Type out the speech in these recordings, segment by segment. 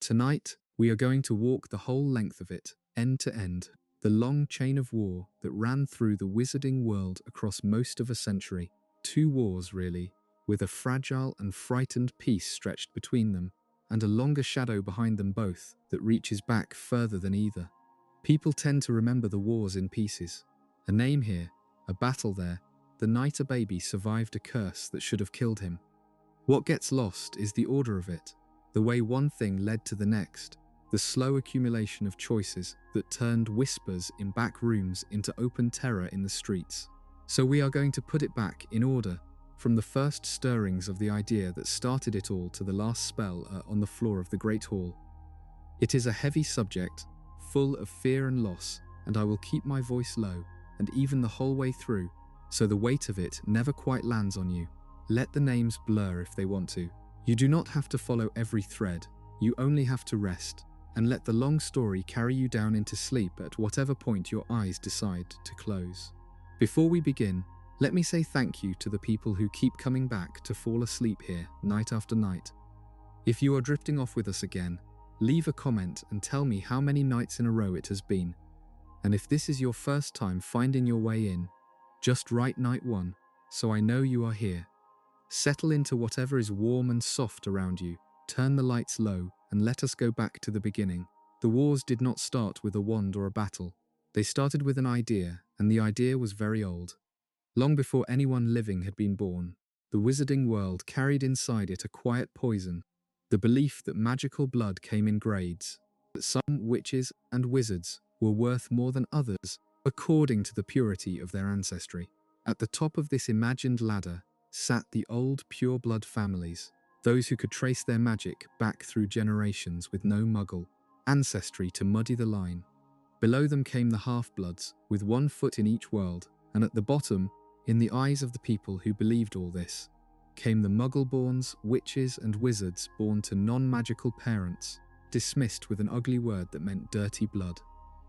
Tonight, we are going to walk the whole length of it, end to end, the long chain of war that ran through the wizarding world across most of a century. Two wars, really, with a fragile and frightened peace stretched between them, and a longer shadow behind them both that reaches back further than either. People tend to remember the wars in pieces. A name here, a battle there, the night a baby survived a curse that should have killed him. What gets lost is the order of it, the way one thing led to the next, the slow accumulation of choices that turned whispers in back rooms into open terror in the streets. So we are going to put it back in order, from the first stirrings of the idea that started it all to the last spell on the floor of the Great Hall. It is a heavy subject, full of fear and loss, and I will keep my voice low, and even the whole way through, so the weight of it never quite lands on you. Let the names blur if they want to. You do not have to follow every thread, you only have to rest, and let the long story carry you down into sleep at whatever point your eyes decide to close. Before we begin, let me say thank you to the people who keep coming back to fall asleep here night after night. If you are drifting off with us again, leave a comment and tell me how many nights in a row it has been. And if this is your first time finding your way in, just write night one, so I know you are here. Settle into whatever is warm and soft around you, turn the lights low, and let us go back to the beginning. The wars did not start with a wand or a battle. They started with an idea, and the idea was very old. Long before anyone living had been born, the wizarding world carried inside it a quiet poison, the belief that magical blood came in grades, that some witches and wizards were worth more than others according to the purity of their ancestry. At the top of this imagined ladder sat the old pure-blood families, those who could trace their magic back through generations with no Muggle ancestry to muddy the line. Below them came the half-bloods, with one foot in each world, and at the bottom, in the eyes of the people who believed all this, came the Muggle-borns, witches and wizards born to non-magical parents, dismissed with an ugly word that meant dirty blood.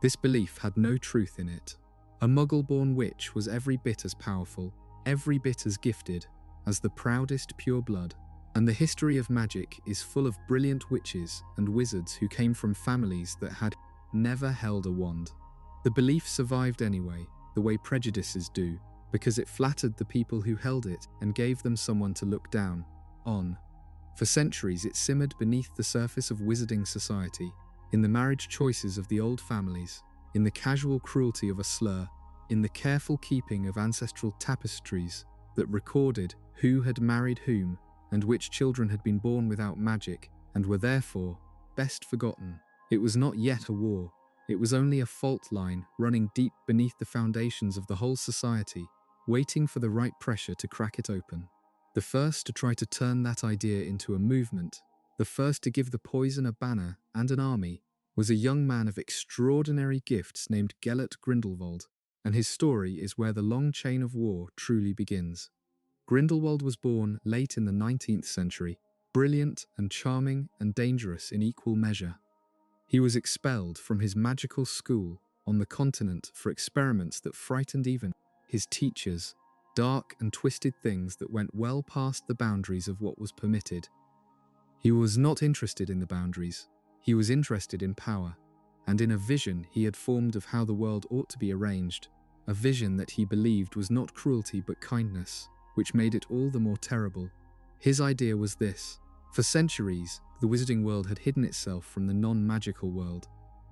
This belief had no truth in it. A Muggle-born witch was every bit as powerful, every bit as gifted, as the proudest pure blood, and the history of magic is full of brilliant witches and wizards who came from families that had never held a wand. The belief survived anyway, the way prejudices do, because it flattered the people who held it and gave them someone to look down on. For centuries it simmered beneath the surface of wizarding society, in the marriage choices of the old families, in the casual cruelty of a slur, in the careful keeping of ancestral tapestries that recorded who had married whom and which children had been born without magic and were therefore best forgotten. It was not yet a war. It was only a fault line running deep beneath the foundations of the whole society, waiting for the right pressure to crack it open. The first to try to turn that idea into a movement, the first to give the poison a banner and an army, was a young man of extraordinary gifts named Grindelwald, and his story is where the long chain of war truly begins. Grindelwald was born late in the 19th century, brilliant and charming and dangerous in equal measure. He was expelled from his magical school on the continent for experiments that frightened even his teachers, dark and twisted things that went well past the boundaries of what was permitted. He was not interested in the boundaries. He was interested in power, and in a vision he had formed of how the world ought to be arranged, a vision that he believed was not cruelty but kindness, which made it all the more terrible. His idea was this. For centuries, the wizarding world had hidden itself from the non-magical world,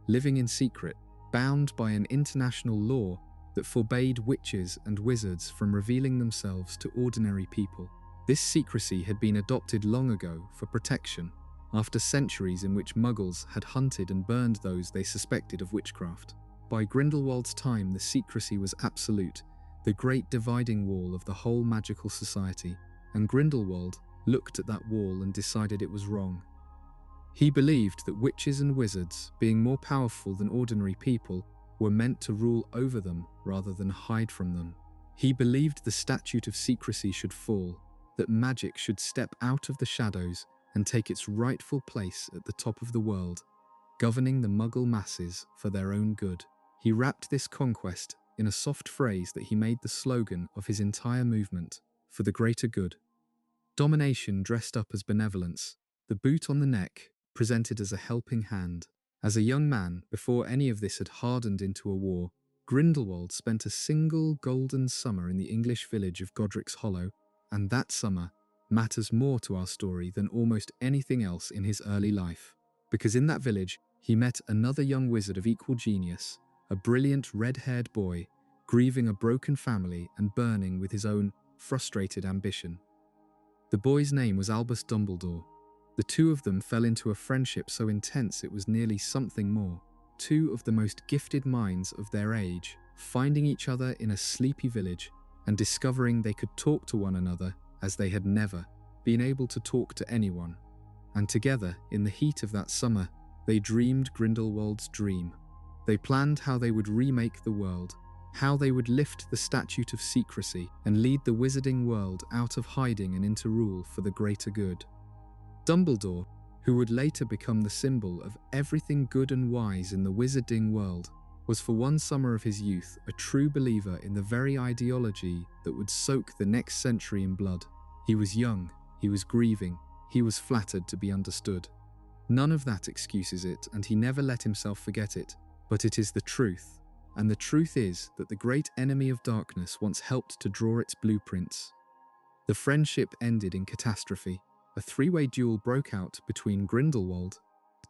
living in secret, bound by an international law that forbade witches and wizards from revealing themselves to ordinary people. This secrecy had been adopted long ago for protection, after centuries in which Muggles had hunted and burned those they suspected of witchcraft. By Grindelwald's time, the secrecy was absolute, the great dividing wall of the whole magical society, and Grindelwald looked at that wall and decided it was wrong. He believed that witches and wizards, being more powerful than ordinary people, were meant to rule over them rather than hide from them. He believed the statute of secrecy should fall, that magic should step out of the shadows and take its rightful place at the top of the world, governing the Muggle masses for their own good. He wrapped this conquest in a soft phrase that he made the slogan of his entire movement, for the greater good. Domination dressed up as benevolence, the boot on the neck presented as a helping hand. As a young man, before any of this had hardened into a war, Grindelwald spent a single golden summer in the English village of Godric's Hollow, and that summer matters more to our story than almost anything else in his early life. Because in that village, he met another young wizard of equal genius, a brilliant red-haired boy, grieving a broken family and burning with his own frustrated ambition. The boy's name was Albus Dumbledore. The two of them fell into a friendship so intense it was nearly something more. Two of the most gifted minds of their age, finding each other in a sleepy village and discovering they could talk to one another as they had never been able to talk to anyone. And together, in the heat of that summer, they dreamed Grindelwald's dream. They planned how they would remake the world, how they would lift the statute of secrecy and lead the wizarding world out of hiding and into rule for the greater good. Dumbledore, who would later become the symbol of everything good and wise in the wizarding world, was for one summer of his youth a true believer in the very ideology that would soak the next century in blood. He was young, he was grieving, he was flattered to be understood. None of that excuses it, and he never let himself forget it, but it is the truth. And the truth is that the great enemy of darkness once helped to draw its blueprints. The friendship ended in catastrophe. A three-way duel broke out between Grindelwald,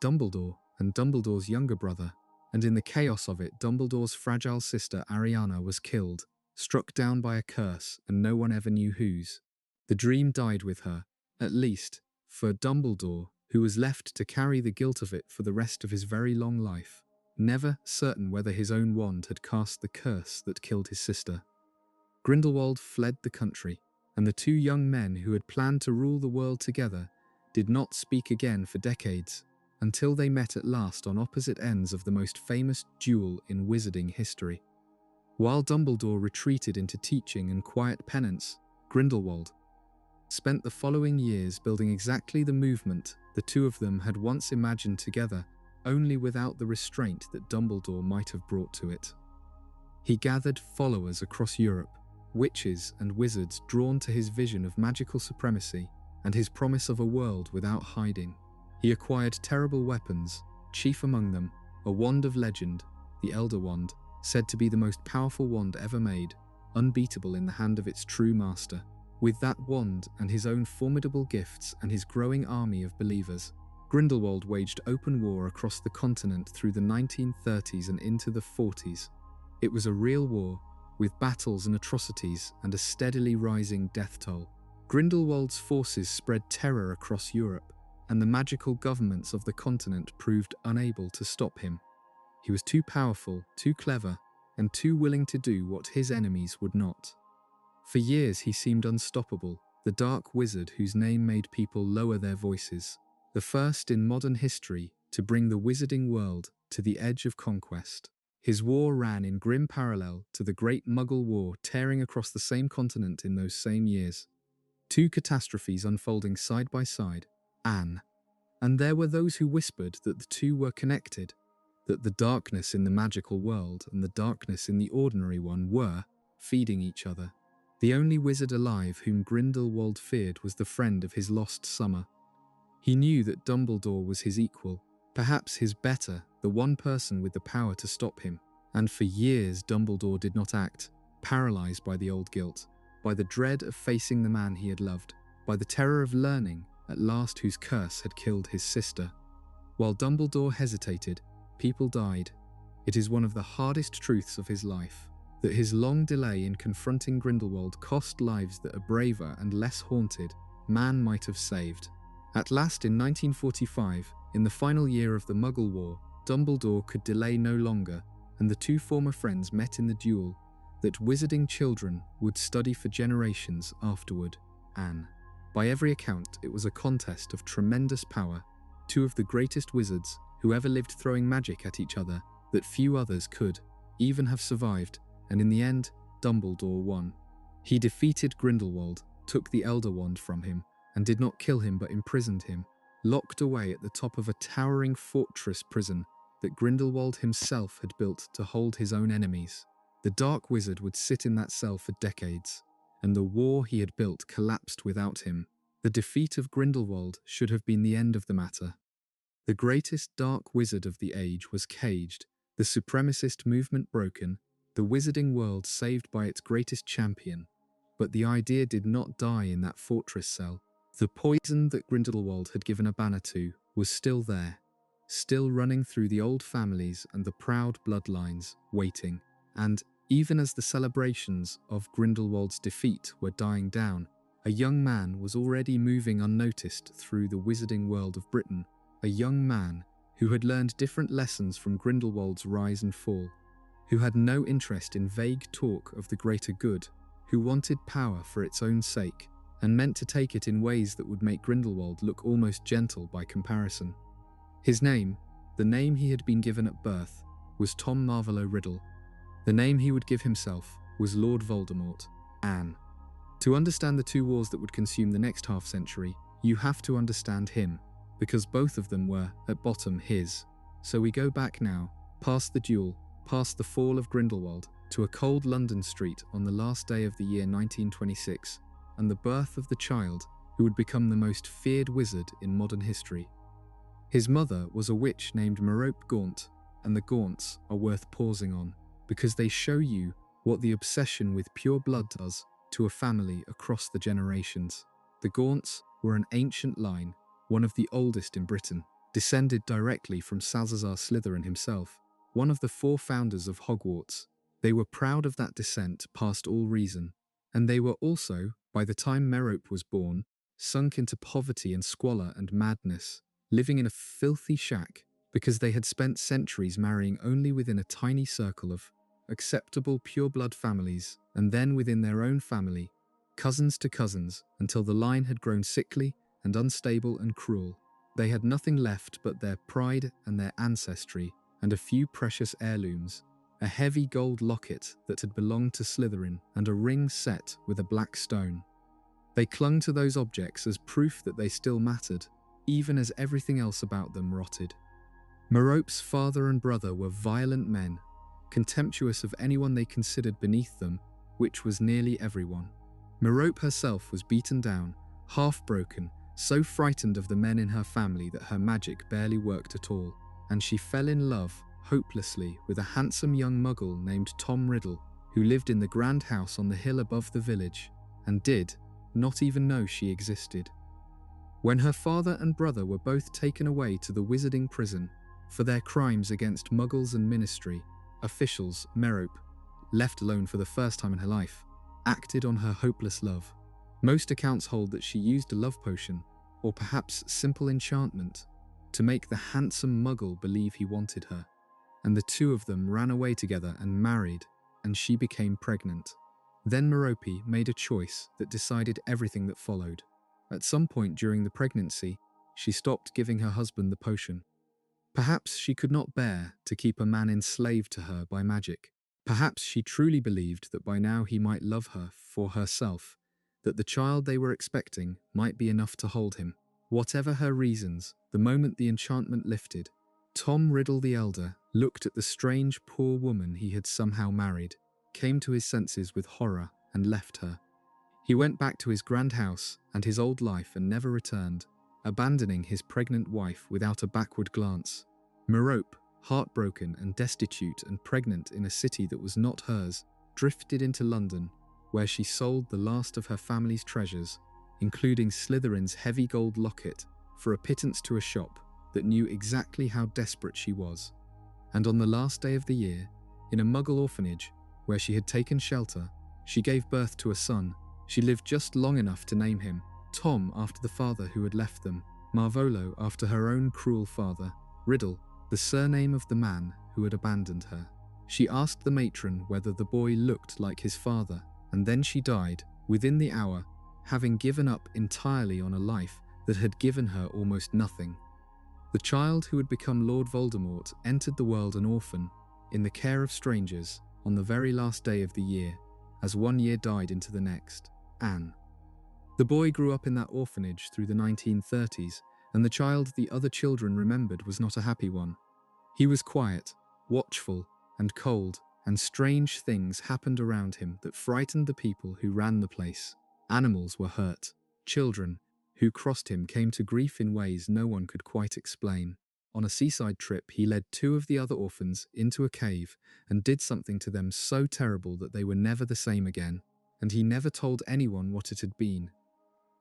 Dumbledore, and Dumbledore's younger brother, and in the chaos of it, Dumbledore's fragile sister Ariana was killed, struck down by a curse, and no one ever knew whose. The dream died with her, at least, for Dumbledore, who was left to carry the guilt of it for the rest of his very long life, never certain whether his own wand had cast the curse that killed his sister. Grindelwald fled the country, and the two young men who had planned to rule the world together did not speak again for decades, until they met at last on opposite ends of the most famous duel in wizarding history. While Dumbledore retreated into teaching and quiet penance, Grindelwald spent the following years building exactly the movement the two of them had once imagined together, only without the restraint that Dumbledore might have brought to it. He gathered followers across Europe, witches and wizards drawn to his vision of magical supremacy and his promise of a world without hiding. He acquired terrible weapons, chief among them, a wand of legend, the Elder Wand, said to be the most powerful wand ever made, unbeatable in the hand of its true master. With that wand and his own formidable gifts and his growing army of believers, Grindelwald waged open war across the continent through the 1930s and into the 40s. It was a real war, with battles and atrocities and a steadily rising death toll. Grindelwald's forces spread terror across Europe, and the magical governments of the continent proved unable to stop him. He was too powerful, too clever, and too willing to do what his enemies would not. For years he seemed unstoppable, the dark wizard whose name made people lower their voices, the first in modern history to bring the wizarding world to the edge of conquest. His war ran in grim parallel to the Great Muggle War tearing across the same continent in those same years. Two catastrophes unfolding side by side, and there were those who whispered that the two were connected, that the darkness in the magical world and the darkness in the ordinary one were feeding each other. The only wizard alive whom Grindelwald feared was the friend of his lost summer. He knew that Dumbledore was his equal, perhaps his better, the one person with the power to stop him. And for years Dumbledore did not act, paralyzed by the old guilt, by the dread of facing the man he had loved, by the terror of learning, at last, whose curse had killed his sister. While Dumbledore hesitated, people died. It is one of the hardest truths of his life, that his long delay in confronting Grindelwald cost lives that a braver and less haunted man might have saved. At last, in 1945, in the final year of the Muggle War, Dumbledore could delay no longer, and the two former friends met in the duel that wizarding children would study for generations afterward. By every account, it was a contest of tremendous power, two of the greatest wizards who ever lived throwing magic at each other that few others could even have survived, and in the end, Dumbledore won. He defeated Grindelwald, took the Elder Wand from him, and did not kill him but imprisoned him, locked away at the top of a towering fortress prison that Grindelwald himself had built to hold his own enemies. The Dark Wizard would sit in that cell for decades, and the war he had built collapsed without him. The defeat of Grindelwald should have been the end of the matter. The greatest dark wizard of the age was caged, the supremacist movement broken, the wizarding world saved by its greatest champion. But the idea did not die in that fortress cell. The poison that Grindelwald had given a banner to was still there, still running through the old families and the proud bloodlines, waiting. And even as the celebrations of Grindelwald's defeat were dying down, a young man was already moving unnoticed through the wizarding world of Britain, a young man who had learned different lessons from Grindelwald's rise and fall, who had no interest in vague talk of the greater good, who wanted power for its own sake, and meant to take it in ways that would make Grindelwald look almost gentle by comparison. His name, the name he had been given at birth, was Tom Riddle. The name he would give himself was Lord Voldemort, Anne. To understand the two wars that would consume the next half-century, you have to understand him, because both of them were, at bottom, his. So we go back now, past the duel, past the fall of Grindelwald, to a cold London street on the last day of the year 1926, and the birth of the child who would become the most feared wizard in modern history. His mother was a witch named Merope Gaunt, and the Gaunts are worth pausing on, because they show you what the obsession with pure blood does to a family across the generations. The Gaunts were an ancient line, one of the oldest in Britain, descended directly from Salazar Slytherin himself, one of the four founders of Hogwarts. They were proud of that descent past all reason, and they were also, by the time Merope was born, sunk into poverty and squalor and madness, living in a filthy shack because they had spent centuries marrying only within a tiny circle of acceptable pure-blood families, and then within their own family, cousins to cousins, until the line had grown sickly and unstable and cruel. They had nothing left but their pride and their ancestry, and a few precious heirlooms, a heavy gold locket that had belonged to Slytherin, and a ring set with a black stone. They clung to those objects as proof that they still mattered, even as everything else about them rotted. Merope's father and brother were violent men, contemptuous of anyone they considered beneath them, which was nearly everyone. Merope herself was beaten down, half-broken, so frightened of the men in her family that her magic barely worked at all, and she fell in love, hopelessly, with a handsome young Muggle named Tom Riddle, who lived in the grand house on the hill above the village, and did not even know she existed. When her father and brother were both taken away to the wizarding prison for their crimes against Muggles and ministry, officials, Merope, left alone for the first time in her life, acted on her hopeless love. Most accounts hold that she used a love potion, or perhaps simple enchantment, to make the handsome Muggle believe he wanted her, and the two of them ran away together and married, and she became pregnant. Then Merope made a choice that decided everything that followed. At some point during the pregnancy, she stopped giving her husband the potion. Perhaps she could not bear to keep a man enslaved to her by magic. Perhaps she truly believed that by now he might love her for herself, that the child they were expecting might be enough to hold him. Whatever her reasons, the moment the enchantment lifted, Tom Riddle the Elder looked at the strange poor woman he had somehow married, came to his senses with horror, and left her. He went back to his grand house and his old life and never returned, abandoning his pregnant wife without a backward glance. Merope, heartbroken and destitute and pregnant in a city that was not hers, drifted into London, where she sold the last of her family's treasures, including Slytherin's heavy gold locket, for a pittance to a shop that knew exactly how desperate she was. And on the last day of the year, in a Muggle orphanage, where she had taken shelter, she gave birth to a son. She lived just long enough to name him Tom after the father who had left them, Marvolo after her own cruel father, Riddle, the surname of the man who had abandoned her. She asked the matron whether the boy looked like his father, and then she died, within the hour, having given up entirely on a life that had given her almost nothing. The child who had become Lord Voldemort entered the world an orphan, in the care of strangers, on the very last day of the year, as one year died into the next, Anne. The boy grew up in that orphanage through the 1930s, and the child the other children remembered was not a happy one. He was quiet, watchful, and cold, and strange things happened around him that frightened the people who ran the place. Animals were hurt. Children who crossed him came to grief in ways no one could quite explain. On a seaside trip, he led two of the other orphans into a cave and did something to them so terrible that they were never the same again, and he never told anyone what it had been.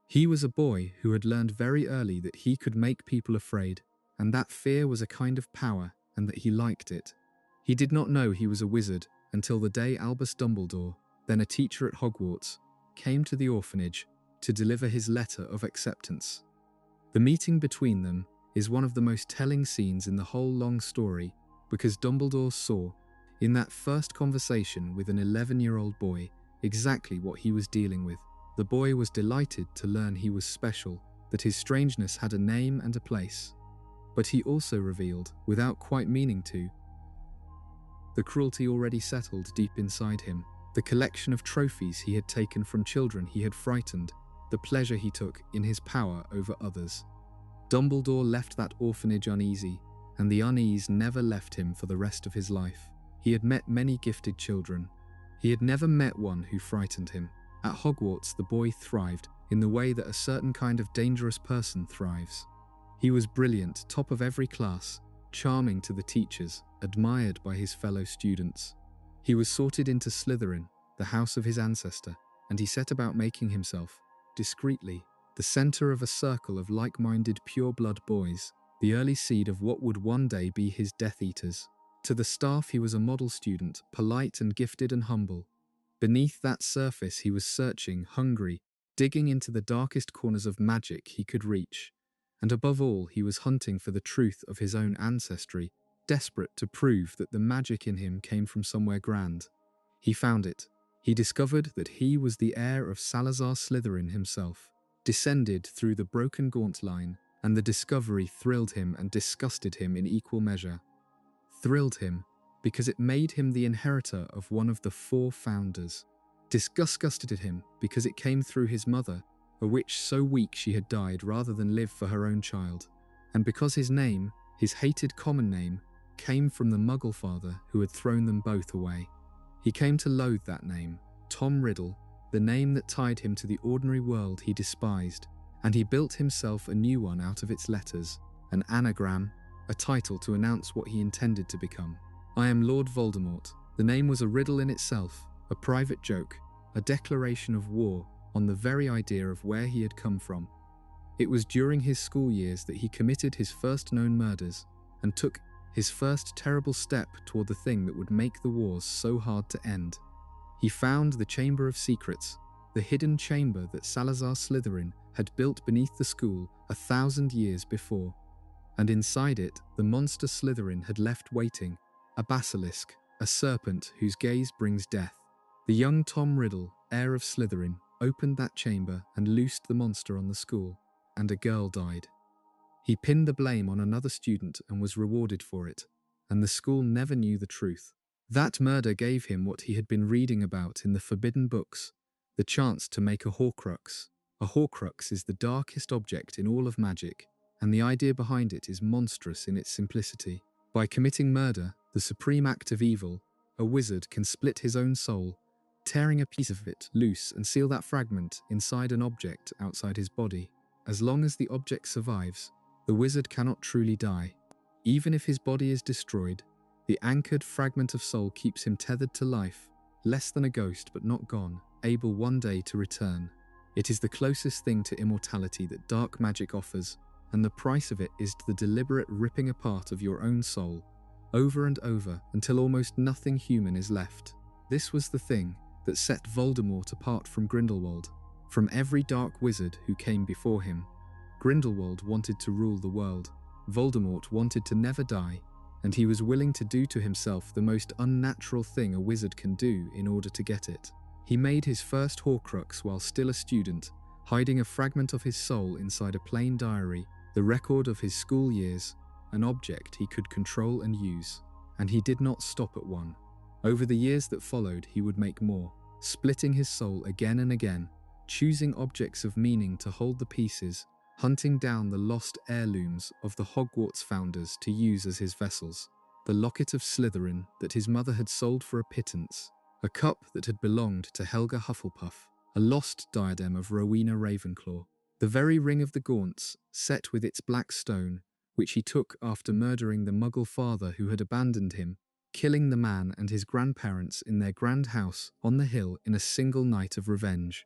He was a boy who had learned very early that he could make people afraid, and that fear was a kind of power, and that he liked it. He did not know he was a wizard until the day Albus Dumbledore, then a teacher at Hogwarts, came to the orphanage to deliver his letter of acceptance. The meeting between them is one of the most telling scenes in the whole long story, because Dumbledore saw, in that first conversation with an 11-year-old boy, exactly what he was dealing with. The boy was delighted to learn he was special, that his strangeness had a name and a place. But he also revealed, without quite meaning to, the cruelty already settled deep inside him, the collection of trophies he had taken from children he had frightened, the pleasure he took in his power over others. Dumbledore left that orphanage uneasy, and the unease never left him for the rest of his life. He had met many gifted children. He had never met one who frightened him. At Hogwarts, the boy thrived in the way that a certain kind of dangerous person thrives. He was brilliant, top of every class, charming to the teachers, admired by his fellow students. He was sorted into Slytherin, the house of his ancestor, and he set about making himself, discreetly, the center of a circle of like-minded pure-blood boys, the early seed of what would one day be his Death Eaters. To the staff he was a model student, polite and gifted and humble. Beneath that surface he was searching, hungry, digging into the darkest corners of magic he could reach. And above all, he was hunting for the truth of his own ancestry, desperate to prove that the magic in him came from somewhere grand. He found it. He discovered that he was the heir of Salazar Slytherin himself, descended through the broken gaunt line, and the discovery thrilled him and disgusted him in equal measure. Thrilled him because it made him the inheritor of one of the four founders. Disgusted him because it came through his mother, a witch so weak she had died rather than live for her own child. And because his name, his hated common name, came from the Muggle father who had thrown them both away. He came to loathe that name, Tom Riddle, the name that tied him to the ordinary world he despised, and he built himself a new one out of its letters, an anagram, a title to announce what he intended to become. I am Lord Voldemort. The name was a riddle in itself, a private joke, a declaration of war on the very idea of where he had come from. It was during his school years that he committed his first known murders and took his first terrible step toward the thing that would make the wars so hard to end. He found the Chamber of Secrets, the hidden chamber that Salazar Slytherin had built beneath the school 1,000 years before. And inside it, the monster Slytherin had left waiting, a basilisk, a serpent whose gaze brings death. The young Tom Riddle, heir of Slytherin, opened that chamber and loosed the monster on the school, and a girl died. He pinned the blame on another student and was rewarded for it, and the school never knew the truth. That murder gave him what he had been reading about in the forbidden books, the chance to make a Horcrux. A Horcrux is the darkest object in all of magic, and the idea behind it is monstrous in its simplicity. By committing murder, the supreme act of evil, a wizard can split his own soul, tearing a piece of it loose and seal that fragment inside an object outside his body. As long as the object survives, the wizard cannot truly die. Even if his body is destroyed, the anchored fragment of soul keeps him tethered to life, less than a ghost but not gone, able one day to return. It is the closest thing to immortality that dark magic offers, and the price of it is the deliberate ripping apart of your own soul, over and over until almost nothing human is left. This was the thing that set Voldemort apart from Grindelwald, from every dark wizard who came before him. Grindelwald wanted to rule the world. Voldemort wanted to never die, and he was willing to do to himself the most unnatural thing a wizard can do in order to get it. He made his first Horcrux while still a student, hiding a fragment of his soul inside a plain diary, the record of his school years, an object he could control and use. And he did not stop at one. Over the years that followed, he would make more, splitting his soul again and again, choosing objects of meaning to hold the pieces, hunting down the lost heirlooms of the Hogwarts founders to use as his vessels. The locket of Slytherin that his mother had sold for a pittance, a cup that had belonged to Helga Hufflepuff, a lost diadem of Rowena Ravenclaw, the very ring of the Gaunts, set with its black stone, which he took after murdering the Muggle father who had abandoned him, killing the man and his grandparents in their grand house on the hill in a single night of revenge.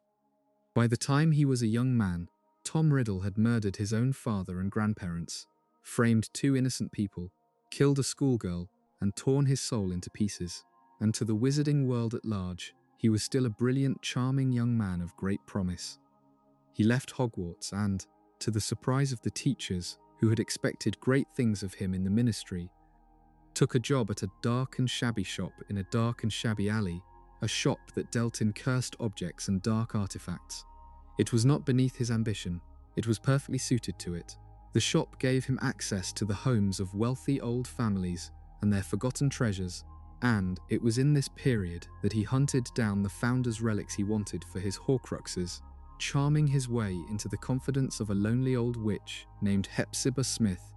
By the time he was a young man, Tom Riddle had murdered his own father and grandparents, framed two innocent people, killed a schoolgirl, and torn his soul into pieces. And to the wizarding world at large, he was still a brilliant, charming young man of great promise. He left Hogwarts and, to the surprise of the teachers who had expected great things of him in the ministry, took a job at a dark and shabby shop in a dark and shabby alley, a shop that dealt in cursed objects and dark artifacts. It was not beneath his ambition, it was perfectly suited to it. The shop gave him access to the homes of wealthy old families and their forgotten treasures, and it was in this period that he hunted down the founder's relics he wanted for his Horcruxes, charming his way into the confidence of a lonely old witch named Hepzibah Smith,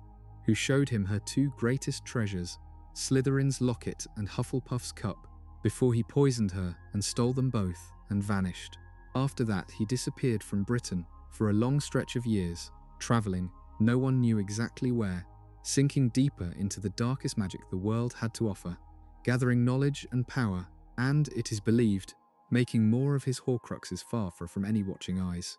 who showed him her two greatest treasures, Slytherin's locket and Hufflepuff's cup, before he poisoned her and stole them both and vanished. After that, he disappeared from Britain for a long stretch of years, travelling, no one knew exactly where, sinking deeper into the darkest magic the world had to offer, gathering knowledge and power, and, it is believed, making more of his Horcruxes far from any watching eyes.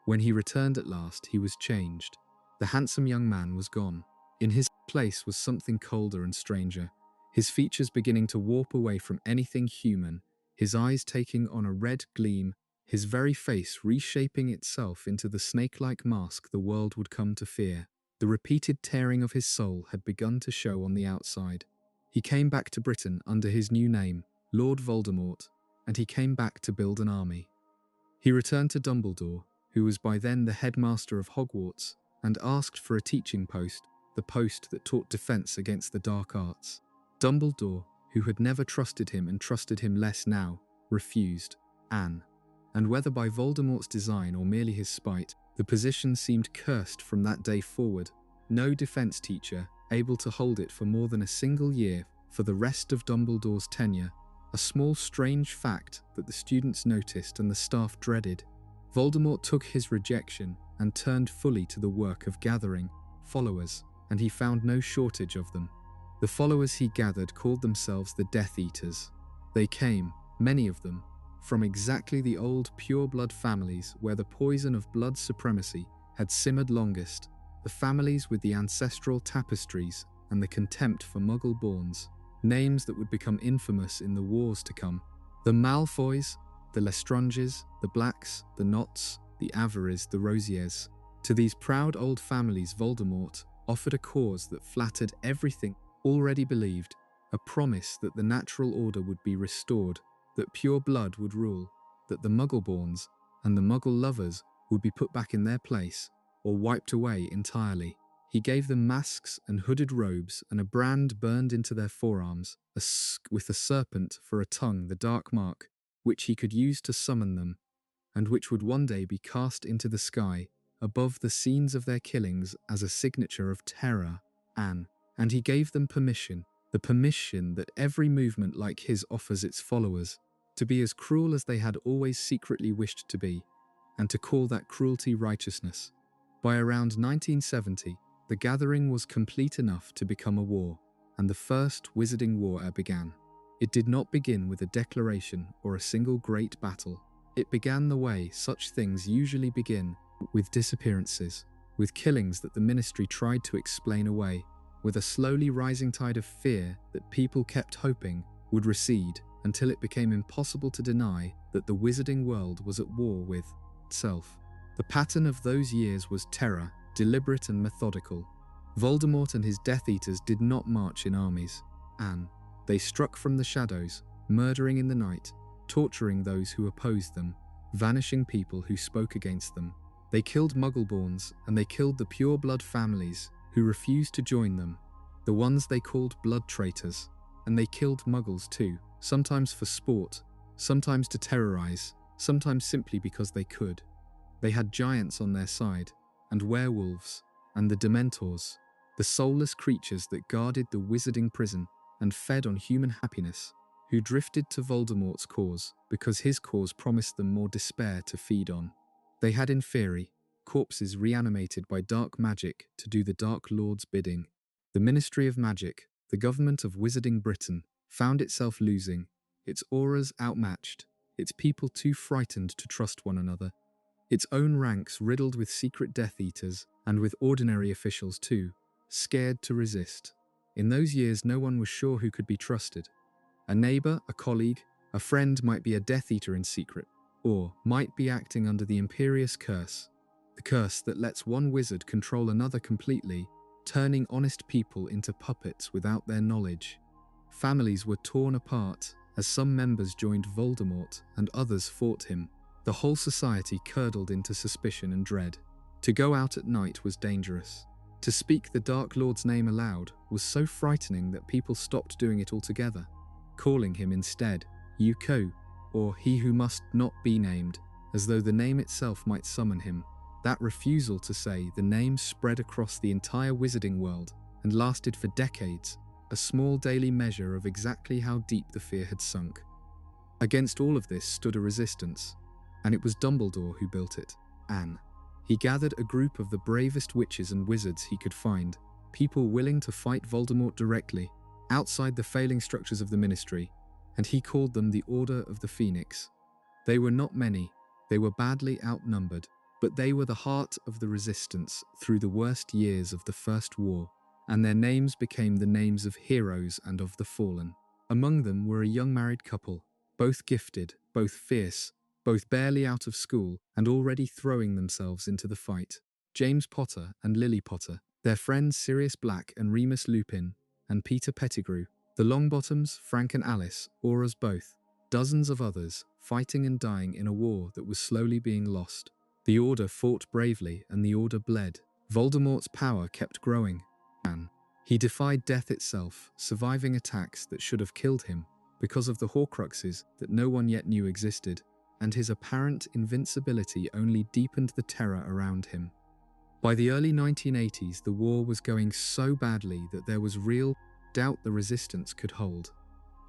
When he returned at last, he was changed. The handsome young man was gone. In his place was something colder and stranger, his features beginning to warp away from anything human, his eyes taking on a red gleam, his very face reshaping itself into the snake-like mask the world would come to fear. The repeated tearing of his soul had begun to show on the outside. He came back to Britain under his new name, Lord Voldemort, and he came back to build an army. He returned to Dumbledore, who was by then the headmaster of Hogwarts, and asked for a teaching post, the post that taught defense against the dark arts. Dumbledore, who had never trusted him and trusted him less now, refused. And whether by Voldemort's design or merely his spite, the position seemed cursed from that day forward. No defense teacher able to hold it for more than a single year for the rest of Dumbledore's tenure, a small strange fact that the students noticed and the staff dreaded. Voldemort took his rejection and turned fully to the work of gathering followers, and he found no shortage of them. The followers he gathered called themselves the Death Eaters. They came, many of them, from exactly the old pure-blood families where the poison of blood supremacy had simmered longest, the families with the ancestral tapestries and the contempt for Muggle-borns, names that would become infamous in the wars to come. The Malfoys, the Lestranges, the Blacks, the Knotts, the Averys, the Rosiers. To these proud old families Voldemort offered a cause that flattered everything already believed, a promise that the natural order would be restored, that pure blood would rule, that the Muggle-borns and the Muggle lovers would be put back in their place or wiped away entirely. He gave them masks and hooded robes and a brand burned into their forearms, with a serpent for a tongue, the dark mark, which he could use to summon them, and which would one day be cast into the sky above the scenes of their killings as a signature of terror, and he gave them permission, the permission that every movement like his offers its followers, to be as cruel as they had always secretly wished to be, and to call that cruelty righteousness. By around 1970, the gathering was complete enough to become a war, and the first Wizarding War began. It did not begin with a declaration or a single great battle. It began the way such things usually begin, with disappearances, with killings that the ministry tried to explain away, with a slowly rising tide of fear that people kept hoping would recede until it became impossible to deny that the wizarding world was at war with itself. The pattern of those years was terror, deliberate and methodical. Voldemort and his Death Eaters did not march in armies, they struck from the shadows, murdering in the night, torturing those who opposed them, vanishing people who spoke against them. They killed Muggle-borns, and they killed the pure-blood families who refused to join them, the ones they called blood traitors, and they killed Muggles too, sometimes for sport, sometimes to terrorize, sometimes simply because they could. They had giants on their side, and werewolves, and the Dementors, the soulless creatures that guarded the wizarding prison and fed on human happiness, who drifted to Voldemort's cause because his cause promised them more despair to feed on. They had in theory corpses reanimated by dark magic to do the Dark Lord's bidding. The Ministry of Magic, the government of Wizarding Britain, found itself losing, its auras outmatched, its people too frightened to trust one another, its own ranks riddled with secret Death Eaters, and with ordinary officials too, scared to resist. In those years, no one was sure who could be trusted. A neighbor, a colleague, a friend might be a Death Eater in secret, or might be acting under the imperious curse, the curse that lets one wizard control another completely, turning honest people into puppets without their knowledge. Families were torn apart as some members joined Voldemort and others fought him. The whole society curdled into suspicion and dread. To go out at night was dangerous. To speak the Dark Lord's name aloud was so frightening that people stopped doing it altogether, calling him instead Yuko, or he who must not be named, as though the name itself might summon him. That refusal to say the name spread across the entire wizarding world and lasted for decades, a small daily measure of exactly how deep the fear had sunk. Against all of this stood a resistance, and it was Dumbledore who built it, Anne. He gathered a group of the bravest witches and wizards he could find, people willing to fight Voldemort directly, outside the failing structures of the Ministry, and he called them the Order of the Phoenix. They were not many, they were badly outnumbered, but they were the heart of the resistance through the worst years of the First War, and their names became the names of heroes and of the fallen. Among them were a young married couple, both gifted, both fierce, both barely out of school and already throwing themselves into the fight. James Potter and Lily Potter, their friends Sirius Black and Remus Lupin, and Peter Pettigrew, the Longbottoms, Frank and Alice, Auras both, dozens of others, fighting and dying in a war that was slowly being lost. The Order fought bravely and the Order bled. Voldemort's power kept growing. He defied death itself, surviving attacks that should have killed him because of the Horcruxes that no one yet knew existed, and his apparent invincibility only deepened the terror around him. By the early 1980s, the war was going so badly that there was real doubt the resistance could hold.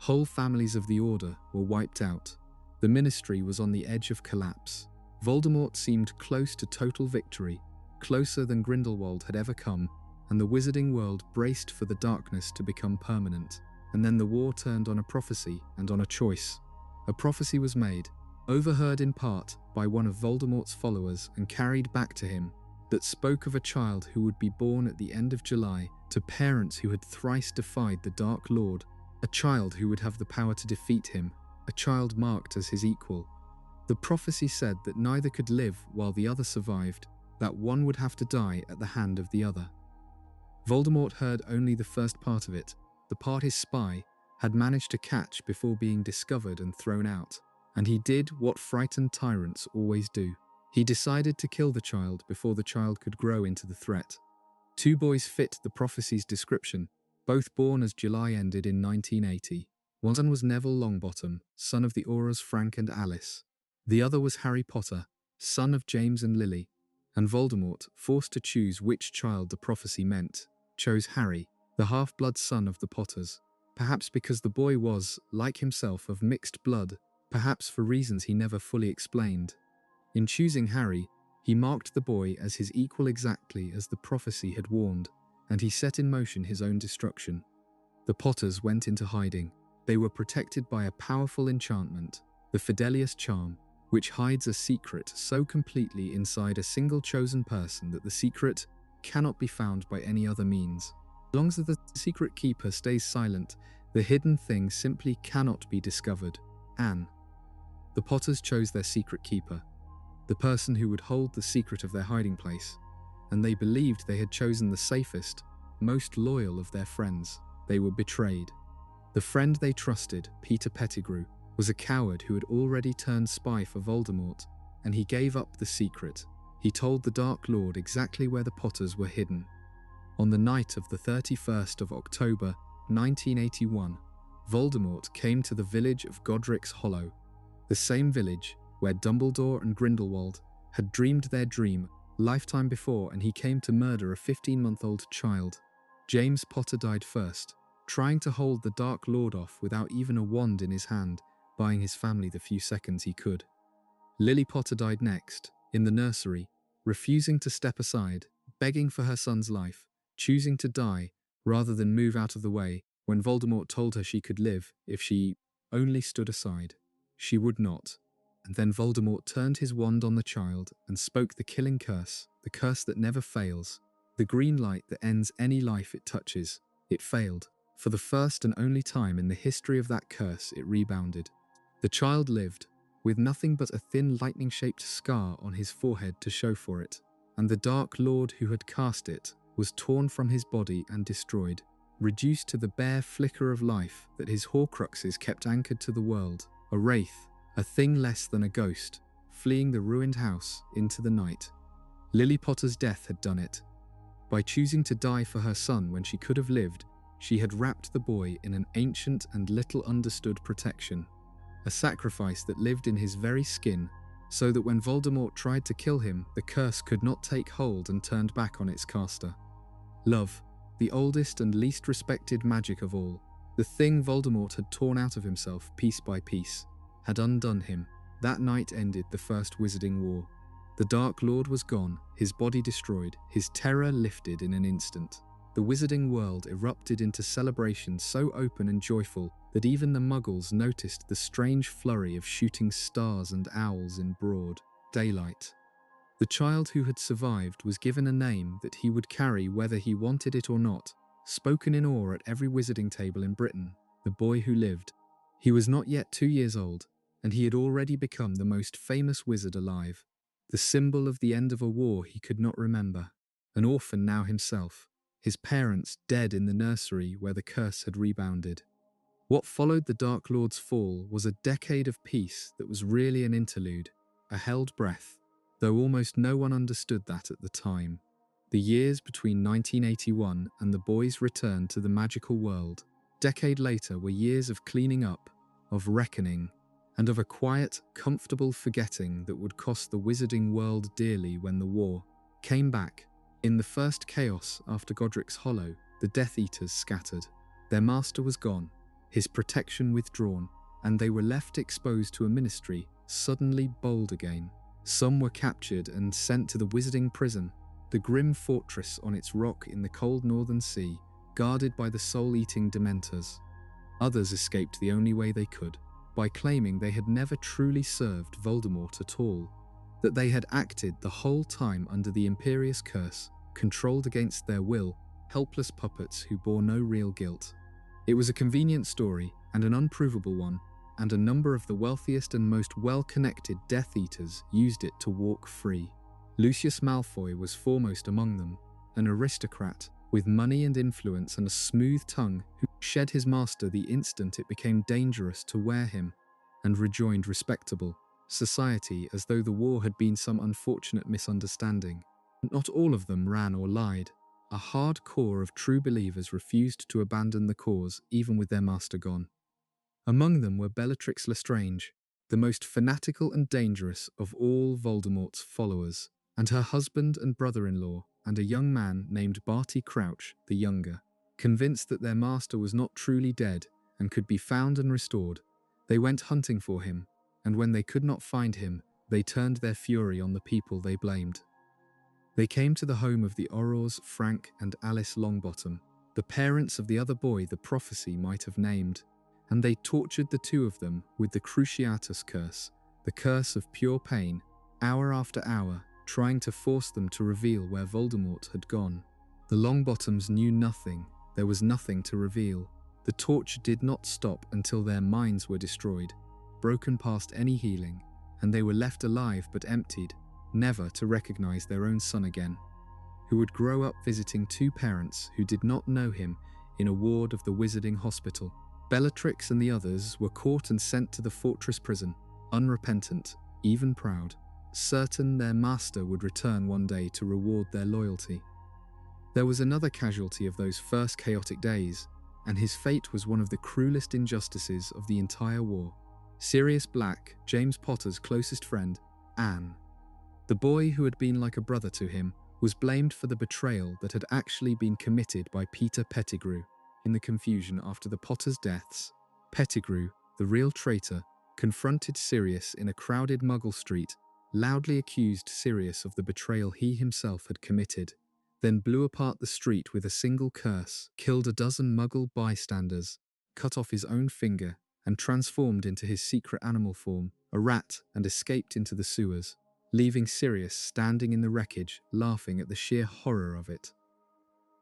Whole families of the Order were wiped out. The Ministry was on the edge of collapse. Voldemort seemed close to total victory, closer than Grindelwald had ever come, and the wizarding world braced for the darkness to become permanent. And then the war turned on a prophecy and on a choice. A prophecy was made, overheard in part by one of Voldemort's followers and carried back to him, that spoke of a child who would be born at the end of July to parents who had thrice defied the Dark Lord, a child who would have the power to defeat him, a child marked as his equal. The prophecy said that neither could live while the other survived, that one would have to die at the hand of the other. Voldemort heard only the first part of it, the part his spy had managed to catch before being discovered and thrown out, and he did what frightened tyrants always do. He decided to kill the child before the child could grow into the threat. Two boys fit the prophecy's description, both born as July ended in 1980. One son was Neville Longbottom, son of the Auras Frank and Alice. The other was Harry Potter, son of James and Lily, and Voldemort, forced to choose which child the prophecy meant, chose Harry, the half-blood son of the Potters, perhaps because the boy was, like himself, of mixed blood, perhaps for reasons he never fully explained. In choosing Harry, he marked the boy as his equal exactly as the prophecy had warned, and he set in motion his own destruction. The Potters went into hiding. They were protected by a powerful enchantment, the Fidelius Charm, which hides a secret so completely inside a single chosen person that the secret cannot be found by any other means. As long as the secret keeper stays silent, the hidden thing simply cannot be discovered. Anne. The Potters chose their secret keeper, the person who would hold the secret of their hiding place, and they believed they had chosen the safest, most loyal of their friends. They were betrayed. The friend they trusted, Peter Pettigrew, was a coward who had already turned spy for Voldemort, and he gave up the secret. He told the Dark Lord exactly where the Potters were hidden. On the night of the 31st of October, 1981, Voldemort came to the village of Godric's Hollow, the same village where Dumbledore and Grindelwald had dreamed their dream lifetime before, and he came to murder a 15-month-old child. James Potter died first, trying to hold the Dark Lord off without even a wand in his hand, buying his family the few seconds he could. Lily Potter died next, in the nursery, refusing to step aside, begging for her son's life, choosing to die rather than move out of the way when Voldemort told her she could live if she only stood aside. She would not. And then Voldemort turned his wand on the child and spoke the killing curse, the curse that never fails, the green light that ends any life it touches. It failed. For the first and only time in the history of that curse, it rebounded. The child lived, with nothing but a thin lightning-shaped scar on his forehead to show for it, and the Dark Lord who had cast it was torn from his body and destroyed, reduced to the bare flicker of life that his Horcruxes kept anchored to the world, a wraith, a thing less than a ghost, fleeing the ruined house into the night. Lily Potter's death had done it. By choosing to die for her son when she could have lived, she had wrapped the boy in an ancient and little understood protection, a sacrifice that lived in his very skin, so that when Voldemort tried to kill him, the curse could not take hold and turned back on its caster. Love, the oldest and least respected magic of all, the thing Voldemort had torn out of himself piece by piece, had undone him. That night ended the First Wizarding War. The Dark Lord was gone, his body destroyed, his terror lifted in an instant. The Wizarding world erupted into celebration so open and joyful that even the Muggles noticed the strange flurry of shooting stars and owls in broad daylight. The child who had survived was given a name that he would carry whether he wanted it or not, spoken in awe at every wizarding table in Britain, the boy who lived. He was not yet 2 years old, and he had already become the most famous wizard alive, the symbol of the end of a war he could not remember, an orphan now himself, his parents dead in the nursery where the curse had rebounded. What followed the Dark Lord's fall was a decade of peace that was really an interlude, a held breath, though almost no one understood that at the time. The years between 1981 and the boy's return to the magical world, decade later, were years of cleaning up, of reckoning, and of a quiet, comfortable forgetting that would cost the wizarding world dearly when the war came back. In the first chaos after Godric's Hollow, the Death Eaters scattered. Their master was gone, his protection withdrawn, and they were left exposed to a ministry suddenly bold again. Some were captured and sent to the wizarding prison, the grim fortress on its rock in the cold northern sea, guarded by the soul-eating Dementors. Others escaped the only way they could, by claiming they had never truly served Voldemort at all, that they had acted the whole time under the Imperious curse, controlled against their will, helpless puppets who bore no real guilt. It was a convenient story, and an unprovable one, and a number of the wealthiest and most well-connected Death Eaters used it to walk free. Lucius Malfoy was foremost among them, an aristocrat with money and influence and a smooth tongue who shed his master the instant it became dangerous to wear him, and rejoined respectable society as though the war had been some unfortunate misunderstanding. Not all of them ran or lied. A hard core of true believers refused to abandon the cause even with their master gone. Among them were Bellatrix Lestrange, the most fanatical and dangerous of all Voldemort's followers, and her husband and brother-in-law, and a young man named Barty Crouch the Younger. Convinced that their master was not truly dead and could be found and restored, they went hunting for him, and when they could not find him, they turned their fury on the people they blamed. They came to the home of the Aurors, Frank and Alice Longbottom, the parents of the other boy the prophecy might have named, and they tortured the two of them with the Cruciatus curse, the curse of pure pain, hour after hour, trying to force them to reveal where Voldemort had gone. The Longbottoms knew nothing. There was nothing to reveal. The torture did not stop until their minds were destroyed, broken past any healing, and they were left alive but emptied, never to recognize their own son again, who would grow up visiting two parents who did not know him in a ward of the Wizarding Hospital. Bellatrix and the others were caught and sent to the fortress prison, unrepentant, even proud, certain their master would return one day to reward their loyalty. There was another casualty of those first chaotic days, and his fate was one of the cruelest injustices of the entire war. Sirius Black, James Potter's closest friend, Anne. The boy who had been like a brother to him was blamed for the betrayal that had actually been committed by Peter Pettigrew. In the confusion after the Potters' deaths, Pettigrew, the real traitor, confronted Sirius in a crowded Muggle street, loudly accused Sirius of the betrayal he himself had committed, then blew apart the street with a single curse, killed a dozen Muggle bystanders, cut off his own finger, and transformed into his secret animal form, a rat, and escaped into the sewers, leaving Sirius standing in the wreckage, laughing at the sheer horror of it.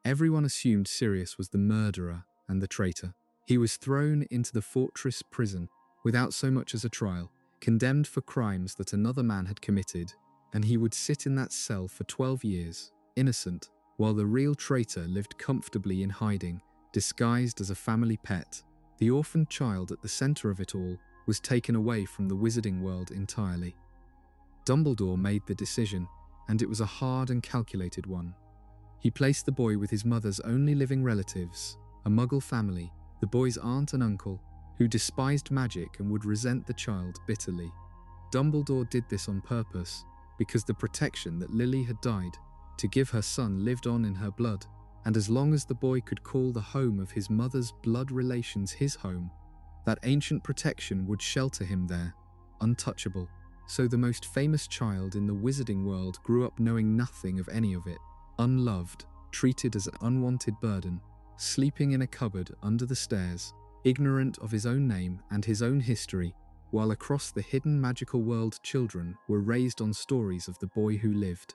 Everyone assumed Sirius was the murderer and the traitor. He was thrown into the fortress prison without so much as a trial, condemned for crimes that another man had committed, and he would sit in that cell for 12 years, innocent, while the real traitor lived comfortably in hiding, disguised as a family pet. The orphaned child at the center of it all was taken away from the wizarding world entirely. Dumbledore made the decision, and it was a hard and calculated one. He placed the boy with his mother's only living relatives, a Muggle family, the boy's aunt and uncle, who despised magic and would resent the child bitterly. Dumbledore did this on purpose, because the protection that Lily had died to give her son lived on in her blood, and as long as the boy could call the home of his mother's blood relations his home, that ancient protection would shelter him there, untouchable. So the most famous child in the wizarding world grew up knowing nothing of any of it, unloved, treated as an unwanted burden, sleeping in a cupboard under the stairs, ignorant of his own name and his own history, while across the hidden magical world children were raised on stories of the boy who lived.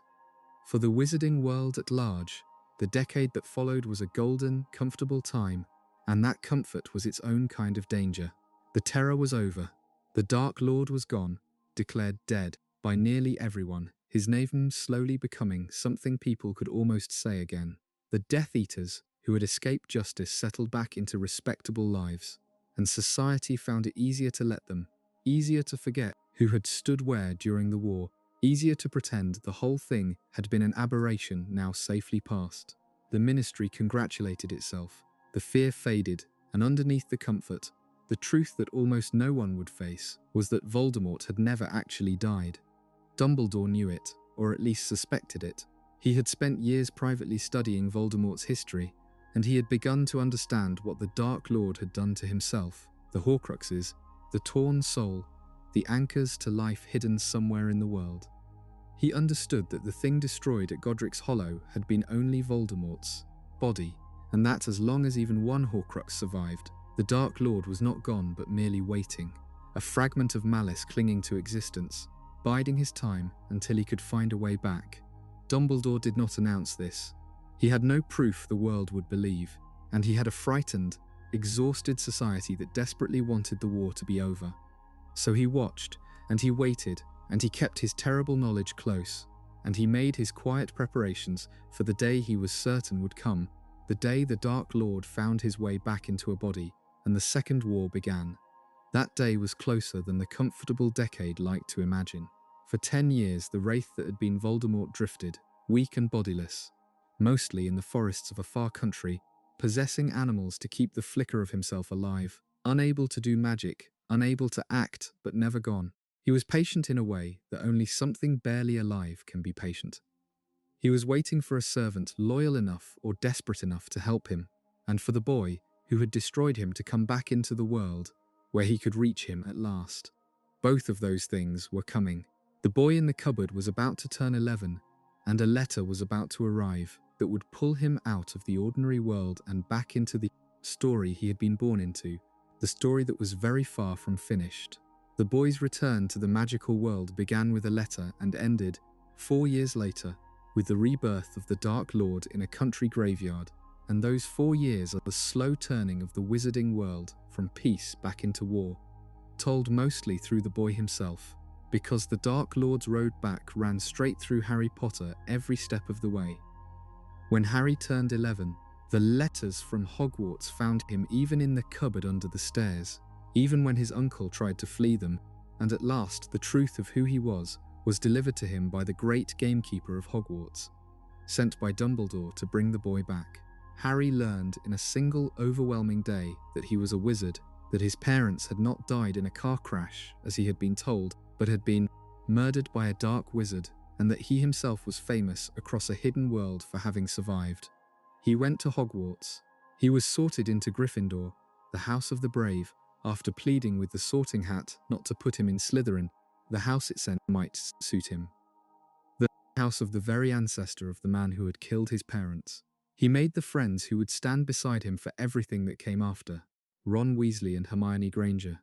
For the wizarding world at large, the decade that followed was a golden, comfortable time, and that comfort was its own kind of danger. The terror was over. The Dark Lord was gone, declared dead by nearly everyone, his name slowly becoming something people could almost say again. The Death Eaters, who had escaped justice, settled back into respectable lives, and society found it easier to let them, easier to forget who had stood where during the war, easier to pretend the whole thing had been an aberration now safely past. The Ministry congratulated itself. The fear faded, and underneath the comfort, the truth that almost no one would face was that Voldemort had never actually died. Dumbledore knew it, or at least suspected it. He had spent years privately studying Voldemort's history, and he had begun to understand what the Dark Lord had done to himself, the Horcruxes, the torn soul, the anchors to life hidden somewhere in the world. He understood that the thing destroyed at Godric's Hollow had been only Voldemort's body, and that as long as even one Horcrux survived, the Dark Lord was not gone but merely waiting, a fragment of malice clinging to existence, biding his time until he could find a way back. Dumbledore did not announce this. He had no proof the world would believe, and he had a frightened, exhausted society that desperately wanted the war to be over. So he watched, and he waited, and he kept his terrible knowledge close, and he made his quiet preparations for the day he was certain would come, the day the Dark Lord found his way back into a body, and the Second War began. That day was closer than the comfortable decade liked to imagine. For 10 years the wraith that had been Voldemort drifted, weak and bodiless, mostly in the forests of a far country, possessing animals to keep the flicker of himself alive, unable to do magic, unable to act, but never gone. He was patient in a way that only something barely alive can be patient. He was waiting for a servant loyal enough or desperate enough to help him, and for the boy who had destroyed him to come back into the world where he could reach him at last. Both of those things were coming. The boy in the cupboard was about to turn 11, and a letter was about to arrive that would pull him out of the ordinary world and back into the story he had been born into, the story that was very far from finished. The boy's return to the magical world began with a letter and ended, 4 years later, with the rebirth of the Dark Lord in a country graveyard, and those 4 years are the slow turning of the wizarding world from peace back into war, told mostly through the boy himself, because the Dark Lord's road back ran straight through Harry Potter every step of the way. When Harry turned 11, the letters from Hogwarts found him even in the cupboard under the stairs, even when his uncle tried to flee them, and at last the truth of who he was delivered to him by the great gamekeeper of Hogwarts, sent by Dumbledore to bring the boy back. Harry learned in a single overwhelming day that he was a wizard, that his parents had not died in a car crash, as he had been told, but had been murdered by a dark wizard, and that he himself was famous across a hidden world for having survived. He went to Hogwarts. He was sorted into Gryffindor, the House of the Brave, after pleading with the Sorting Hat not to put him in Slytherin, the house it sent might suit him. The house of the very ancestor of the man who had killed his parents. He made the friends who would stand beside him for everything that came after, Ron Weasley and Hermione Granger.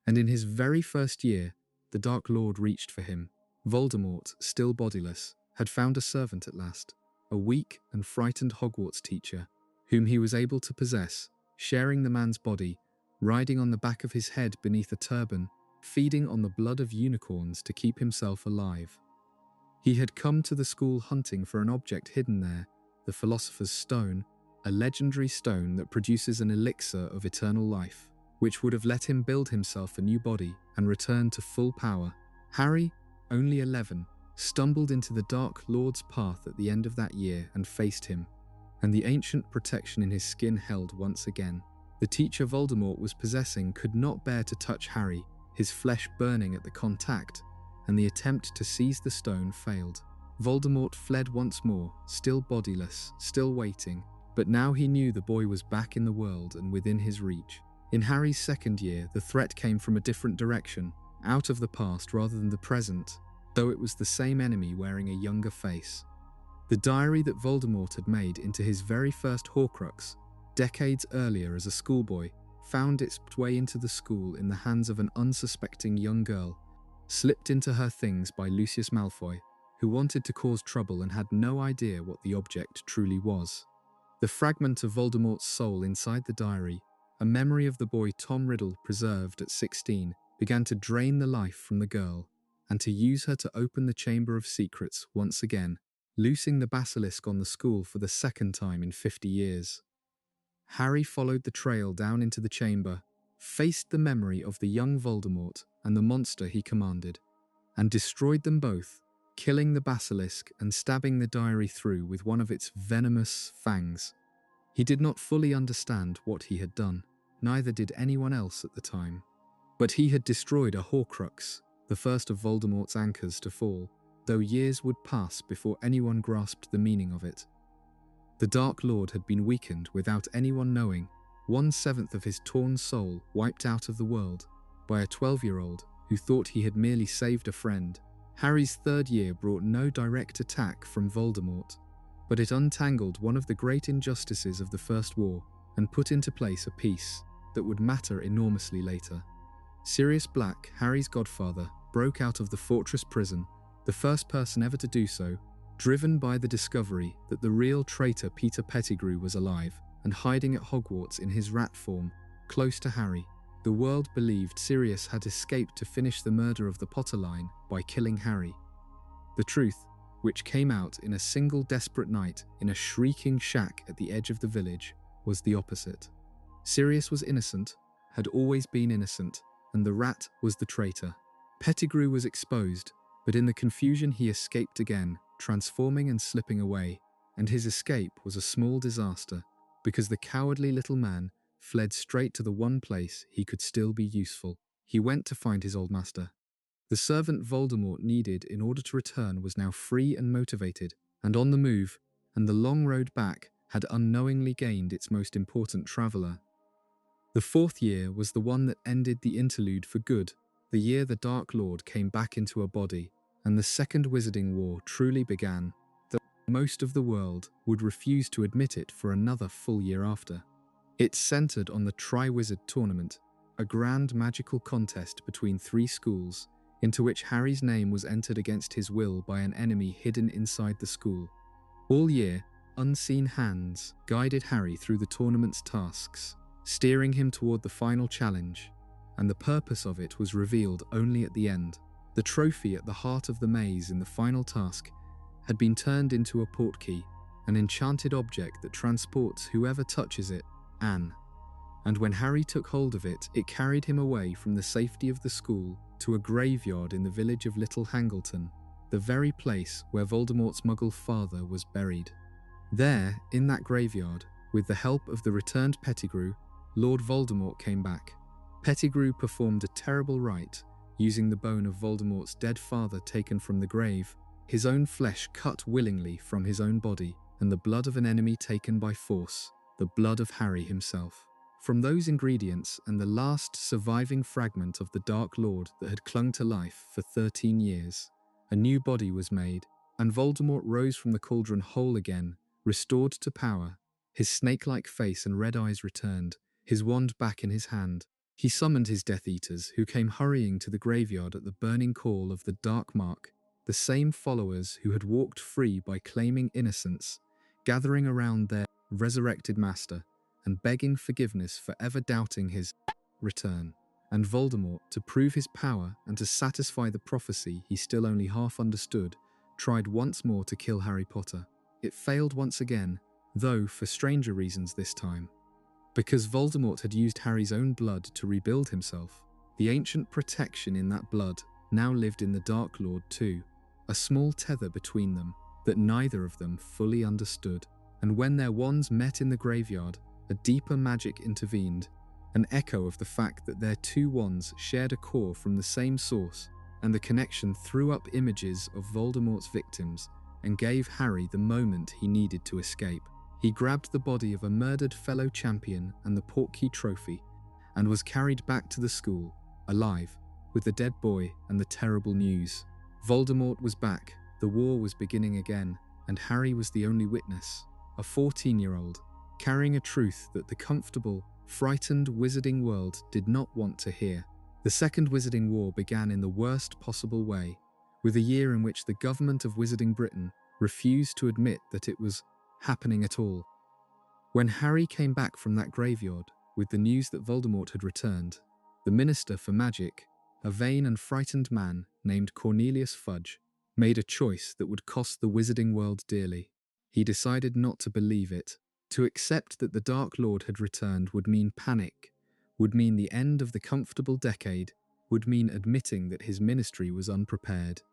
And in his very first year, the Dark Lord reached for him. Voldemort, still bodiless, had found a servant at last, a weak and frightened Hogwarts teacher, whom he was able to possess, sharing the man's body, riding on the back of his head beneath a turban, feeding on the blood of unicorns to keep himself alive. He had come to the school hunting for an object hidden there, the Philosopher's Stone, a legendary stone that produces an elixir of eternal life, which would have let him build himself a new body and return to full power. Harry, only 11, stumbled into the Dark Lord's path at the end of that year and faced him, and the ancient protection in his skin held once again. The teacher Voldemort was possessing could not bear to touch Harry, his flesh burning at the contact, and the attempt to seize the stone failed. Voldemort fled once more, still bodiless, still waiting, but now he knew the boy was back in the world and within his reach. In Harry's second year, the threat came from a different direction, out of the past rather than the present, though it was the same enemy wearing a younger face. The diary that Voldemort had made into his very first Horcrux, decades earlier as a schoolboy, found its way into the school in the hands of an unsuspecting young girl, slipped into her things by Lucius Malfoy, who wanted to cause trouble and had no idea what the object truly was. The fragment of Voldemort's soul inside the diary, a memory of the boy Tom Riddle preserved at 16, began to drain the life from the girl, and to use her to open the Chamber of Secrets once again, loosing the basilisk on the school for the second time in 50 years. Harry followed the trail down into the chamber, faced the memory of the young Voldemort and the monster he commanded, and destroyed them both, killing the basilisk and stabbing the diary through with one of its venomous fangs. He did not fully understand what he had done, neither did anyone else at the time. But he had destroyed a Horcrux, the first of Voldemort's anchors to fall, though years would pass before anyone grasped the meaning of it. The Dark Lord had been weakened without anyone knowing, 1/7 of his torn soul wiped out of the world, by a 12-year-old who thought he had merely saved a friend. Harry's third year brought no direct attack from Voldemort, but it untangled one of the great injustices of the First War and put into place a peace that would matter enormously later. Sirius Black, Harry's godfather, broke out of the fortress prison, the first person ever to do so, driven by the discovery that the real traitor Peter Pettigrew was alive and hiding at Hogwarts in his rat form, close to Harry. The world believed Sirius had escaped to finish the murder of the Potter line by killing Harry. The truth, which came out in a single desperate night in a shrieking shack at the edge of the village, was the opposite. Sirius was innocent, had always been innocent, and the rat was the traitor. Pettigrew was exposed, but in the confusion he escaped again, transforming and slipping away, and his escape was a small disaster, because the cowardly little man fled straight to the one place he could still be useful. He went to find his old master. The servant Voldemort needed in order to return was now free and motivated, and on the move, and the long road back had unknowingly gained its most important traveller. The fourth year was the one that ended the interlude for good, the year the Dark Lord came back into a body, and the Second Wizarding War truly began, though most of the world would refuse to admit it for another full year after. It centered on the Tri-Wizard Tournament, a grand magical contest between 3 schools, into which Harry's name was entered against his will by an enemy hidden inside the school. All year, unseen hands guided Harry through the tournament's tasks, steering him toward the final challenge, and the purpose of it was revealed only at the end. The trophy at the heart of the maze in the final task had been turned into a portkey, an enchanted object that transports whoever touches it, Anne. And when Harry took hold of it, it carried him away from the safety of the school to a graveyard in the village of Little Hangleton, the very place where Voldemort's Muggle father was buried. There, in that graveyard, with the help of the returned Pettigrew, Lord Voldemort came back. Pettigrew performed a terrible rite, using the bone of Voldemort's dead father taken from the grave, his own flesh cut willingly from his own body, and the blood of an enemy taken by force, the blood of Harry himself. From those ingredients and the last surviving fragment of the Dark Lord that had clung to life for 13 years, a new body was made, and Voldemort rose from the cauldron whole again, restored to power, his snake-like face and red eyes returned, his wand back in his hand. He summoned his Death Eaters, who came hurrying to the graveyard at the burning call of the Dark Mark, the same followers who had walked free by claiming innocence, gathering around their resurrected master and begging forgiveness for ever doubting his return. And Voldemort, to prove his power and to satisfy the prophecy he still only half understood, tried once more to kill Harry Potter. It failed once again, though for stranger reasons this time. Because Voldemort had used Harry's own blood to rebuild himself, the ancient protection in that blood now lived in the Dark Lord too, a small tether between them that neither of them fully understood. And when their wands met in the graveyard, a deeper magic intervened, an echo of the fact that their two wands shared a core from the same source, and the connection threw up images of Voldemort's victims and gave Harry the moment he needed to escape. He grabbed the body of a murdered fellow champion and the Portkey trophy, and was carried back to the school, alive, with the dead boy and the terrible news. Voldemort was back, the war was beginning again, and Harry was the only witness, a 14-year-old, carrying a truth that the comfortable, frightened wizarding world did not want to hear. The Second Wizarding War began in the worst possible way, with a year in which the government of Wizarding Britain refused to admit that it was happening at all. When Harry came back from that graveyard with the news that Voldemort had returned, the Minister for Magic, a vain and frightened man named Cornelius Fudge, made a choice that would cost the wizarding world dearly. He decided not to believe it. To accept that the Dark Lord had returned would mean panic, would mean the end of the comfortable decade, would mean admitting that his ministry was unprepared,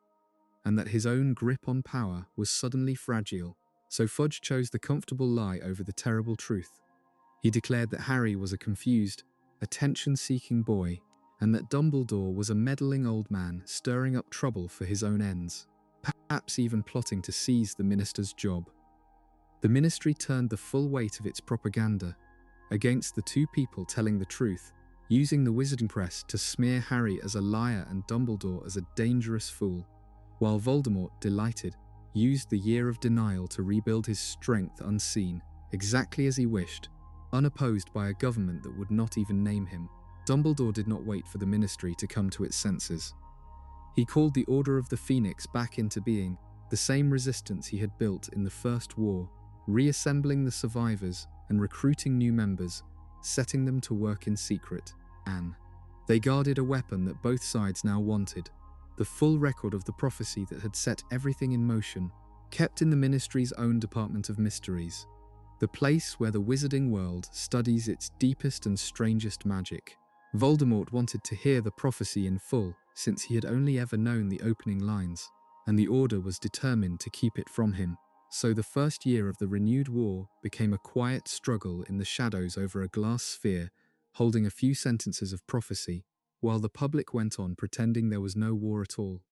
and that his own grip on power was suddenly fragile. So Fudge chose the comfortable lie over the terrible truth. He declared that Harry was a confused, attention-seeking boy, and that Dumbledore was a meddling old man stirring up trouble for his own ends, perhaps even plotting to seize the minister's job. The ministry turned the full weight of its propaganda against the two people telling the truth, using the wizarding press to smear Harry as a liar and Dumbledore as a dangerous fool, while Voldemort, delighted, used the year of denial to rebuild his strength unseen, exactly as he wished, unopposed by a government that would not even name him. Dumbledore did not wait for the ministry to come to its senses. He called the Order of the Phoenix back into being, the same resistance he had built in the First War, reassembling the survivors and recruiting new members, setting them to work in secret. They guarded a weapon that both sides now wanted, the full record of the prophecy that had set everything in motion, kept in the ministry's own Department of Mysteries, the place where the wizarding world studies its deepest and strangest magic. Voldemort wanted to hear the prophecy in full, since he had only ever known the opening lines, and the Order was determined to keep it from him. So the first year of the renewed war became a quiet struggle in the shadows over a glass sphere, holding a few sentences of prophecy, while the public went on pretending there was no war at all.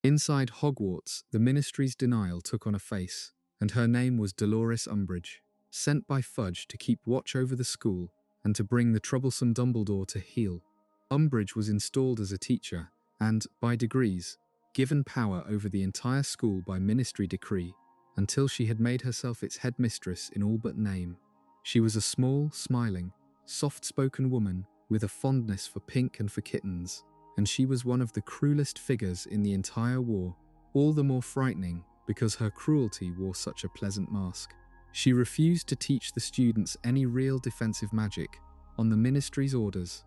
Inside Hogwarts, the ministry's denial took on a face, and her name was Dolores Umbridge, sent by Fudge to keep watch over the school and to bring the troublesome Dumbledore to heel. Umbridge was installed as a teacher and, by degrees, given power over the entire school by ministry decree, until she had made herself its headmistress in all but name. She was a small, smiling, soft-spoken woman with a fondness for pink and for kittens, and she was one of the cruelest figures in the entire war, all the more frightening because her cruelty wore such a pleasant mask. She refused to teach the students any real defensive magic on the ministry's orders,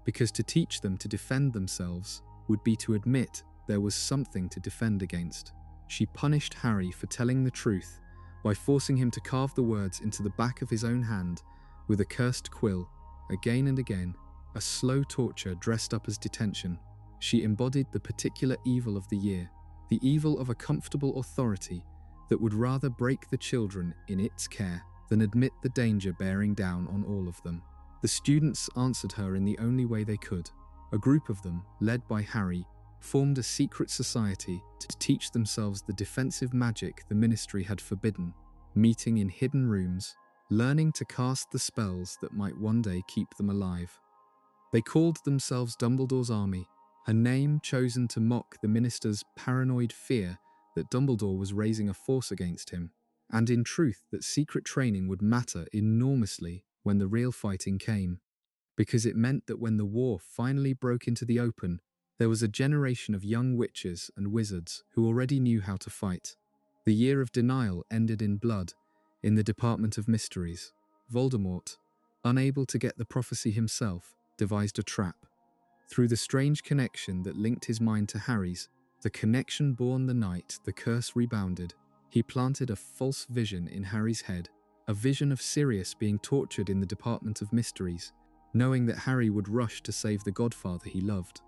because to teach them to defend themselves would be to admit there was something to defend against. She punished Harry for telling the truth by forcing him to carve the words into the back of his own hand with a cursed quill, again and again, a slow torture dressed up as detention. She embodied the particular evil of the year, the evil of a comfortable authority that would rather break the children in its care than admit the danger bearing down on all of them. The students answered her in the only way they could. A group of them, led by Harry, formed a secret society to teach themselves the defensive magic the ministry had forbidden, meeting in hidden rooms, learning to cast the spells that might one day keep them alive. They called themselves Dumbledore's Army, a name chosen to mock the minister's paranoid fear that Dumbledore was raising a force against him, and in truth that secret training would matter enormously when the real fighting came, because it meant that when the war finally broke into the open, there was a generation of young witches and wizards who already knew how to fight. The year of denial ended in blood. In the Department of Mysteries, Voldemort, unable to get the prophecy himself, devised a trap. Through the strange connection that linked his mind to Harry's, the connection born the night the curse rebounded, he planted a false vision in Harry's head, a vision of Sirius being tortured in the Department of Mysteries, knowing that Harry would rush to save the godfather he loved.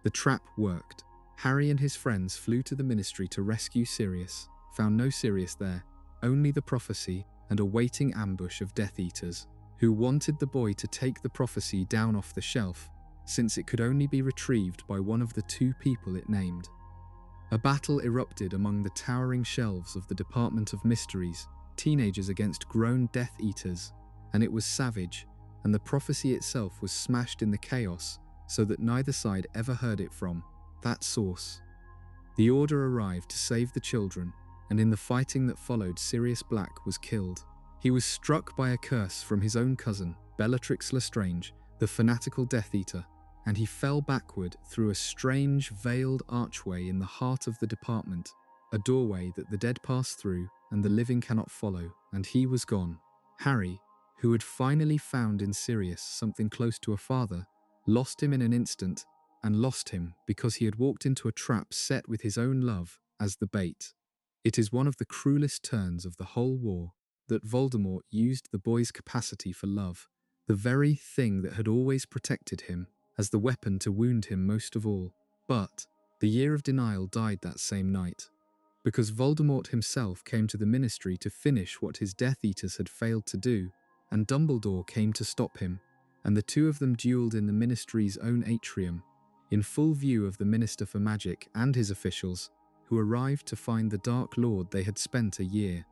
The trap worked. Harry and his friends flew to the Ministry to rescue Sirius, found no Sirius there, only the prophecy and a waiting ambush of Death Eaters, who wanted the boy to take the prophecy down off the shelf, since it could only be retrieved by one of the two people it named. A battle erupted among the towering shelves of the Department of Mysteries, teenagers against grown Death Eaters, and it was savage, and the prophecy itself was smashed in the chaos so that neither side ever heard it from that source. The Order arrived to save the children, and in the fighting that followed, Sirius Black was killed. He was struck by a curse from his own cousin, Bellatrix Lestrange, the fanatical Death Eater, and he fell backward through a strange, veiled archway in the heart of the department, a doorway that the dead pass through and the living cannot follow, and he was gone. Harry, who had finally found in Sirius something close to a father, lost him in an instant, and lost him because he had walked into a trap set with his own love as the bait. It is one of the cruelest turns of the whole war that Voldemort used the boy's capacity for love, the very thing that had always protected him, as the weapon to wound him most of all. But the year of denial died that same night, because Voldemort himself came to the Ministry to finish what his Death Eaters had failed to do, and Dumbledore came to stop him, and the two of them duelled in the Ministry's own atrium, in full view of the Minister for Magic and his officials, who arrived to find the Dark Lord they had spent a year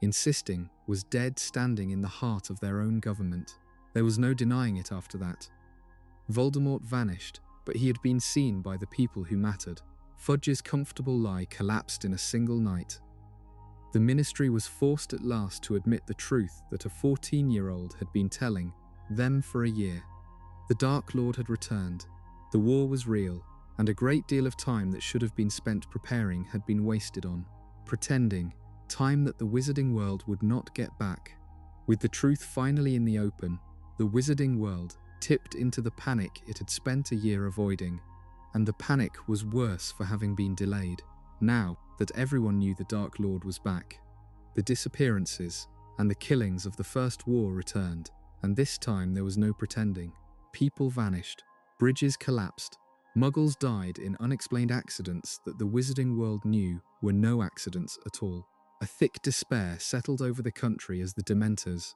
insisting was dead, standing in the heart of their own government. There was no denying it after that. Voldemort vanished, but he had been seen by the people who mattered. Fudge's comfortable lie collapsed in a single night. The Ministry was forced at last to admit the truth that a 14-year-old had been telling them for a year. The Dark Lord had returned. The war was real, and a great deal of time that should have been spent preparing had been wasted on pretending, time that the wizarding world would not get back. With the truth finally in the open, the wizarding world tipped into the panic it had spent a year avoiding, and the panic was worse for having been delayed. Now that everyone knew the Dark Lord was back, the disappearances and the killings of the First War returned, and this time there was no pretending. People vanished, bridges collapsed, Muggles died in unexplained accidents that the wizarding world knew were no accidents at all. A thick despair settled over the country as the Dementors,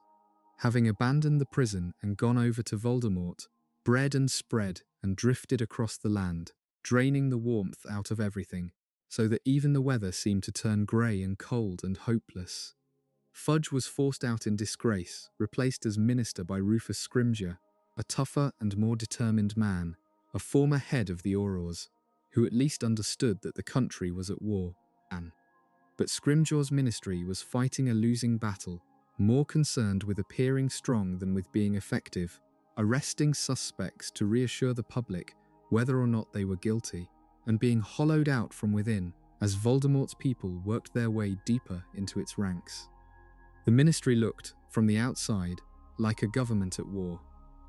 having abandoned the prison and gone over to Voldemort, bred and spread and drifted across the land, draining the warmth out of everything, so that even the weather seemed to turn grey and cold and hopeless. Fudge was forced out in disgrace, replaced as minister by Rufus Scrimgeour, a tougher and more determined man, a former head of the Aurors, who at least understood that the country was at war. But Scrimgeour's ministry was fighting a losing battle, more concerned with appearing strong than with being effective, arresting suspects to reassure the public whether or not they were guilty, and being hollowed out from within as Voldemort's people worked their way deeper into its ranks. The ministry looked, from the outside, like a government at war.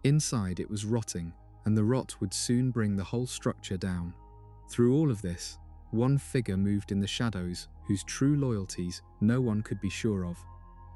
Inside it was rotting, and the rot would soon bring the whole structure down. Through all of this, one figure moved in the shadows whose true loyalties no one could be sure of,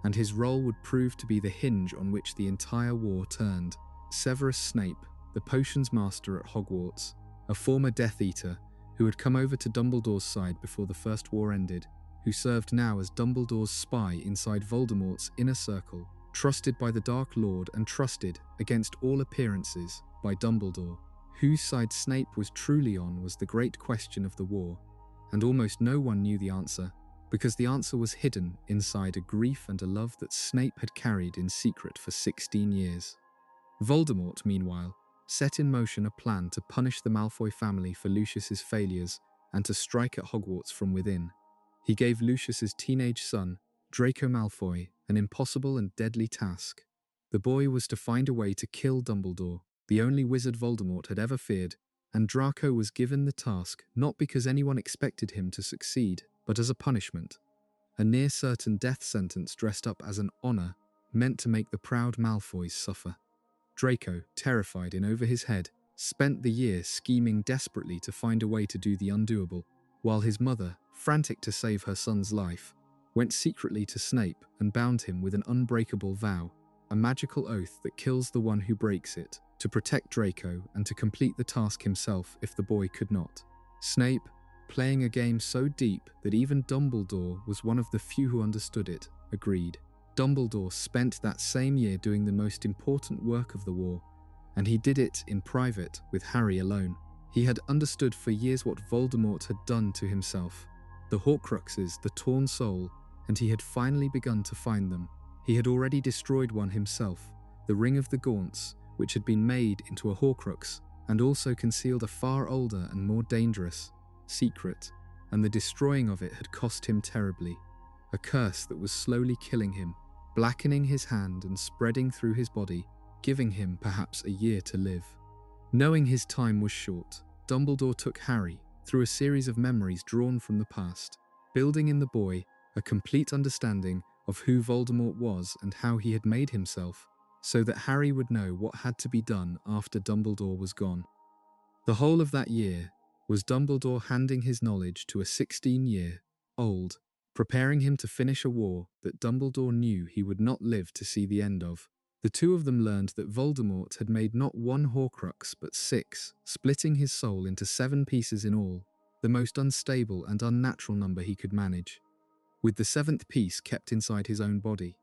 and his role would prove to be the hinge on which the entire war turned. Severus Snape, the potions master at Hogwarts, a former Death Eater who had come over to Dumbledore's side before the First War ended, who served now as Dumbledore's spy inside Voldemort's inner circle, trusted by the Dark Lord and trusted, against all appearances, by Dumbledore. Whose side Snape was truly on was the great question of the war, and almost no one knew the answer. Because the answer was hidden inside a grief and a love that Snape had carried in secret for 16 years. Voldemort, meanwhile, set in motion a plan to punish the Malfoy family for Lucius's failures and to strike at Hogwarts from within. He gave Lucius's teenage son, Draco Malfoy, an impossible and deadly task. The boy was to find a way to kill Dumbledore, the only wizard Voldemort had ever feared, and Draco was given the task not because anyone expected him to succeed, but as a punishment. A near-certain death sentence dressed up as an honor meant to make the proud Malfoys suffer. Draco, terrified in over his head, spent the year scheming desperately to find a way to do the undoable, while his mother, frantic to save her son's life, went secretly to Snape and bound him with an unbreakable vow, a magical oath that kills the one who breaks it, to protect Draco and to complete the task himself if the boy could not. Snape, playing a game so deep that even Dumbledore was one of the few who understood it, agreed. Dumbledore spent that same year doing the most important work of the war, and he did it in private with Harry alone. He had understood for years what Voldemort had done to himself, the Horcruxes, the torn soul, and he had finally begun to find them. He had already destroyed one himself, the Ring of the Gaunts, which had been made into a Horcrux, and also concealed a far older and more dangerous secret, and the destroying of it had cost him terribly. A curse that was slowly killing him, blackening his hand and spreading through his body, giving him perhaps a year to live. Knowing his time was short, Dumbledore took Harry through a series of memories drawn from the past, building in the boy a complete understanding of who Voldemort was and how he had made himself, so that Harry would know what had to be done after Dumbledore was gone. The whole of that year was Dumbledore handing his knowledge to a 16-year-old, preparing him to finish a war that Dumbledore knew he would not live to see the end of. The two of them learned that Voldemort had made not one Horcrux but 6, splitting his soul into 7 pieces in all, the most unstable and unnatural number he could manage, with the 7th piece kept inside his own body.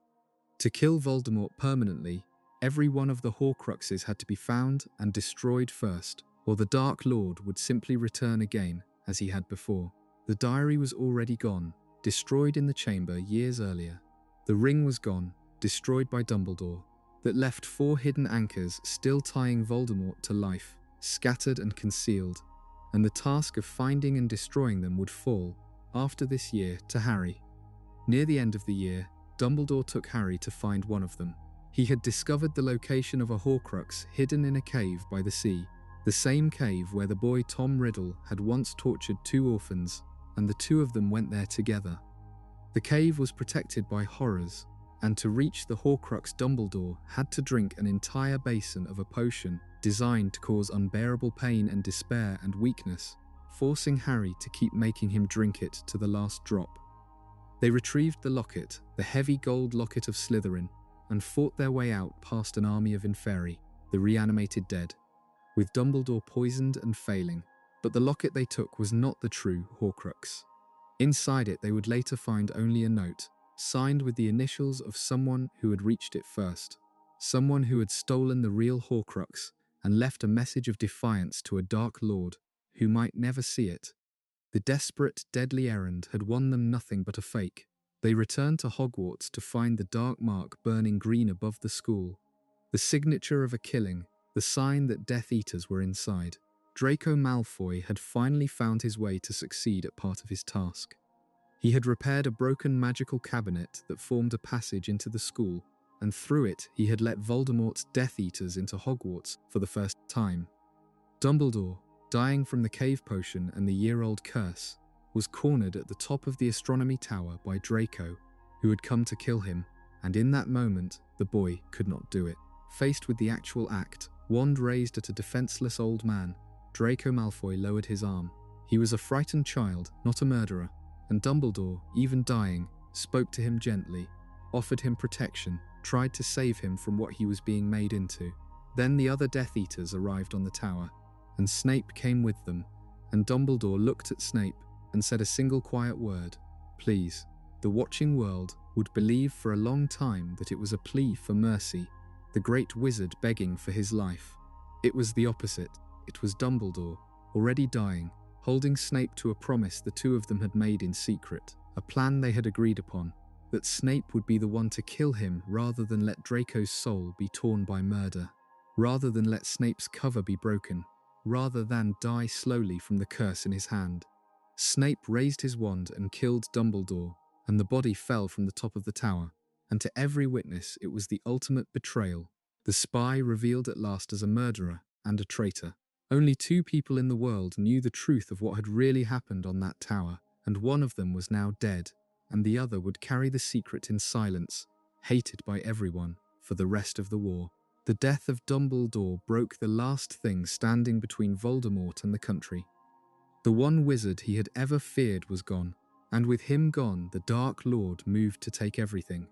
To kill Voldemort permanently, every one of the Horcruxes had to be found and destroyed first, or the Dark Lord would simply return again as he had before. The diary was already gone, destroyed in the chamber years earlier. The ring was gone, destroyed by Dumbledore, that left 4 hidden anchors still tying Voldemort to life, scattered and concealed, and the task of finding and destroying them would fall, after this year, to Harry. Near the end of the year, Dumbledore took Harry to find one of them. He had discovered the location of a Horcrux hidden in a cave by the sea, the same cave where the boy Tom Riddle had once tortured 2 orphans, and the 2 of them went there together. The cave was protected by horrors, and to reach the Horcrux, Dumbledore had to drink an entire basin of a potion designed to cause unbearable pain and despair and weakness, forcing Harry to keep making him drink it to the last drop. They retrieved the locket, the heavy gold locket of Slytherin, and fought their way out past an army of Inferi, the reanimated dead, with Dumbledore poisoned and failing. But the locket they took was not the true Horcrux. Inside it they would later find only a note, signed with the initials of someone who had reached it first, someone who had stolen the real Horcrux and left a message of defiance to a Dark Lord who might never see it. The desperate, deadly errand had won them nothing but a fake. They returned to Hogwarts to find the dark mark burning green above the school, the signature of a killing, the sign that Death Eaters were inside. Draco Malfoy had finally found his way to succeed at part of his task. He had repaired a broken magical cabinet that formed a passage into the school, and through it he had let Voldemort's Death Eaters into Hogwarts for the first time. Dumbledore, dying from the cave potion and the year-old curse, was cornered at the top of the astronomy tower by Draco, who had come to kill him, and in that moment, the boy could not do it. Faced with the actual act, wand raised at a defenseless old man, Draco Malfoy lowered his arm. He was a frightened child, not a murderer, and Dumbledore, even dying, spoke to him gently, offered him protection, tried to save him from what he was being made into. Then the other Death Eaters arrived on the tower, and Snape came with them, and Dumbledore looked at Snape and said a single quiet word, "Please." The watching world would believe for a long time that it was a plea for mercy, the great wizard begging for his life. It was the opposite. It was Dumbledore, already dying, holding Snape to a promise the two of them had made in secret, a plan they had agreed upon, that Snape would be the one to kill him rather than let Draco's soul be torn by murder, rather than let Snape's cover be broken, rather than die slowly from the curse in his hand. Snape raised his wand and killed Dumbledore, and the body fell from the top of the tower, and to every witness it was the ultimate betrayal. The spy revealed at last as a murderer and a traitor. Only 2 people in the world knew the truth of what had really happened on that tower, and one of them was now dead, and the other would carry the secret in silence, hated by everyone, for the rest of the war. The death of Dumbledore broke the last thing standing between Voldemort and the country. The one wizard he had ever feared was gone, and with him gone, the Dark Lord moved to take everything.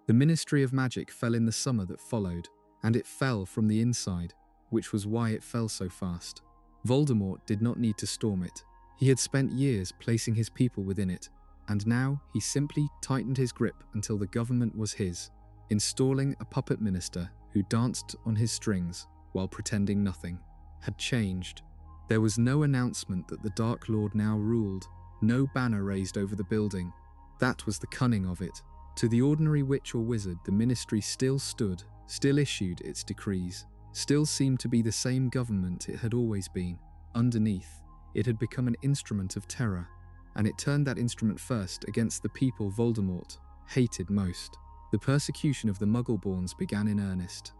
The Ministry of Magic fell in the summer that followed, and it fell from the inside, which was why it fell so fast. Voldemort did not need to storm it. He had spent years placing his people within it, and now he simply tightened his grip until the government was his, installing a puppet minister who danced on his strings while pretending nothing had changed. There was no announcement that the Dark Lord now ruled, no banner raised over the building. That was the cunning of it. To the ordinary witch or wizard, the ministry still stood, still issued its decrees, still seemed to be the same government it had always been. Underneath, it had become an instrument of terror, and it turned that instrument first against the people Voldemort hated most. The persecution of the Muggle-borns began in earnest.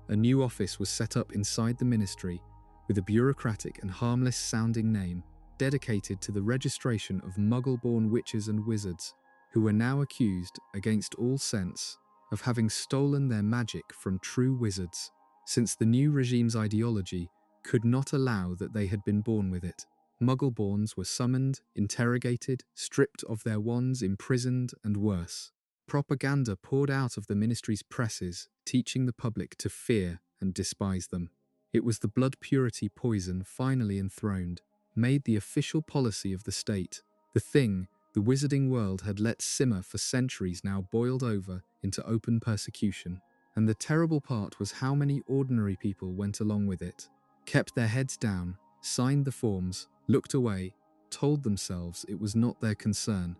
A new office was set up inside the ministry, with a bureaucratic and harmless-sounding name, dedicated to the registration of Muggle-born witches and wizards, who were now accused, against all sense, of having stolen their magic from true wizards, since the new regime's ideology could not allow that they had been born with it. Muggle-borns were summoned, interrogated, stripped of their wands, imprisoned, and worse. Propaganda poured out of the ministry's presses, teaching the public to fear and despise them. It was the blood purity poison finally enthroned, made the official policy of the state. The thing the wizarding world had let simmer for centuries now boiled over into open persecution. And the terrible part was how many ordinary people went along with it, kept their heads down, signed the forms, looked away, told themselves it was not their concern,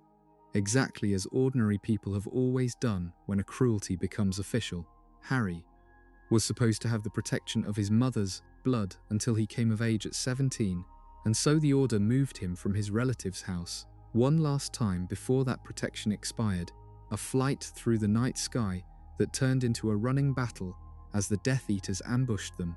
exactly as ordinary people have always done when a cruelty becomes official. Harry was supposed to have the protection of his mother's blood until he came of age at 17, and so the order moved him from his relative's house. One last time before that protection expired, a flight through the night sky that turned into a running battle as the Death Eaters ambushed them.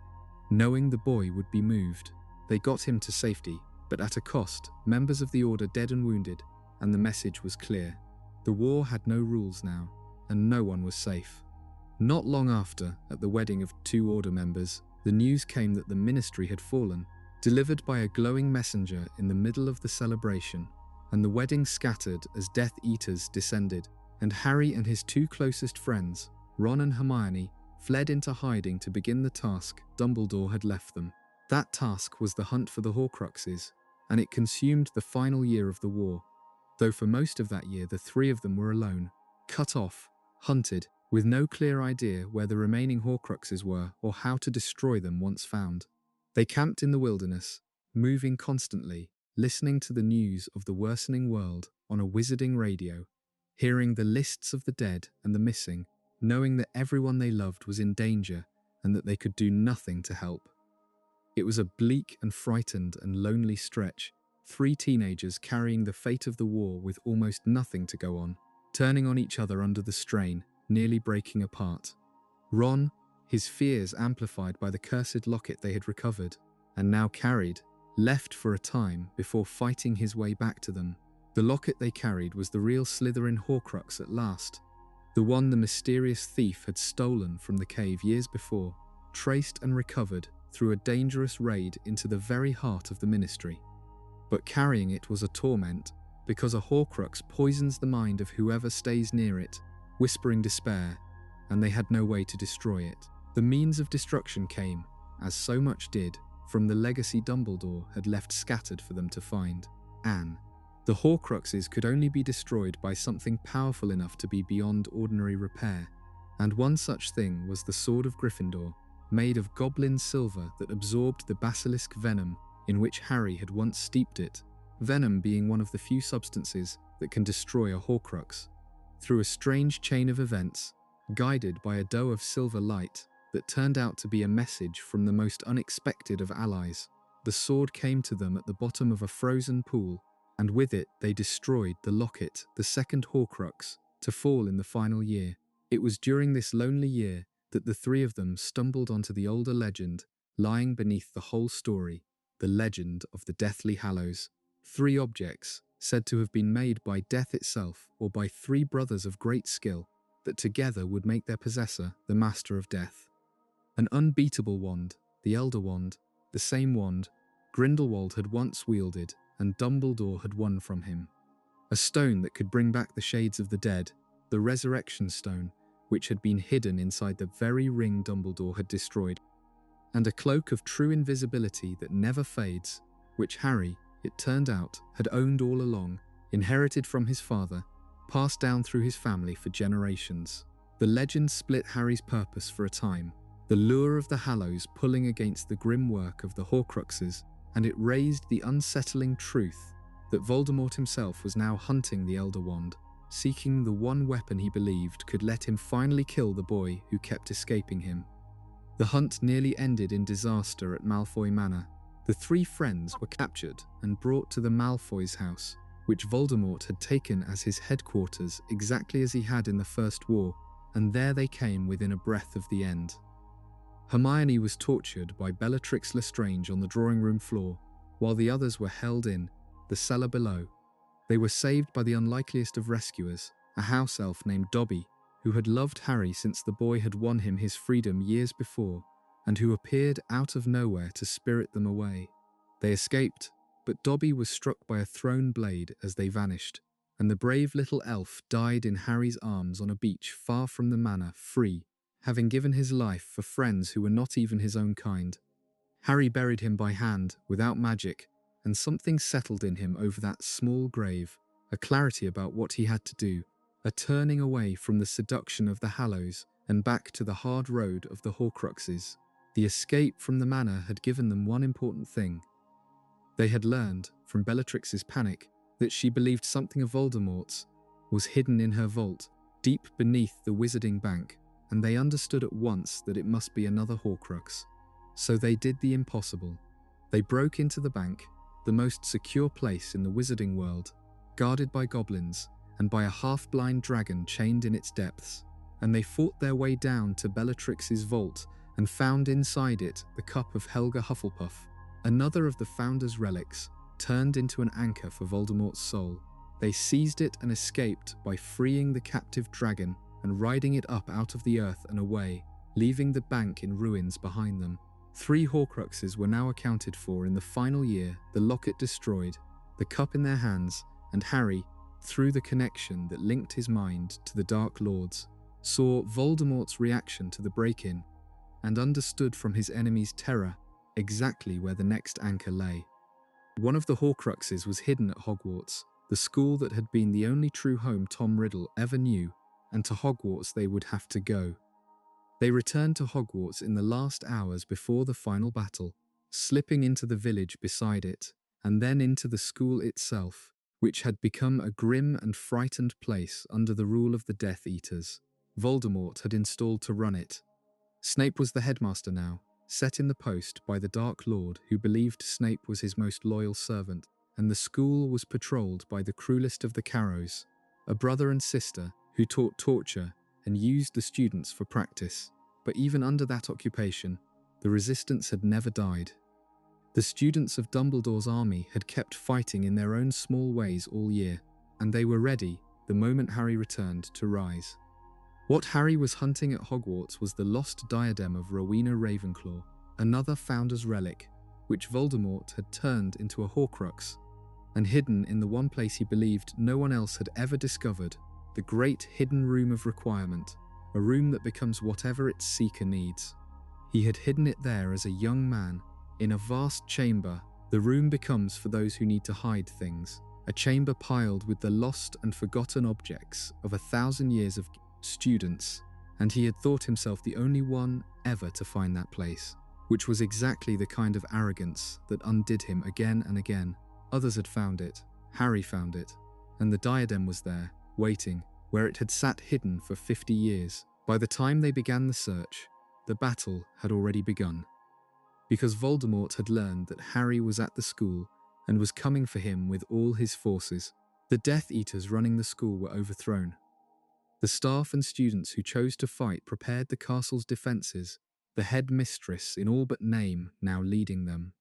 Knowing the boy would be moved, they got him to safety, but at a cost, members of the Order dead and wounded, and the message was clear. The war had no rules now, and no one was safe. Not long after, at the wedding of 2 Order members, the news came that the ministry had fallen, delivered by a glowing messenger in the middle of the celebration, and the wedding scattered as Death Eaters descended, and Harry and his 2 closest friends, Ron and Hermione, fled into hiding to begin the task Dumbledore had left them. That task was the hunt for the Horcruxes, and it consumed the final year of the war, though for most of that year the 3 of them were alone, cut off, hunted, with no clear idea where the remaining Horcruxes were or how to destroy them once found. They camped in the wilderness, moving constantly, listening to the news of the worsening world on a wizarding radio, hearing the lists of the dead and the missing, knowing that everyone they loved was in danger and that they could do nothing to help. It was a bleak and frightened and lonely stretch, 3 teenagers carrying the fate of the war with almost nothing to go on, turning on each other under the strain, nearly breaking apart. Ron, his fears amplified by the cursed locket they had recovered, and now carried, left for a time before fighting his way back to them. The locket they carried was the real Slytherin Horcrux at last, the one the mysterious thief had stolen from the cave years before, traced and recovered through a dangerous raid into the very heart of the ministry. But carrying it was a torment, because a Horcrux poisons the mind of whoever stays near it, whispering despair, and they had no way to destroy it. The means of destruction came, as so much did, from the legacy Dumbledore had left scattered for them to find. Anne. The Horcruxes could only be destroyed by something powerful enough to be beyond ordinary repair, and one such thing was the Sword of Gryffindor, made of goblin silver that absorbed the basilisk venom in which Harry had once steeped it, venom being one of the few substances that can destroy a Horcrux. Through a strange chain of events, guided by a doe of silver light that turned out to be a message from the most unexpected of allies, the sword came to them at the bottom of a frozen pool, and with it they destroyed the locket, the second Horcrux, to fall in the final year. It was during this lonely year that the three of them stumbled onto the older legend lying beneath the whole story, the legend of the Deathly Hallows. 3 objects, said to have been made by death itself or by 3 brothers of great skill, that together would make their possessor the master of death. An unbeatable wand, the Elder Wand, the same wand Grindelwald had once wielded and Dumbledore had won from him. A stone that could bring back the shades of the dead, the Resurrection Stone, which had been hidden inside the very ring Dumbledore had destroyed. And a cloak of true invisibility that never fades, which Harry, it turned out, had owned all along, inherited from his father, passed down through his family for generations. The legend split Harry's purpose for a time, the lure of the Hallows pulling against the grim work of the Horcruxes, and it raised the unsettling truth that Voldemort himself was now hunting the Elder Wand, seeking the one weapon he believed could let him finally kill the boy who kept escaping him. The hunt nearly ended in disaster at Malfoy Manor. The 3 friends were captured and brought to the Malfoy's house, which Voldemort had taken as his headquarters exactly as he had in the First War, and there they came within a breath of the end. Hermione was tortured by Bellatrix Lestrange on the drawing room floor, while the others were held in the cellar below. They were saved by the unlikeliest of rescuers, a house elf named Dobby, who had loved Harry since the boy had won him his freedom years before, and who appeared out of nowhere to spirit them away. They escaped, but Dobby was struck by a thrown blade as they vanished, and the brave little elf died in Harry's arms on a beach far from the manor, free, having given his life for friends who were not even his own kind. Harry buried him by hand, without magic, and something settled in him over that small grave, a clarity about what he had to do, a turning away from the seduction of the Hallows and back to the hard road of the Horcruxes. The escape from the manor had given them one important thing. They had learned, from Bellatrix's panic, that she believed something of Voldemort's was hidden in her vault, deep beneath the Wizarding Bank, and they understood at once that it must be another Horcrux. So they did the impossible. They broke into the bank, the most secure place in the wizarding world, guarded by goblins and by a half-blind dragon chained in its depths, and they fought their way down to Bellatrix's vault and found inside it the cup of Helga Hufflepuff, another of the Founder's relics, turned into an anchor for Voldemort's soul. They seized it and escaped by freeing the captive dragon and riding it up out of the earth and away, leaving the bank in ruins behind them. 3 Horcruxes were now accounted for in the final year, the locket destroyed, the cup in their hands, and Harry, through the connection that linked his mind to the Dark Lords, saw Voldemort's reaction to the break-in, and understood from his enemy's terror exactly where the next anchor lay. One of the Horcruxes was hidden at Hogwarts, the school that had been the only true home Tom Riddle ever knew, and to Hogwarts they would have to go. They returned to Hogwarts in the last hours before the final battle, slipping into the village beside it, and then into the school itself, which had become a grim and frightened place under the rule of the Death Eaters. Voldemort had installed to run it. Snape was the headmaster now, set in the post by the Dark Lord who believed Snape was his most loyal servant, and the school was patrolled by the cruelest of the Carrows, a brother and sister who taught torture and used the students for practice. But even under that occupation, the resistance had never died. The students of Dumbledore's army had kept fighting in their own small ways all year, and they were ready, the moment Harry returned, to rise. What Harry was hunting at Hogwarts was the lost diadem of Rowena Ravenclaw, another Founder's relic, which Voldemort had turned into a Horcrux, and hidden in the one place he believed no one else had ever discovered, the great hidden room of requirement, a room that becomes whatever its seeker needs. He had hidden it there as a young man, in a vast chamber. The room becomes for those who need to hide things, a chamber piled with the lost and forgotten objects of 1,000 years of students, and he had thought himself the only one ever to find that place, which was exactly the kind of arrogance that undid him again and again. Others had found it. Harry found it. and the diadem was there, waiting, where it had sat hidden for 50 years. By the time they began the search, the battle had already begun. Because Voldemort had learned that Harry was at the school and was coming for him with all his forces, the Death Eaters running the school were overthrown. The staff and students who chose to fight prepared the castle's defences, the head mistress in all but name now leading them.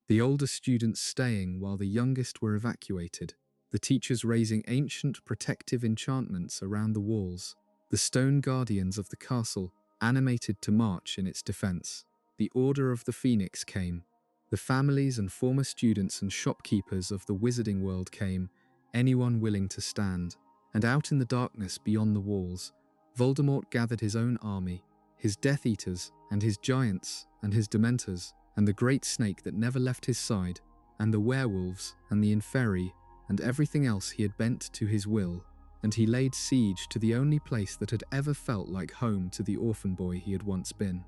The older students staying while the youngest were evacuated, the teachers raising ancient protective enchantments around the walls, the stone guardians of the castle animated to march in its defence. The Order of the Phoenix came. The families and former students and shopkeepers of the wizarding world came, anyone willing to stand. And out in the darkness beyond the walls, Voldemort gathered his own army, his Death Eaters and his giants and his Dementors, and the great snake that never left his side, and the werewolves and the inferi, and everything else he had bent to his will, and he laid siege to the only place that had ever felt like home to the orphan boy he had once been.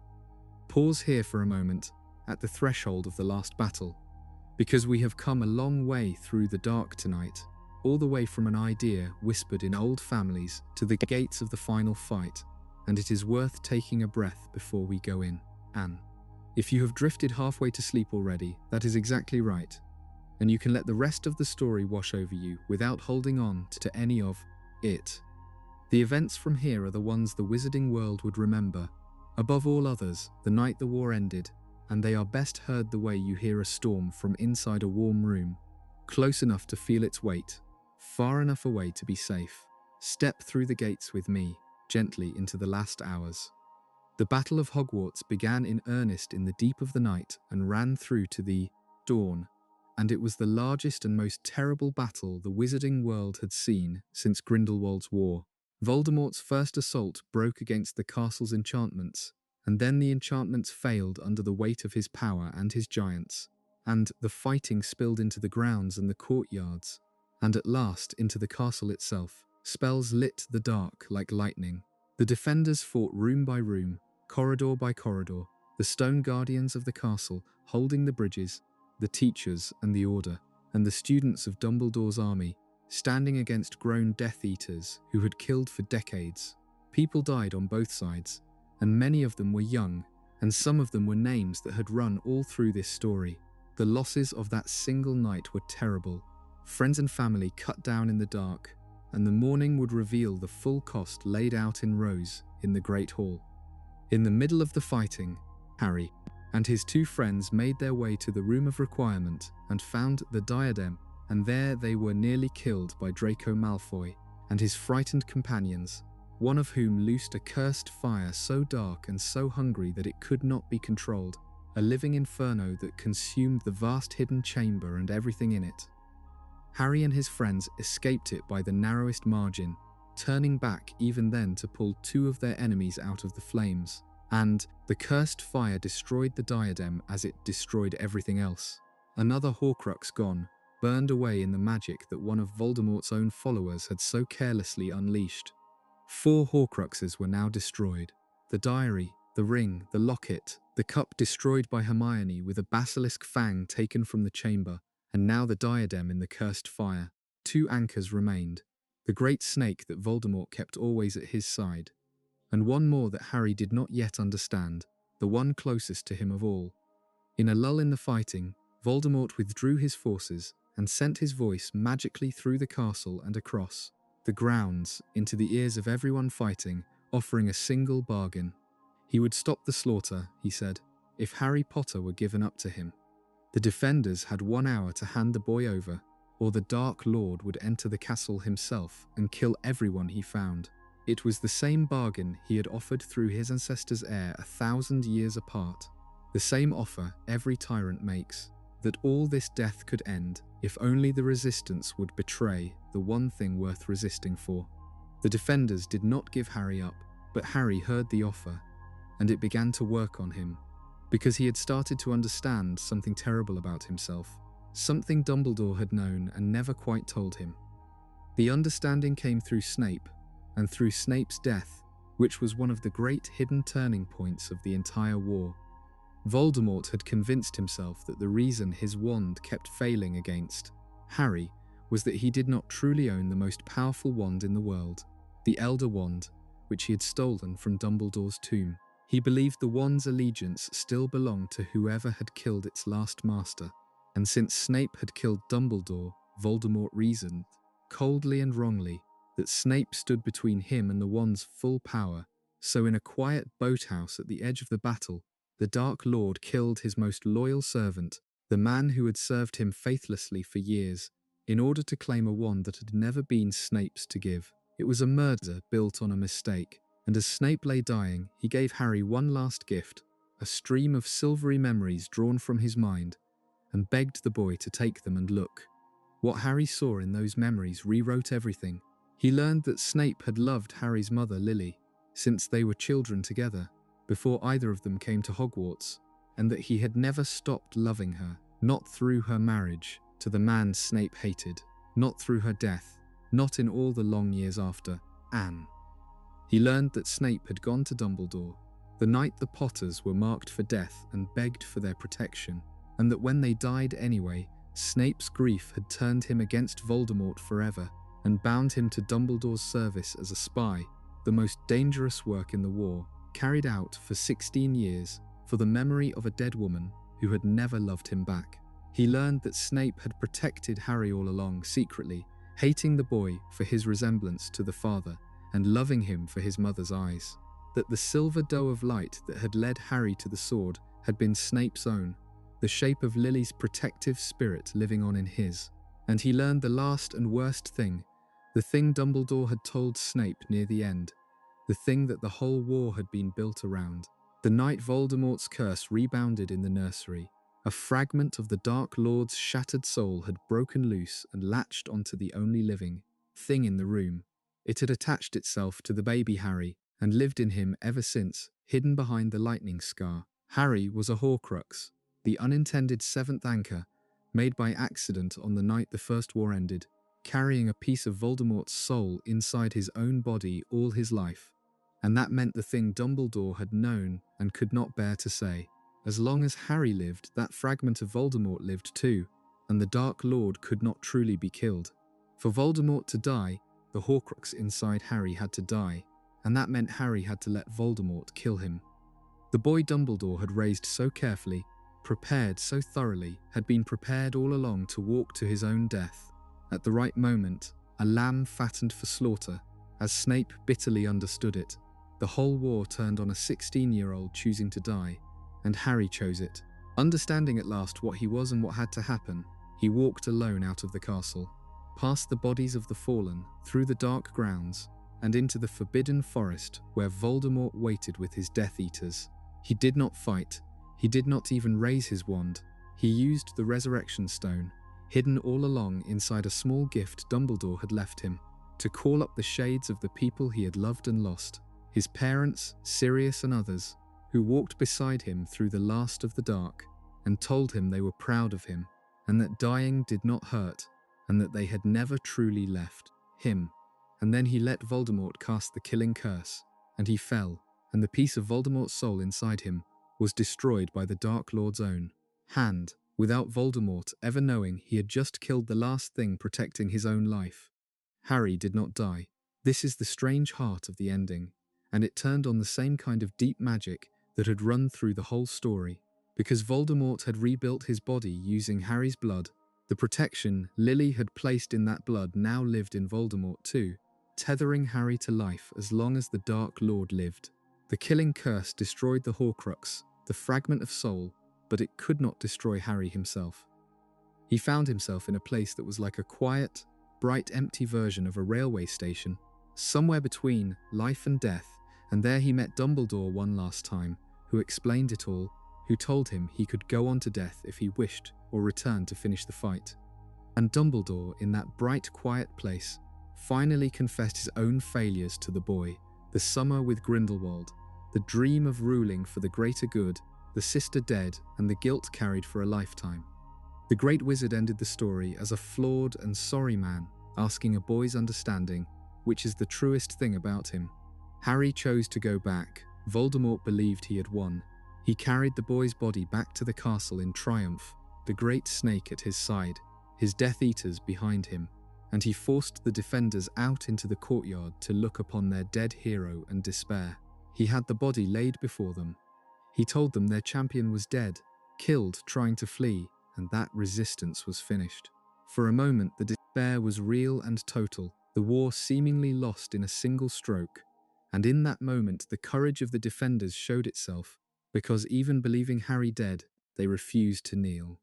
Pause here for a moment, at the threshold of the last battle, because we have come a long way through the dark tonight, all the way from an idea whispered in old families to the gates of the final fight, and it is worth taking a breath before we go in. Anne. If you have drifted halfway to sleep already, that is exactly right, and you can let the rest of the story wash over you without holding on to any of it. The events from here are the ones the wizarding world would remember, above all others, the night the war ended, and they are best heard the way you hear a storm from inside a warm room, close enough to feel its weight, far enough away to be safe. Step through the gates with me, gently into the last hours. The Battle of Hogwarts began in earnest in the deep of the night and ran through to the dawn, and it was the largest and most terrible battle the wizarding world had seen since Grindelwald's war. Voldemort's first assault broke against the castle's enchantments, and then the enchantments failed under the weight of his power and his giants, and the fighting spilled into the grounds and the courtyards, and at last into the castle itself. Spells lit the dark like lightning. The defenders fought room by room, corridor by corridor, the stone guardians of the castle holding the bridges, the teachers and the order, and the students of Dumbledore's army, standing against grown Death Eaters who had killed for decades. People died on both sides, and many of them were young, and some of them were names that had run all through this story. The losses of that single night were terrible. Friends and family cut down in the dark, and the morning would reveal the full cost laid out in rows in the Great Hall. In the middle of the fighting, Harry and his two friends made their way to the Room of Requirement and found the diadem, and there they were nearly killed by Draco Malfoy and his frightened companions, one of whom loosed a cursed fire so dark and so hungry that it could not be controlled, a living inferno that consumed the vast hidden chamber and everything in it. Harry and his friends escaped it by the narrowest margin, turning back even then to pull two of their enemies out of the flames, and the cursed fire destroyed the diadem as it destroyed everything else. Another Horcrux gone, burned away in the magic that one of Voldemort's own followers had so carelessly unleashed. 4 Horcruxes were now destroyed. The diary, the ring, the locket, the cup destroyed by Hermione with a basilisk fang taken from the chamber, and now the diadem in the cursed fire. 2 anchors remained, the great snake that Voldemort kept always at his side, and one more that Harry did not yet understand, the one closest to him of all. In a lull in the fighting, Voldemort withdrew his forces and sent his voice magically through the castle and across the grounds into the ears of everyone fighting, offering a single bargain. He would stop the slaughter, he said, if Harry Potter were given up to him. The defenders had 1 hour to hand the boy over, or the Dark Lord would enter the castle himself and kill everyone he found. It was the same bargain he had offered through his ancestor's heir 1,000 years apart, the same offer every tyrant makes, that all this death could end if only the resistance would betray the one thing worth resisting for. The defenders did not give Harry up, but Harry heard the offer, and it began to work on him, because he had started to understand something terrible about himself, something Dumbledore had known and never quite told him. The understanding came through Snape, and through Snape's death, which was one of the great hidden turning points of the entire war. Voldemort had convinced himself that the reason his wand kept failing against Harry was that he did not truly own the most powerful wand in the world, the Elder Wand, which he had stolen from Dumbledore's tomb. He believed the wand's allegiance still belonged to whoever had killed its last master, and since Snape had killed Dumbledore, Voldemort reasoned, coldly and wrongly, that Snape stood between him and the wand's full power. So in a quiet boathouse at the edge of the battle, the Dark Lord killed his most loyal servant, the man who had served him faithlessly for years, in order to claim a wand that had never been Snape's to give. It was a murder built on a mistake, and as Snape lay dying, he gave Harry one last gift, a stream of silvery memories drawn from his mind, and begged the boy to take them and look. What Harry saw in those memories rewrote everything. He learned that Snape had loved Harry's mother, Lily, since they were children together, before either of them came to Hogwarts, and that he had never stopped loving her, not through her marriage to the man Snape hated, not through her death, not in all the long years after, Anne. He learned that Snape had gone to Dumbledore the night the Potters were marked for death and begged for their protection, and that when they died anyway, Snape's grief had turned him against Voldemort forever and bound him to Dumbledore's service as a spy, the most dangerous work in the war, carried out for 16 years for the memory of a dead woman who had never loved him back. He learned that Snape had protected Harry all along secretly, hating the boy for his resemblance to the father and loving him for his mother's eyes. That the silver doe of light that had led Harry to the sword had been Snape's own, the shape of Lily's protective spirit living on in his. And he learned the last and worst thing, the thing Dumbledore had told Snape near the end, the thing that the whole war had been built around. The night Voldemort's curse rebounded in the nursery, a fragment of the Dark Lord's shattered soul had broken loose and latched onto the only living thing in the room. It had attached itself to the baby Harry and lived in him ever since, hidden behind the lightning scar. Harry was a Horcrux, the unintended seventh anchor, made by accident on the night the First War ended, carrying a piece of Voldemort's soul inside his own body all his life. And that meant the thing Dumbledore had known and could not bear to say. As long as Harry lived, that fragment of Voldemort lived too, and the Dark Lord could not truly be killed. For Voldemort to die, the Horcrux inside Harry had to die, and that meant Harry had to let Voldemort kill him. The boy Dumbledore had raised so carefully, prepared so thoroughly, had been prepared all along to walk to his own death. At the right moment, a lamb fattened for slaughter, as Snape bitterly understood it. The whole war turned on a 16-year-old choosing to die, and Harry chose it. Understanding at last what he was and what had to happen, he walked alone out of the castle, past the bodies of the fallen, through the dark grounds, and into the forbidden forest where Voldemort waited with his Death Eaters. He did not fight. He did not even raise his wand. He used the Resurrection Stone, hidden all along inside a small gift Dumbledore had left him, to call up the shades of the people he had loved and lost, his parents, Sirius and others, who walked beside him through the last of the dark, and told him they were proud of him, and that dying did not hurt, and that they had never truly left him. And then he let Voldemort cast the killing curse, and he fell, and the piece of Voldemort's soul inside him was destroyed by the Dark Lord's own hand, without Voldemort ever knowing he had just killed the last thing protecting his own life. Harry did not die. This is the strange heart of the ending, and it turned on the same kind of deep magic that had run through the whole story. Because Voldemort had rebuilt his body using Harry's blood, the protection Lily had placed in that blood now lived in Voldemort too, tethering Harry to life as long as the Dark Lord lived. The killing curse destroyed the Horcrux, the fragment of soul, but it could not destroy Harry himself. He found himself in a place that was like a quiet, bright, empty version of a railway station, somewhere between life and death, and there he met Dumbledore one last time, who explained it all, who told him he could go on to death if he wished or return to finish the fight. And Dumbledore, in that bright, quiet place, finally confessed his own failures to the boy, the summer with Grindelwald, the dream of ruling for the greater good, the sister dead, and the guilt carried for a lifetime. The great wizard ended the story as a flawed and sorry man, asking a boy's understanding, which is the truest thing about him. Harry chose to go back. Voldemort believed he had won. He carried the boy's body back to the castle in triumph, the great snake at his side, his Death Eaters behind him, and he forced the defenders out into the courtyard to look upon their dead hero and despair. He had the body laid before them. He told them their champion was dead, killed trying to flee, and that resistance was finished. For a moment, the despair was real and total, the war seemingly lost in a single stroke. And in that moment, the courage of the defenders showed itself, because even believing Harry dead, they refused to kneel.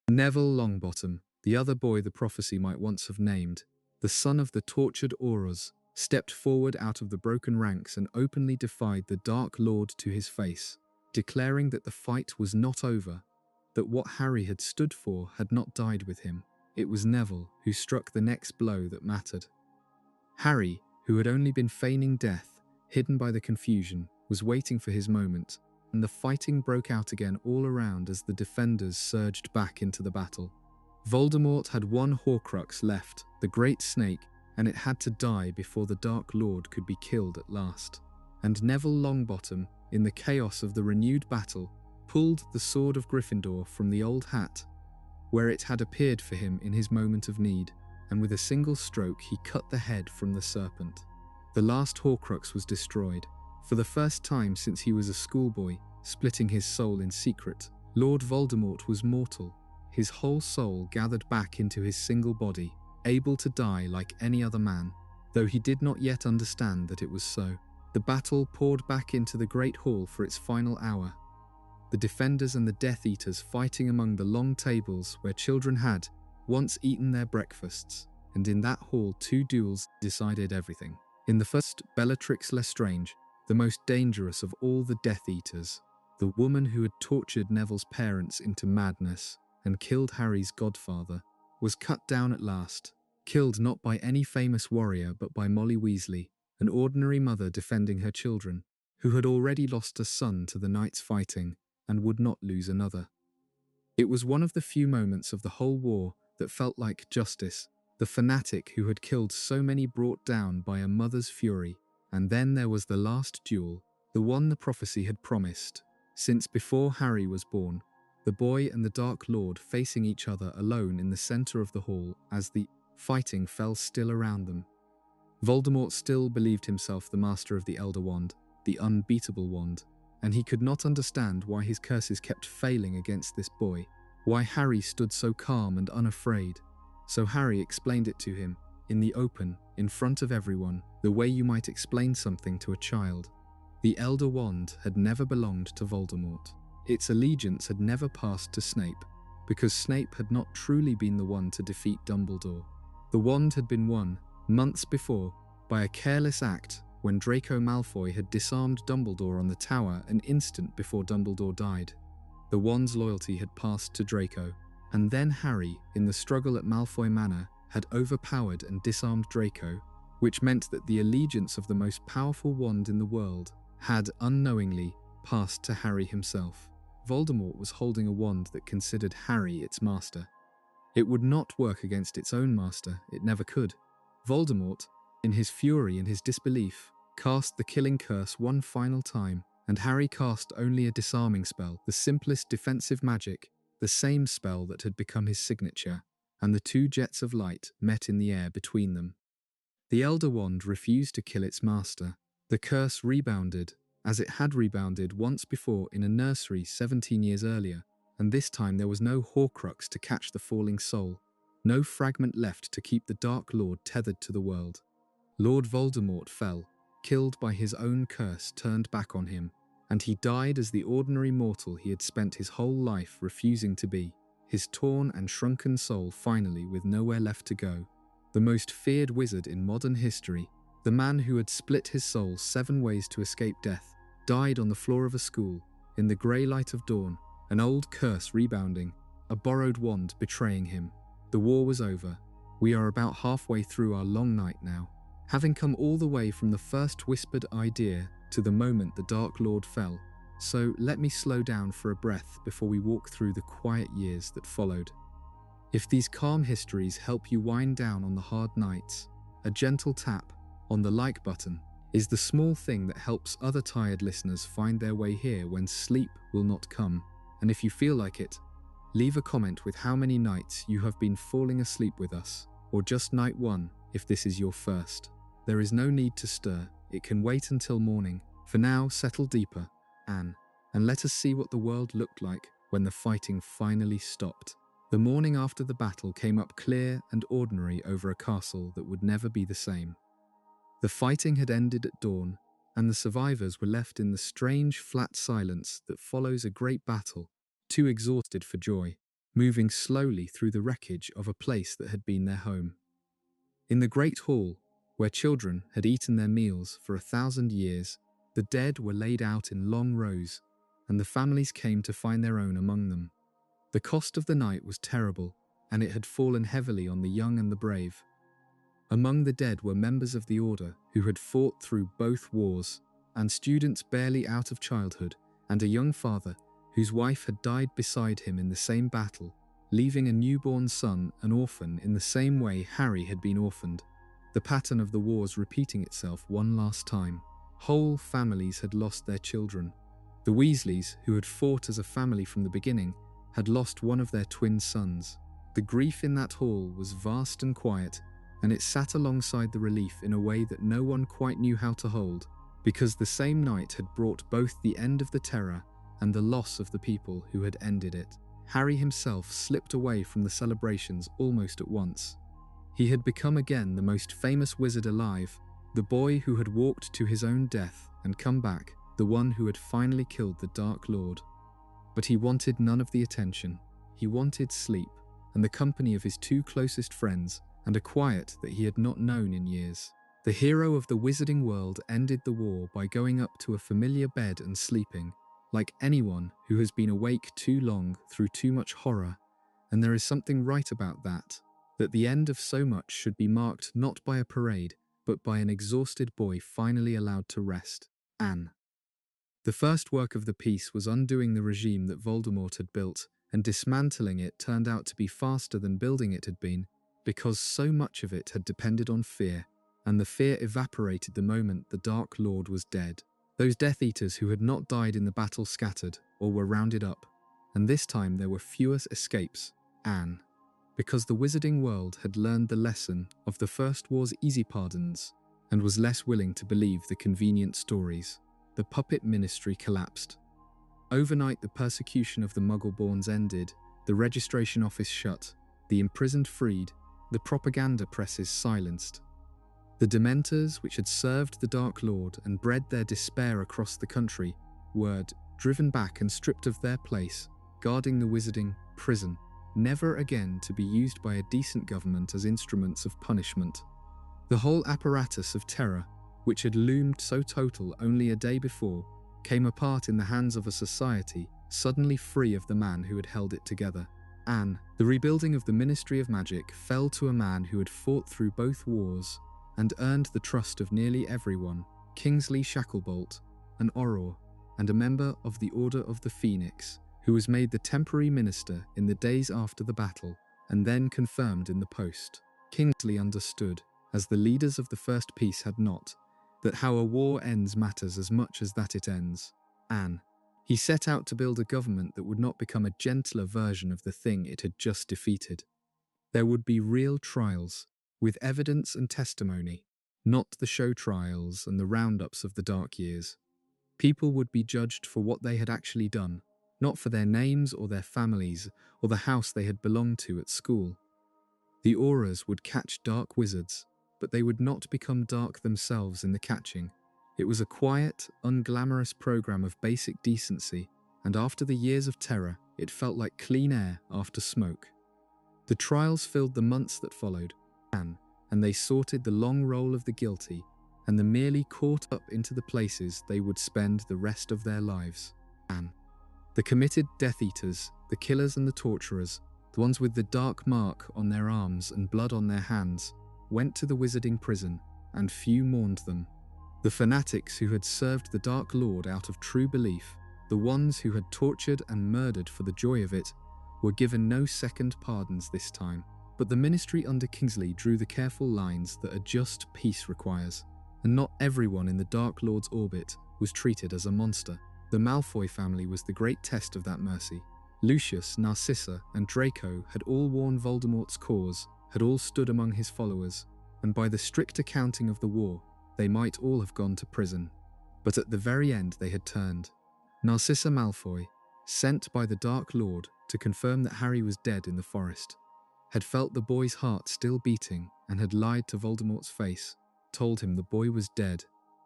Neville Longbottom, the other boy the prophecy might once have named, the son of the tortured Aurors, stepped forward out of the broken ranks and openly defied the Dark Lord to his face, declaring that the fight was not over, that what Harry had stood for had not died with him. It was Neville who struck the next blow that mattered. Harry, who had only been feigning death, hidden by the confusion, was waiting for his moment, and the fighting broke out again all around as the defenders surged back into the battle. Voldemort had one Horcrux left, the Great Snake, and it had to die before the Dark Lord could be killed at last. And Neville Longbottom, in the chaos of the renewed battle, pulled the sword of Gryffindor from the old hat, where it had appeared for him in his moment of need, and with a single stroke he cut the head from the serpent. The last Horcrux was destroyed. For the first time since he was a schoolboy, splitting his soul in secret, Lord Voldemort was mortal, his whole soul gathered back into his single body, able to die like any other man, though he did not yet understand that it was so. The battle poured back into the Great Hall for its final hour. The defenders and the Death Eaters fighting among the long tables where children had once eaten their breakfasts, and in that hall 2 duels decided everything. In the first, Bellatrix Lestrange, the most dangerous of all the Death Eaters, the woman who had tortured Neville's parents into madness and killed Harry's godfather, was cut down at last, killed not by any famous warrior but by Molly Weasley, an ordinary mother defending her children, who had already lost a son to the knights fighting and would not lose another. It was one of the few moments of the whole war that felt like justice, the fanatic who had killed so many brought down by a mother's fury. And then there was the last duel, the one the prophecy had promised, since before Harry was born, the boy and the Dark Lord facing each other alone in the center of the hall as the fighting fell still around them. Voldemort still believed himself the master of the Elder Wand, the unbeatable wand, and he could not understand why his curses kept failing against this boy, why Harry stood so calm and unafraid. So Harry explained it to him, in the open, in front of everyone, the way you might explain something to a child. The Elder Wand had never belonged to Voldemort. Its allegiance had never passed to Snape, because Snape had not truly been the one to defeat Dumbledore. The wand had been won, months before, by a careless act when Draco Malfoy had disarmed Dumbledore on the tower an instant before Dumbledore died. The wand's loyalty had passed to Draco, and then Harry, in the struggle at Malfoy Manor, had overpowered and disarmed Draco, which meant that the allegiance of the most powerful wand in the world had, unknowingly, passed to Harry himself. Voldemort was holding a wand that considered Harry its master. It would not work against its own master, it never could. Voldemort, in his fury and his disbelief, cast the killing curse one final time, and Harry cast only a disarming spell, the simplest defensive magic, the same spell that had become his signature, and the 2 jets of light met in the air between them. The Elder Wand refused to kill its master. The curse rebounded, as it had rebounded once before in a nursery 17 years earlier, and this time there was no Horcrux to catch the falling soul, no fragment left to keep the Dark Lord tethered to the world. Lord Voldemort fell, killed by his own curse turned back on him, and he died as the ordinary mortal he had spent his whole life refusing to be, his torn and shrunken soul finally with nowhere left to go. The most feared wizard in modern history, the man who had split his soul 7 ways to escape death, died on the floor of a school, in the grey light of dawn, an old curse rebounding, a borrowed wand betraying him. The war was over. We are about halfway through our long night now, having come all the way from the first whispered idea to the moment the Dark Lord fell. So let me slow down for a breath before we walk through the quiet years that followed. If these calm histories help you wind down on the hard nights, a gentle tap on the like button is the small thing that helps other tired listeners find their way here when sleep will not come. And if you feel like it, leave a comment with how many nights you have been falling asleep with us. or just night 1 if this is your first. There is no need to stir, it can wait until morning. For now, settle deeper, Anne, and let us see what the world looked like when the fighting finally stopped. The morning after the battle came up clear and ordinary over a castle that would never be the same. The fighting had ended at dawn, and the survivors were left in the strange flat silence that follows a great battle, too exhausted for joy, moving slowly through the wreckage of a place that had been their home. In the great hall, where children had eaten their meals for 1,000 years, the dead were laid out in long rows, and the families came to find their own among them. The cost of the night was terrible, and it had fallen heavily on the young and the brave. Among the dead were members of the Order who had fought through both wars, and students barely out of childhood, and a young father whose wife had died beside him in the same battle, leaving a newborn son an orphan in the same way Harry had been orphaned, the pattern of the wars repeating itself one last time. Whole families had lost their children. The Weasleys, who had fought as a family from the beginning, had lost one of their twin sons. The grief in that hall was vast and quiet, and it sat alongside the relief in a way that no one quite knew how to hold, because the same night had brought both the end of the terror and the loss of the people who had ended it. Harry himself slipped away from the celebrations almost at once. He had become again the most famous wizard alive, the boy who had walked to his own death and come back, the one who had finally killed the Dark Lord. But he wanted none of the attention. He wanted sleep, and the company of his 2 closest friends, and a quiet that he had not known in years. The hero of the wizarding world ended the war by going up to a familiar bed and sleeping, like anyone who has been awake too long through too much horror. And there is something right about that the end of so much should be marked not by a parade, but by an exhausted boy finally allowed to rest. Anne. The first work of the piece was undoing the regime that Voldemort had built, and dismantling it turned out to be faster than building it had been, because so much of it had depended on fear, and the fear evaporated the moment the Dark Lord was dead. Those Death Eaters who had not died in the battle scattered, or were rounded up, and this time there were fewer escapes. Anne. Because the wizarding world had learned the lesson of the First War's easy pardons, and was less willing to believe the convenient stories. The puppet ministry collapsed. Overnight, the persecution of the Muggle-borns ended, the registration office shut, the imprisoned freed, the propaganda presses silenced. The Dementors, which had served the Dark Lord and bred their despair across the country, were driven back and stripped of their place, guarding the wizarding prison, never again to be used by a decent government as instruments of punishment. The whole apparatus of terror, which had loomed so total only a day before, came apart in the hands of a society suddenly free of the man who had held it together. Anne. The rebuilding of the Ministry of Magic fell to a man who had fought through both wars and earned the trust of nearly everyone, Kingsley Shacklebolt, an Auror, and a member of the Order of the Phoenix, who was made the temporary minister in the days after the battle, and then confirmed in the post. Kingsley understood, as the leaders of the first peace had not, that how a war ends matters as much as that it ends. Anne. He set out to build a government that would not become a gentler version of the thing it had just defeated. There would be real trials, with evidence and testimony, not the show trials and the roundups of the dark years. People would be judged for what they had actually done, not for their names or their families or the house they had belonged to at school. The Aurors would catch dark wizards, but they would not become dark themselves in the catching. It was a quiet, unglamorous program of basic decency, and after the years of terror, it felt like clean air after smoke. The trials filled the months that followed, and they sorted the long roll of the guilty and the merely caught up into the places they would spend the rest of their lives. The committed Death Eaters, the killers and the torturers, the ones with the dark mark on their arms and blood on their hands, went to the wizarding prison, and few mourned them. The fanatics who had served the Dark Lord out of true belief, the ones who had tortured and murdered for the joy of it, were given no second pardons this time. But the ministry under Kingsley drew the careful lines that a just peace requires, and not everyone in the Dark Lord's orbit was treated as a monster. The Malfoy family was the great test of that mercy. Lucius, Narcissa, and Draco had all worn Voldemort's cause, had all stood among his followers, and by the strict accounting of the war, they might all have gone to prison. But at the very end they had turned. Narcissa Malfoy, sent by the Dark Lord to confirm that Harry was dead in the forest, had felt the boy's heart still beating and had lied to Voldemort's face, told him the boy was dead,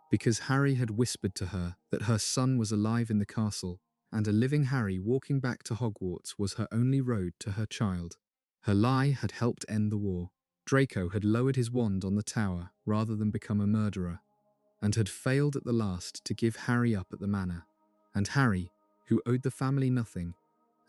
because Harry had whispered to her that her son was alive in the castle, and a living Harry walking back to Hogwarts was her only road to her child. Her lie had helped end the war. Draco had lowered his wand on the tower rather than become a murderer, and had failed at the last to give Harry up at the manor. And Harry, who owed the family nothing,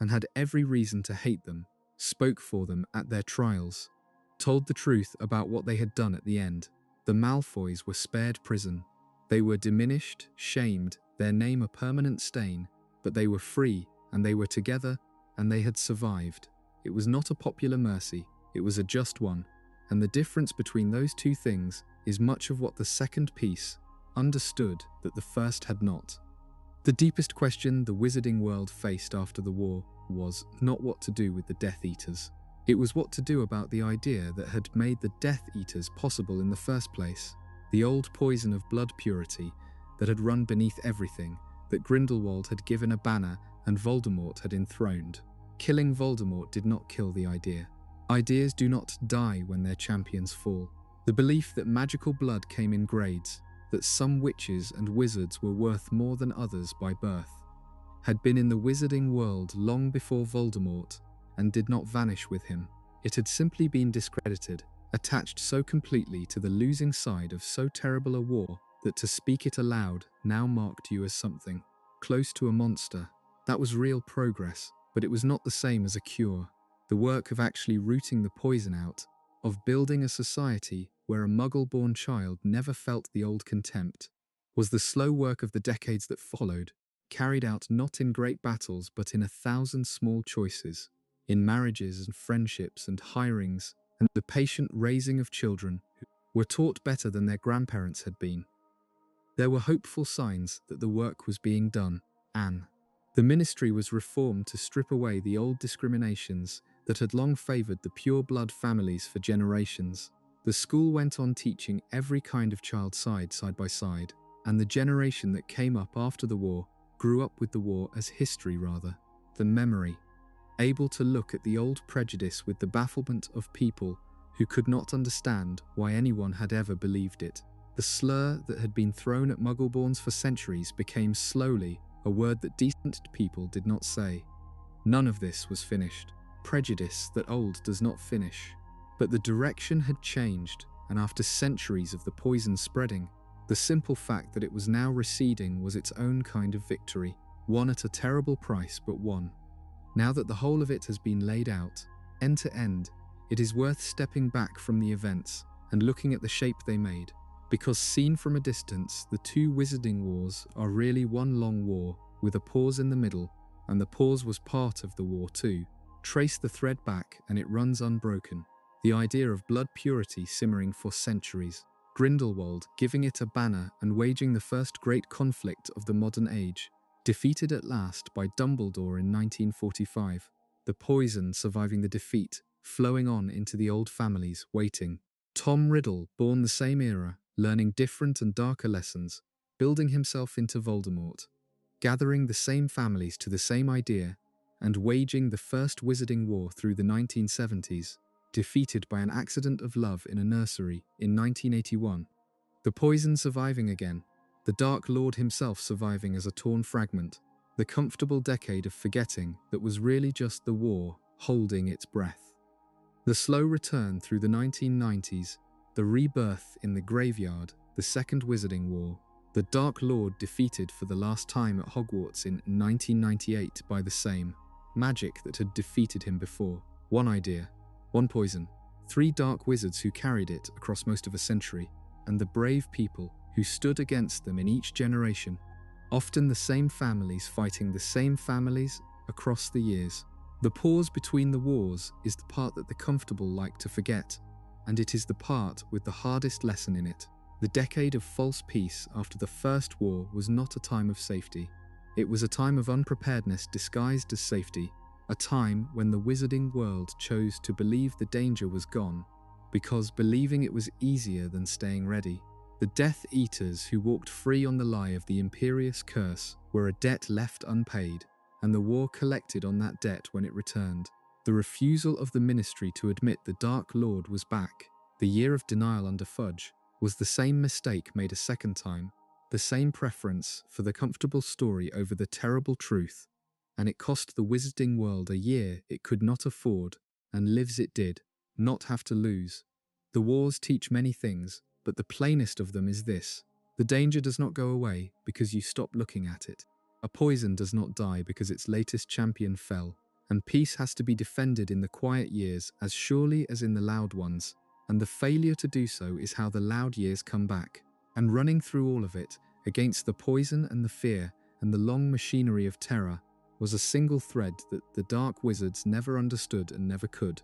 and had every reason to hate them, spoke for them at their trials, told the truth about what they had done at the end. The Malfoys were spared prison. They were diminished, shamed, their name a permanent stain, but they were free, and they were together, and they had survived. It was not a popular mercy, it was a just one, and the difference between those two things is much of what the second piece understood that the first had not. The deepest question the wizarding world faced after the war was not what to do with the Death Eaters. It was what to do about the idea that had made the Death Eaters possible in the first place, the old poison of blood purity that had run beneath everything, that Grindelwald had given a banner and Voldemort had enthroned. Killing Voldemort did not kill the idea. Ideas do not die when their champions fall. The belief that magical blood came in grades, that some witches and wizards were worth more than others by birth, had been in the wizarding world long before Voldemort and did not vanish with him. It had simply been discredited, attached so completely to the losing side of so terrible a war that to speak it aloud now marked you as something close to a monster. That was real progress, but it was not the same as a cure. The work of actually rooting the poison out, of building a society where a Muggle-born child never felt the old contempt, was the slow work of the decades that followed, carried out not in great battles but in 1,000 small choices, in marriages and friendships and hirings, and the patient raising of children who were taught better than their grandparents had been. There were hopeful signs that the work was being done. The ministry was reformed to strip away the old discriminations that had long favoured the pure-blood families for generations. The school went on teaching every kind of child side by side, and the generation that came up after the war grew up with the war as history rather than memory, able to look at the old prejudice with the bafflement of people who could not understand why anyone had ever believed it. The slur that had been thrown at Muggleborns for centuries became slowly a word that decent people did not say. None of this was finished. Prejudice that old does not finish. But the direction had changed, and after centuries of the poison spreading, the simple fact that it was now receding was its own kind of victory, won at a terrible price, but won. Now that the whole of it has been laid out, end to end, it is worth stepping back from the events and looking at the shape they made, because seen from a distance, the two wizarding wars are really one long war, with a pause in the middle, and the pause was part of the war too. Trace the thread back and it runs unbroken. The idea of blood purity simmering for centuries, Grindelwald giving it a banner and waging the first great conflict of the modern age, defeated at last by Dumbledore in 1945, the poison surviving the defeat, flowing on into the old families waiting. Tom Riddle, born the same era, learning different and darker lessons, building himself into Voldemort, gathering the same families to the same idea, and waging the first wizarding war through the 1970s, defeated by an accident of love in a nursery in 1981. The poison surviving again, the Dark Lord himself surviving as a torn fragment, the comfortable decade of forgetting that was really just the war holding its breath. The slow return through the 1990s, the rebirth in the graveyard, the Second Wizarding War, the Dark Lord defeated for the last time at Hogwarts in 1998 by the same magic that had defeated him before. One idea, one poison, 3 dark wizards who carried it across most of a century, and the brave people who stood against them in each generation, often the same families fighting the same families across the years. The pause between the wars is the part that the comfortable like to forget, and it is the part with the hardest lesson in it. The decade of false peace after the First War was not a time of safety. It was a time of unpreparedness disguised as safety, a time when the wizarding world chose to believe the danger was gone, because believing it was easier than staying ready. The Death Eaters who walked free on the lie of the Imperious Curse were a debt left unpaid, and the war collected on that debt when it returned. The refusal of the Ministry to admit the Dark Lord was back, the year of denial under Fudge, was the same mistake made a second time, the same preference for the comfortable story over the terrible truth, and it cost the wizarding world a year it could not afford, and lives it did, not have to lose. The wars teach many things, but the plainest of them is this: the danger does not go away because you stop looking at it. A poison does not die because its latest champion fell, and peace has to be defended in the quiet years as surely as in the loud ones, and the failure to do so is how the loud years come back. And running through all of it, against the poison and the fear and the long machinery of terror, was a single thread that the dark wizards never understood and never could.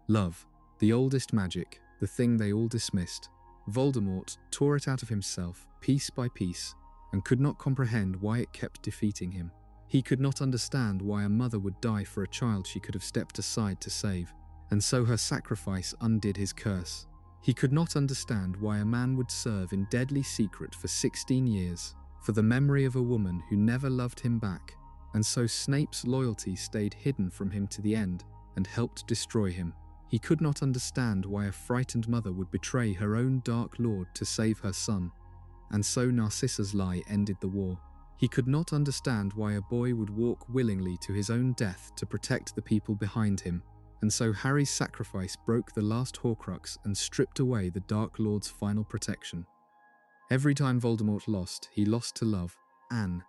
Love, the oldest magic, the thing they all dismissed. Voldemort tore it out of himself, piece by piece, and could not comprehend why it kept defeating him. He could not understand why a mother would die for a child she could have stepped aside to save, and so her sacrifice undid his curse. He could not understand why a man would serve in deadly secret for 16 years, for the memory of a woman who never loved him back, and so Snape's loyalty stayed hidden from him to the end and helped destroy him. He could not understand why a frightened mother would betray her own Dark Lord to save her son, and so Narcissa's lie ended the war. He could not understand why a boy would walk willingly to his own death to protect the people behind him, and so Harry's sacrifice broke the last Horcrux and stripped away the Dark Lord's final protection. Every time Voldemort lost, he lost to love, Anne,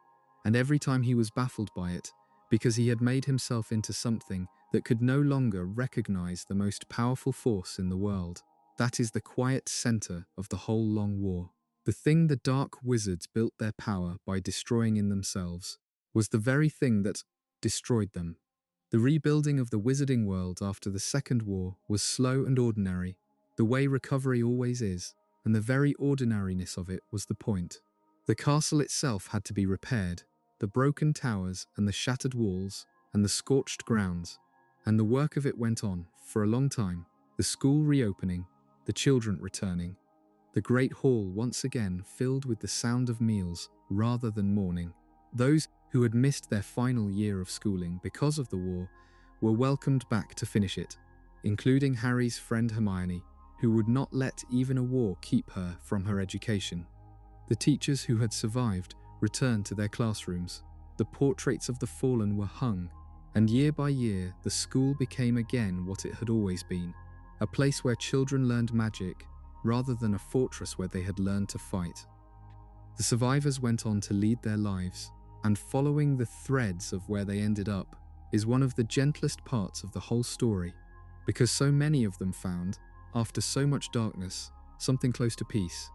and every time he was baffled by it, because he had made himself into something that could no longer recognize the most powerful force in the world. That is the quiet center of the whole long war. The thing the dark wizards built their power by destroying in themselves was the very thing that destroyed them. The rebuilding of the wizarding world after the Second War was slow and ordinary, the way recovery always is, and the very ordinariness of it was the point. The castle itself had to be repaired, the broken towers and the shattered walls and the scorched grounds, and the work of it went on for a long time, the school reopening, the children returning, the great hall once again filled with the sound of meals rather than mourning. Those who had missed their final year of schooling because of the war were welcomed back to finish it, including Harry's friend Hermione, who would not let even a war keep her from her education. The teachers who had survived returned to their classrooms. The portraits of the fallen were hung, and year by year the school became again what it had always been, a place where children learned magic rather than a fortress where they had learned to fight. The survivors went on to lead their lives, and following the threads of where they ended up is one of the gentlest parts of the whole story, because so many of them found, after so much darkness, something close to peace.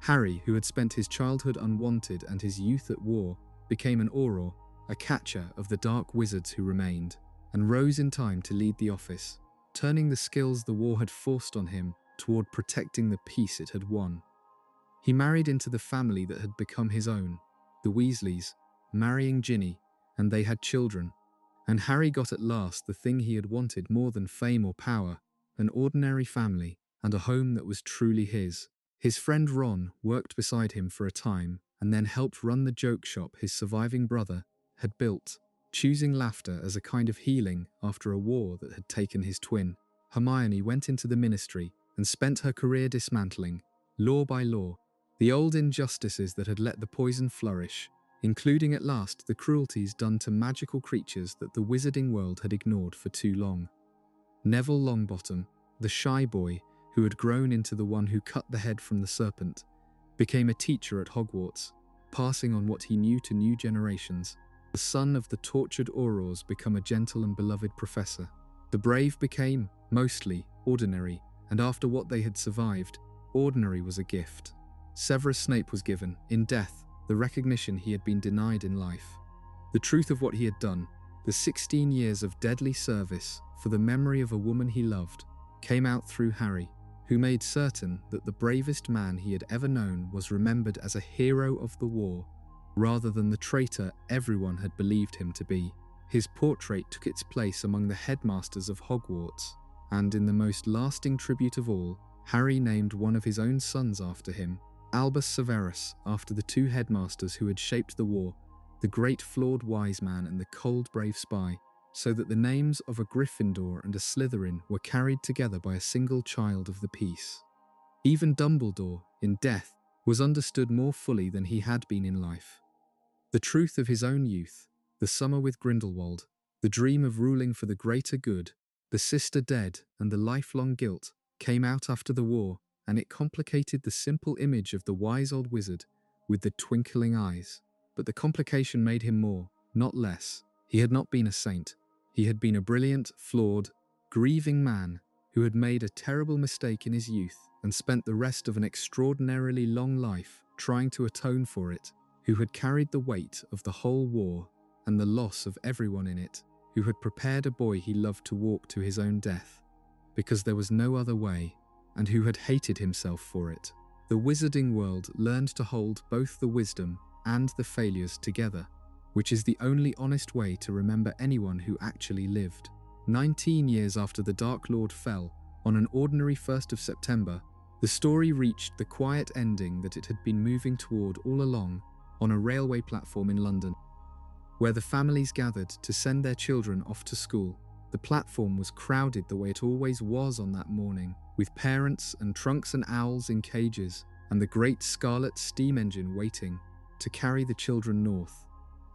Harry, who had spent his childhood unwanted and his youth at war, became an Auror, a catcher of the dark wizards who remained, and rose in time to lead the office, turning the skills the war had forced on him toward protecting the peace it had won. He married into the family that had become his own, the Weasleys, marrying Ginny, and they had children. And Harry got at last the thing he had wanted more than fame or power, an ordinary family and a home that was truly his. His friend Ron worked beside him for a time and then helped run the joke shop his surviving brother had built, choosing laughter as a kind of healing after a war that had taken his twin. Hermione went into the ministry and spent her career dismantling, law by law, the old injustices that had let the poison flourish, including at last the cruelties done to magical creatures that the wizarding world had ignored for too long. Neville Longbottom, the shy boy who had grown into the one who cut the head from the serpent, became a teacher at Hogwarts, passing on what he knew to new generations. The son of the tortured Aurors became a gentle and beloved professor. The brave became, mostly, ordinary, and after what they had survived, ordinary was a gift. Severus Snape was given, in death, the recognition he had been denied in life. The truth of what he had done, the 16 years of deadly service for the memory of a woman he loved, came out through Harry, who made certain that the bravest man he had ever known was remembered as a hero of the war, rather than the traitor everyone had believed him to be. His portrait took its place among the headmasters of Hogwarts, and in the most lasting tribute of all, Harry named one of his own sons after him, Albus Severus, after the two headmasters who had shaped the war, the great flawed wise man and the cold brave spy, so that the names of a Gryffindor and a Slytherin were carried together by a single child of the peace. Even Dumbledore, in death, was understood more fully than he had been in life. The truth of his own youth, the summer with Grindelwald, the dream of ruling for the greater good, the sister dead and the lifelong guilt, came out after the war, and it complicated the simple image of the wise old wizard with the twinkling eyes. But the complication made him more, not less. He had not been a saint. He had been a brilliant, flawed, grieving man who had made a terrible mistake in his youth and spent the rest of an extraordinarily long life trying to atone for it, who had carried the weight of the whole war and the loss of everyone in it, who had prepared a boy he loved to walk to his own death, because there was no other way, and who had hated himself for it. The wizarding world learned to hold both the wisdom and the failures together, which is the only honest way to remember anyone who actually lived. 19 years after the Dark Lord fell, on an ordinary 1st of September, the story reached the quiet ending that it had been moving toward all along, on a railway platform in London, where the families gathered to send their children off to school. The platform was crowded the way it always was on that morning, with parents and trunks and owls in cages, and the great scarlet steam engine waiting to carry the children north.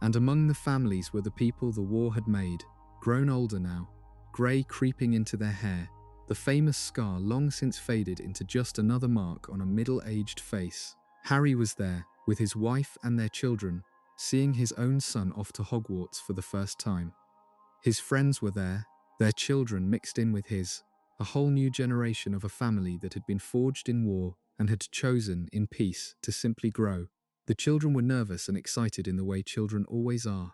And among the families were the people the war had made, grown older now, grey creeping into their hair, the famous scar long since faded into just another mark on a middle-aged face. Harry was there, with his wife and their children, seeing his own son off to Hogwarts for the first time. His friends were there, their children mixed in with his, a whole new generation of a family that had been forged in war and had chosen, in peace, to simply grow. The children were nervous and excited in the way children always are,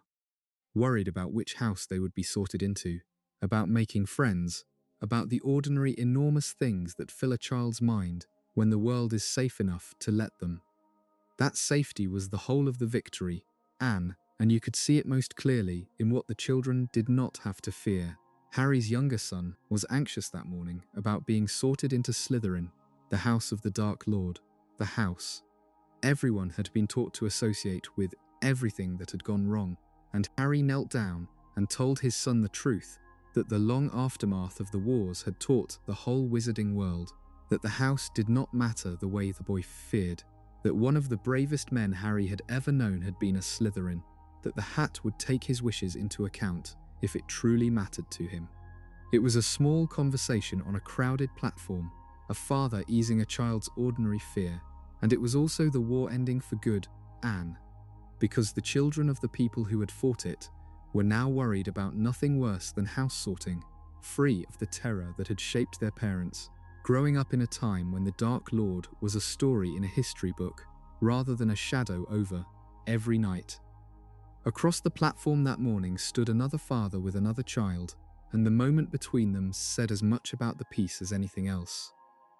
worried about which house they would be sorted into, about making friends, about the ordinary enormous things that fill a child's mind when the world is safe enough to let them. That safety was the whole of the victory, and you could see it most clearly in what the children did not have to fear. Harry's younger son was anxious that morning about being sorted into Slytherin, the house of the Dark Lord, the house everyone had been taught to associate with everything that had gone wrong, and Harry knelt down and told his son the truth, that the long aftermath of the wars had taught the whole wizarding world that the house did not matter the way the boy feared, that one of the bravest men Harry had ever known had been a Slytherin, that the hat would take his wishes into account if it truly mattered to him. It was a small conversation on a crowded platform, a father easing a child's ordinary fear, and it was also the war ending for good, because the children of the people who had fought it were now worried about nothing worse than house sorting, free of the terror that had shaped their parents, growing up in a time when the Dark Lord was a story in a history book, rather than a shadow over every night. Across the platform that morning stood another father with another child, and the moment between them said as much about the peace as anything else.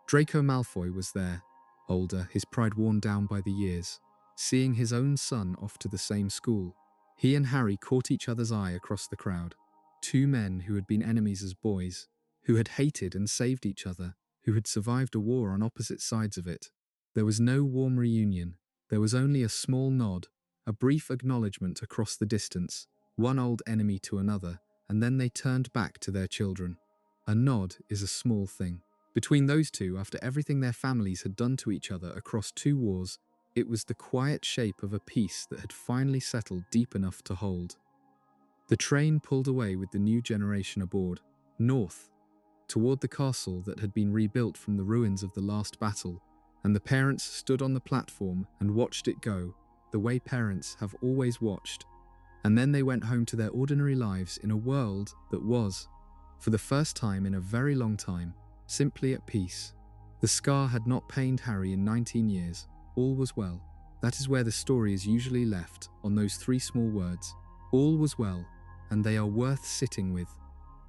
Draco Malfoy was there, older, his pride worn down by the years, seeing his own son off to the same school. He and Harry caught each other's eye across the crowd, two men who had been enemies as boys, who had hated and saved each other, who had survived a war on opposite sides of it. There was no warm reunion, there was only a small nod, a brief acknowledgement across the distance, one old enemy to another, and then they turned back to their children. A nod is a small thing. Between those two, after everything their families had done to each other across 2 wars, it was the quiet shape of a peace that had finally settled deep enough to hold. The train pulled away with the new generation aboard, north, toward the castle that had been rebuilt from the ruins of the last battle, and the parents stood on the platform and watched it go, the way parents have always watched. And then they went home to their ordinary lives in a world that was, for the first time in a very long time, simply at peace. The scar had not pained Harry in 19 years. All was well. That is where the story is usually left, on those 3 small words. All was well, and they are worth sitting with,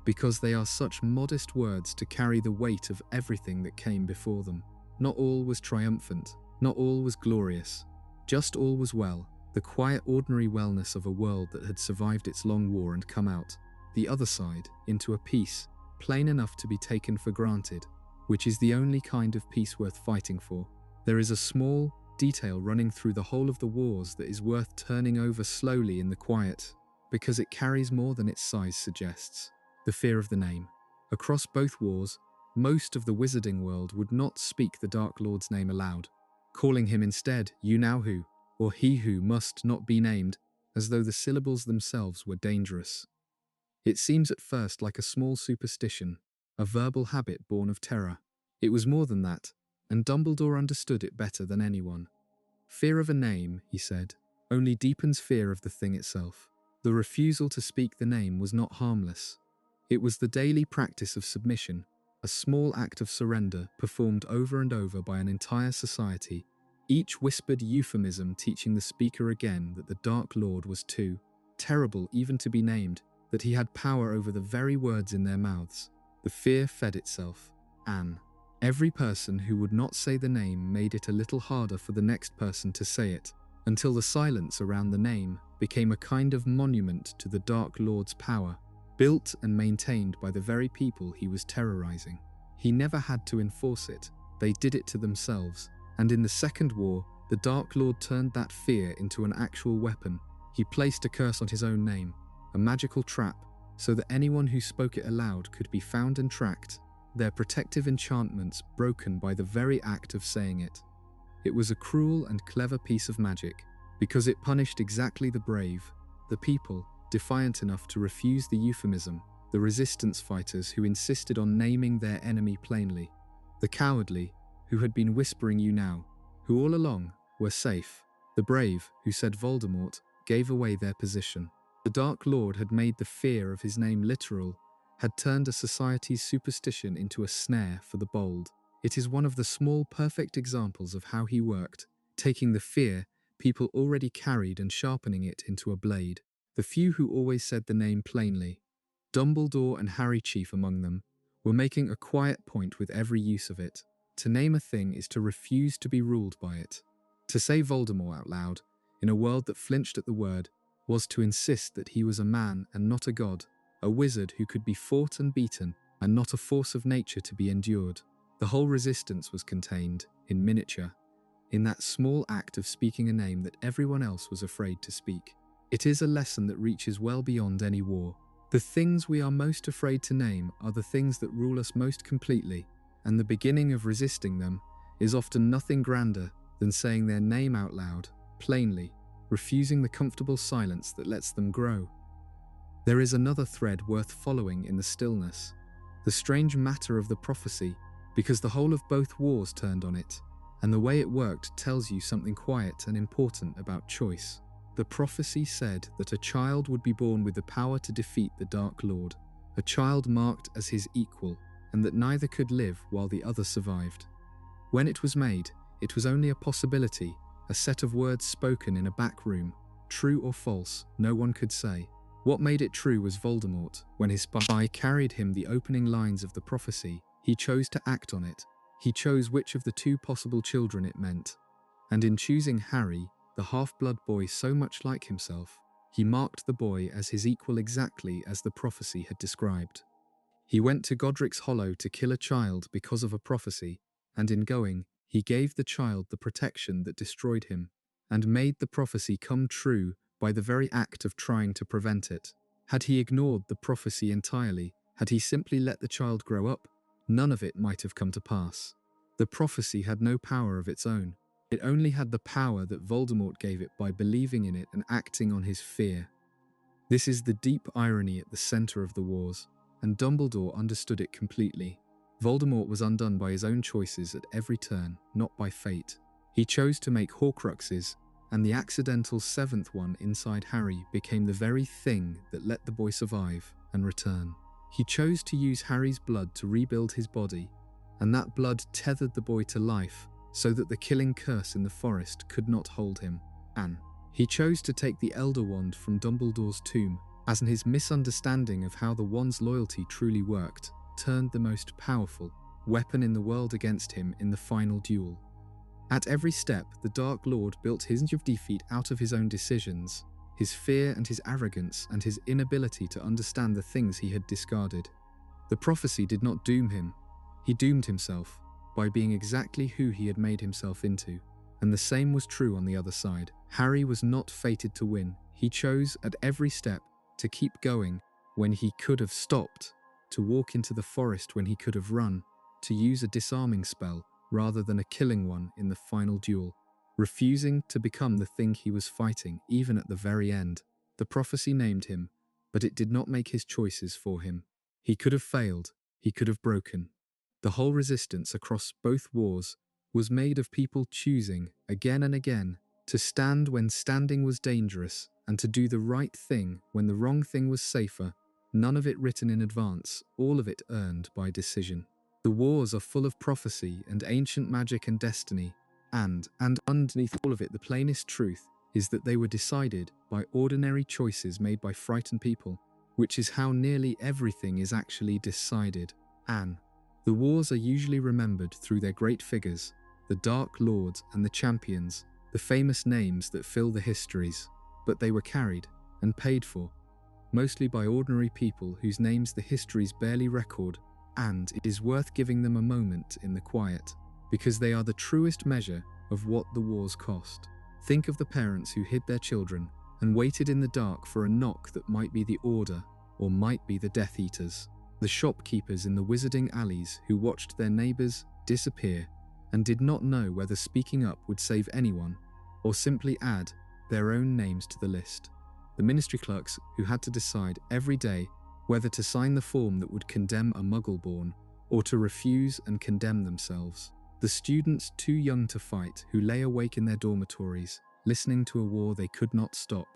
because they are such modest words to carry the weight of everything that came before them. Not all was triumphant, not all was glorious, just all was well, the quiet, ordinary wellness of a world that had survived its long war and come out, the other side, into a peace, plain enough to be taken for granted, which is the only kind of peace worth fighting for. There is a small detail running through the whole of the wars that is worth turning over slowly in the quiet, because it carries more than its size suggests: the fear of the name. Across both wars, most of the wizarding world would not speak the Dark Lord's name aloud, calling him instead "you now who," or "he who must not be named," as though the syllables themselves were dangerous. It seems at first like a small superstition, a verbal habit born of terror. It was more than that, and Dumbledore understood it better than anyone. Fear of a name, he said, only deepens fear of the thing itself. The refusal to speak the name was not harmless. It was the daily practice of submission, a small act of surrender performed over and over by an entire society, each whispered euphemism teaching the speaker again that the Dark Lord was too terrible even to be named, that he had power over the very words in their mouths. The fear fed itself. Anne. Every person who would not say the name made it a little harder for the next person to say it, until the silence around the name became a kind of monument to the Dark Lord's power, built and maintained by the very people he was terrorizing. He never had to enforce it, they did it to themselves, and in the Second War, the Dark Lord turned that fear into an actual weapon. He placed a curse on his own name, a magical trap, so that anyone who spoke it aloud could be found and tracked, their protective enchantments broken by the very act of saying it. It was a cruel and clever piece of magic, because it punished exactly the brave, the people, defiant enough to refuse the euphemism, the resistance fighters who insisted on naming their enemy plainly, the cowardly, who had been whispering "you now," who all along were safe, the brave, who said Voldemort, gave away their position. The Dark Lord had made the fear of his name literal, had turned a society's superstition into a snare for the bold. It is one of the small, perfect examples of how he worked, taking the fear people already carried and sharpening it into a blade. The few who always said the name plainly, Dumbledore and Harry chief among them, were making a quiet point with every use of it. To name a thing is to refuse to be ruled by it. To say Voldemort out loud, in a world that flinched at the word, was to insist that he was a man and not a god, a wizard who could be fought and beaten, and not a force of nature to be endured. The whole resistance was contained, in miniature, in that small act of speaking a name that everyone else was afraid to speak. It is a lesson that reaches well beyond any war. The things we are most afraid to name are the things that rule us most completely, and the beginning of resisting them is often nothing grander than saying their name out loud, plainly, refusing the comfortable silence that lets them grow. There is another thread worth following in the stillness, the strange matter of the prophecy, because the whole of both wars turned on it, and the way it worked tells you something quiet and important about choice. The prophecy said that a child would be born with the power to defeat the Dark Lord, a child marked as his equal, and that neither could live while the other survived. When it was made, it was only a possibility, a set of words spoken in a back room, true or false, no one could say. What made it true was Voldemort. When his spy carried him the opening lines of the prophecy, he chose to act on it. He chose which of the two possible children it meant. And in choosing Harry, the half-blood boy so much like himself, he marked the boy as his equal exactly as the prophecy had described. He went to Godric's Hollow to kill a child because of a prophecy, and in going, he gave the child the protection that destroyed him, and made the prophecy come true by the very act of trying to prevent it. Had he ignored the prophecy entirely, had he simply let the child grow up, none of it might have come to pass. The prophecy had no power of its own. It only had the power that Voldemort gave it by believing in it and acting on his fear. This is the deep irony at the center of the wars, and Dumbledore understood it completely. Voldemort was undone by his own choices at every turn, not by fate. He chose to make Horcruxes, and the accidental seventh one inside Harry became the very thing that let the boy survive and return. He chose to use Harry's blood to rebuild his body, and that blood tethered the boy to life so that the killing curse in the forest could not hold him. And he chose to take the Elder Wand from Dumbledore's tomb, as in his misunderstanding of how the wand's loyalty truly worked, turned the most powerful weapon in the world against him in the final duel. At every step, the Dark Lord built his of defeat out of his own decisions, his fear and his arrogance and his inability to understand the things he had discarded. The prophecy did not doom him. He doomed himself by being exactly who he had made himself into. And the same was true on the other side. Harry was not fated to win. He chose at every step to keep going when he could have stopped, to walk into the forest when he could have run, to use a disarming spell rather than a killing one in the final duel, refusing to become the thing he was fighting even at the very end. The prophecy named him, but it did not make his choices for him. He could have failed, he could have broken. The whole resistance across both wars was made of people choosing, again and again, to stand when standing was dangerous and to do the right thing when the wrong thing was safer, none of it written in advance, all of it earned by decision. The wars are full of prophecy and ancient magic and destiny, and underneath all of it the plainest truth is that they were decided by ordinary choices made by frightened people, which is how nearly everything is actually decided. The wars are usually remembered through their great figures, the Dark Lords and the Champions, the famous names that fill the histories, but they were carried and paid for, mostly by ordinary people whose names the histories barely record, and it is worth giving them a moment in the quiet, because they are the truest measure of what the wars cost. Think of the parents who hid their children and waited in the dark for a knock that might be the Order or might be the Death Eaters. The shopkeepers in the wizarding alleys who watched their neighbors disappear and did not know whether speaking up would save anyone or simply add their own names to the list. The ministry clerks who had to decide every day whether to sign the form that would condemn a Muggle-born or to refuse and condemn themselves. The students too young to fight who lay awake in their dormitories, listening to a war they could not stop.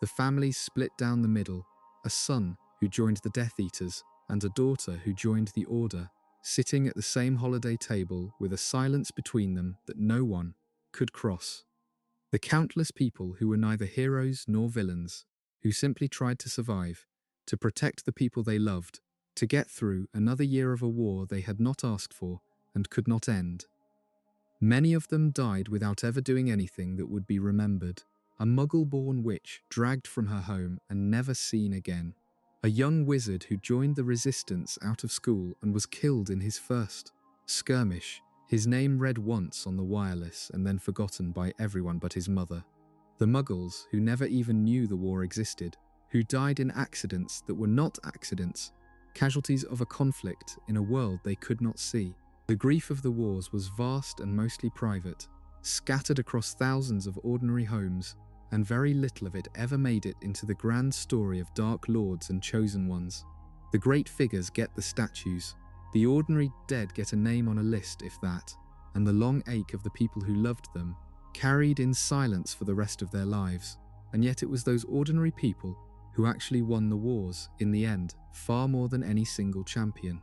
The families split down the middle, a son who joined the Death Eaters and a daughter who joined the Order, sitting at the same holiday table with a silence between them that no one could cross. The countless people who were neither heroes nor villains, who simply tried to survive, to protect the people they loved, to get through another year of a war they had not asked for and could not end. Many of them died without ever doing anything that would be remembered. A Muggle-born witch dragged from her home and never seen again. A young wizard who joined the resistance out of school and was killed in his first skirmish, his name read once on the wireless and then forgotten by everyone but his mother. The Muggles who never even knew the war existed, who died in accidents that were not accidents, casualties of a conflict in a world they could not see. The grief of the wars was vast and mostly private, scattered across thousands of ordinary homes, and very little of it ever made it into the grand story of Dark Lords and Chosen Ones. The great figures get the statues, the ordinary dead get a name on a list if that, and the long ache of the people who loved them, carried in silence for the rest of their lives. And yet it was those ordinary people who actually won the wars, in the end, far more than any single champion.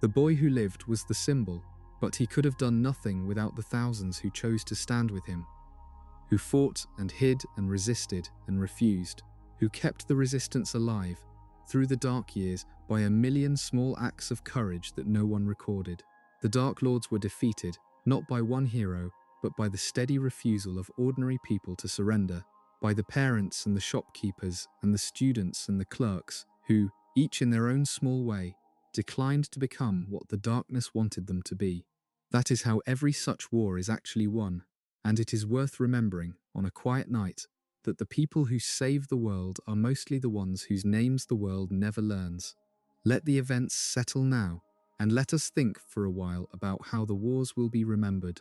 The boy who lived was the symbol, but he could have done nothing without the thousands who chose to stand with him, who fought and hid and resisted and refused, who kept the resistance alive through the dark years by a million small acts of courage that no one recorded. The Dark Lords were defeated, not by one hero, but by the steady refusal of ordinary people to surrender, by the parents and the shopkeepers and the students and the clerks who, each in their own small way, declined to become what the darkness wanted them to be. That is how every such war is actually won, and it is worth remembering, on a quiet night, that the people who save the world are mostly the ones whose names the world never learns. Let the events settle now, and let us think for a while about how the wars will be remembered,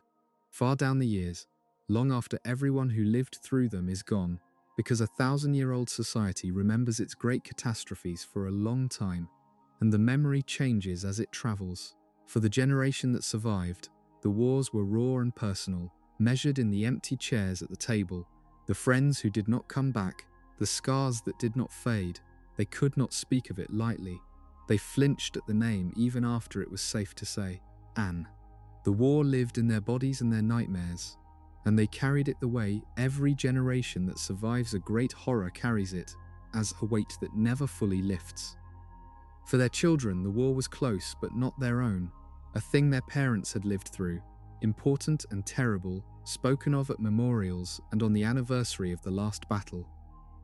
far down the years, long after everyone who lived through them is gone, because a 1,000-year-old society remembers its great catastrophes for a long time, and the memory changes as it travels. For the generation that survived, the wars were raw and personal, measured in the empty chairs at the table, the friends who did not come back, the scars that did not fade. They could not speak of it lightly. They flinched at the name even after it was safe to say, Anne. The war lived in their bodies and their nightmares, and they carried it the way every generation that survives a great horror carries it, as a weight that never fully lifts. For their children, the war was close but not their own, a thing their parents had lived through. important and terrible, spoken of at memorials and on the anniversary of the last battle.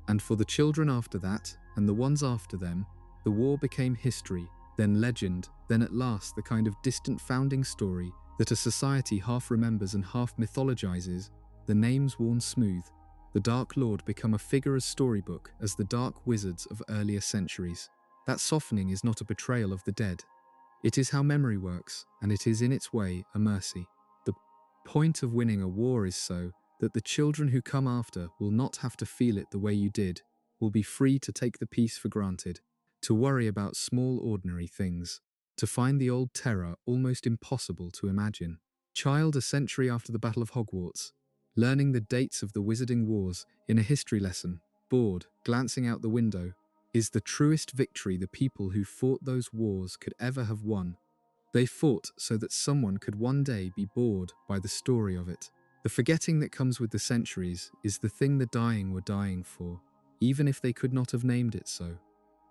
And for the children after that, and the ones after them, the war became history, then legend, then at last the kind of distant founding story that a society half remembers and half mythologizes, the names worn smooth. The Dark Lord become a figure as storybook as the dark wizards of earlier centuries. That softening is not a betrayal of the dead. It is how memory works, and it is in its way a mercy. The point of winning a war is so that the children who come after will not have to feel it the way you did, will be free to take the peace for granted, to worry about small ordinary things, to find the old terror almost impossible to imagine. Child a century after the Battle of Hogwarts, learning the dates of the Wizarding Wars in a history lesson, bored, glancing out the window, is the truest victory the people who fought those wars could ever have won. They fought so that someone could one day be bored by the story of it. The forgetting that comes with the centuries is the thing the dying were dying for, even if they could not have named it so.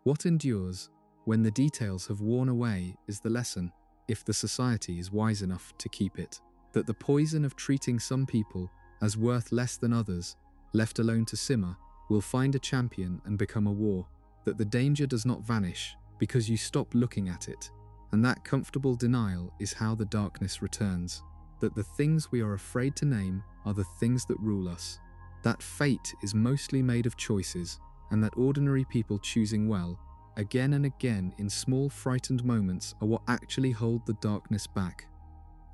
What endures, when the details have worn away, is the lesson, if the society is wise enough to keep it, that the poison of treating some people as worth less than others, left alone to simmer, will find a champion and become a war, that the danger does not vanish because you stop looking at it, and that comfortable denial is how the darkness returns, that the things we are afraid to name are the things that rule us, that fate is mostly made of choices, and that ordinary people choosing well, again and again in small frightened moments, are what actually hold the darkness back.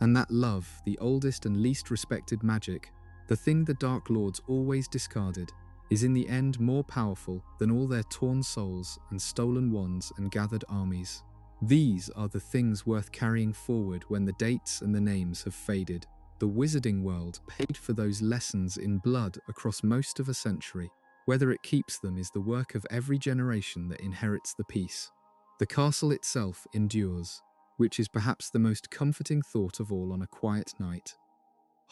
And that love, the oldest and least respected magic, the thing the Dark Lords always discarded, is in the end more powerful than all their torn souls and stolen wands and gathered armies. These are the things worth carrying forward when the dates and the names have faded. The Wizarding world paid for those lessons in blood across most of a century. Whether it keeps them is the work of every generation that inherits the peace. The castle itself endures, which is perhaps the most comforting thought of all on a quiet night.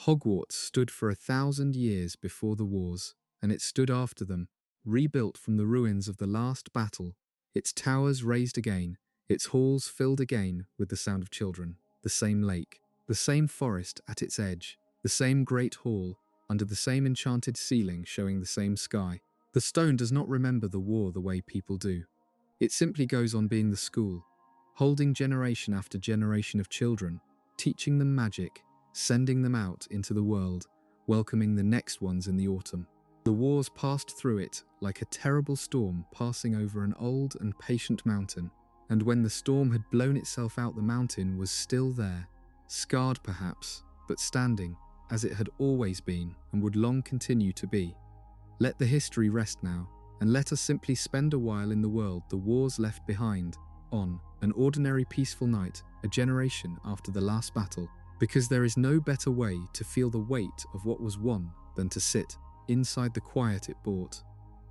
Hogwarts stood for 1,000 years before the wars, and it stood after them, rebuilt from the ruins of the last battle, its towers raised again, its halls filled again with the sound of children, the same lake, the same forest at its edge, the same great hall, under the same enchanted ceiling showing the same sky. The stone does not remember the war the way people do. It simply goes on being the school, holding generation after generation of children, teaching them magic, sending them out into the world, welcoming the next ones in the autumn. The wars passed through it like a terrible storm passing over an old and patient mountain, and when the storm had blown itself out, the mountain was still there, scarred perhaps, but standing, as it had always been and would long continue to be. Let the history rest now, and let us simply spend a while in the world the wars left behind, on an ordinary peaceful night, a generation after the last battle, because there is no better way to feel the weight of what was won than to sit inside the quiet it brought.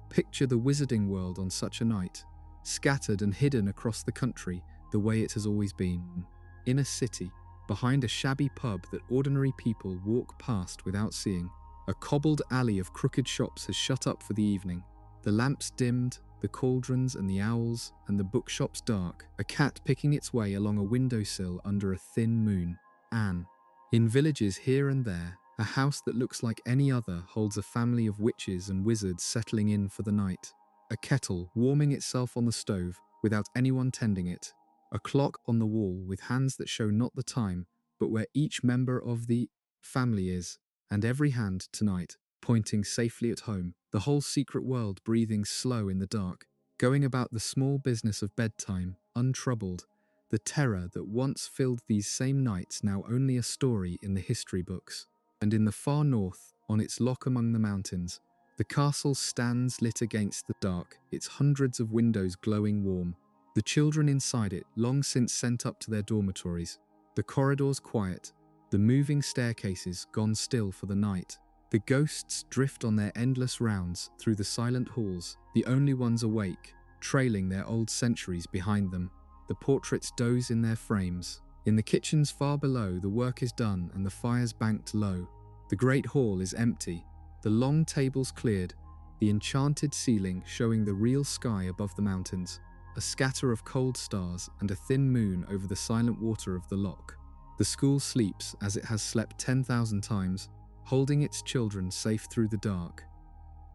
Picture the Wizarding world on such a night, scattered and hidden across the country the way it has always been, in a city, behind a shabby pub that ordinary people walk past without seeing. A cobbled alley of crooked shops has shut up for the evening, the lamps dimmed, the cauldrons and the owls and the bookshops dark, a cat picking its way along a windowsill under a thin moon. Anne. In villages here and there, a house that looks like any other holds a family of witches and wizards settling in for the night. A kettle warming itself on the stove without anyone tending it. A clock on the wall with hands that show not the time, but where each member of the family is, and every hand tonight pointing safely at home. The whole secret world breathing slow in the dark, going about the small business of bedtime, untroubled. The terror that once filled these same nights now only a story in the history books. And in the far north, on its lock among the mountains, the castle stands lit against the dark, its hundreds of windows glowing warm. The children inside it long since sent up to their dormitories, the corridors quiet, the moving staircases gone still for the night. The ghosts drift on their endless rounds through the silent halls, the only ones awake, trailing their old centuries behind them. The portraits doze in their frames. In the kitchens far below, the work is done and the fires banked low. The great hall is empty, the long tables cleared, the enchanted ceiling showing the real sky above the mountains, a scatter of cold stars and a thin moon over the silent water of the loch. The school sleeps as it has slept 10,000 times, holding its children safe through the dark.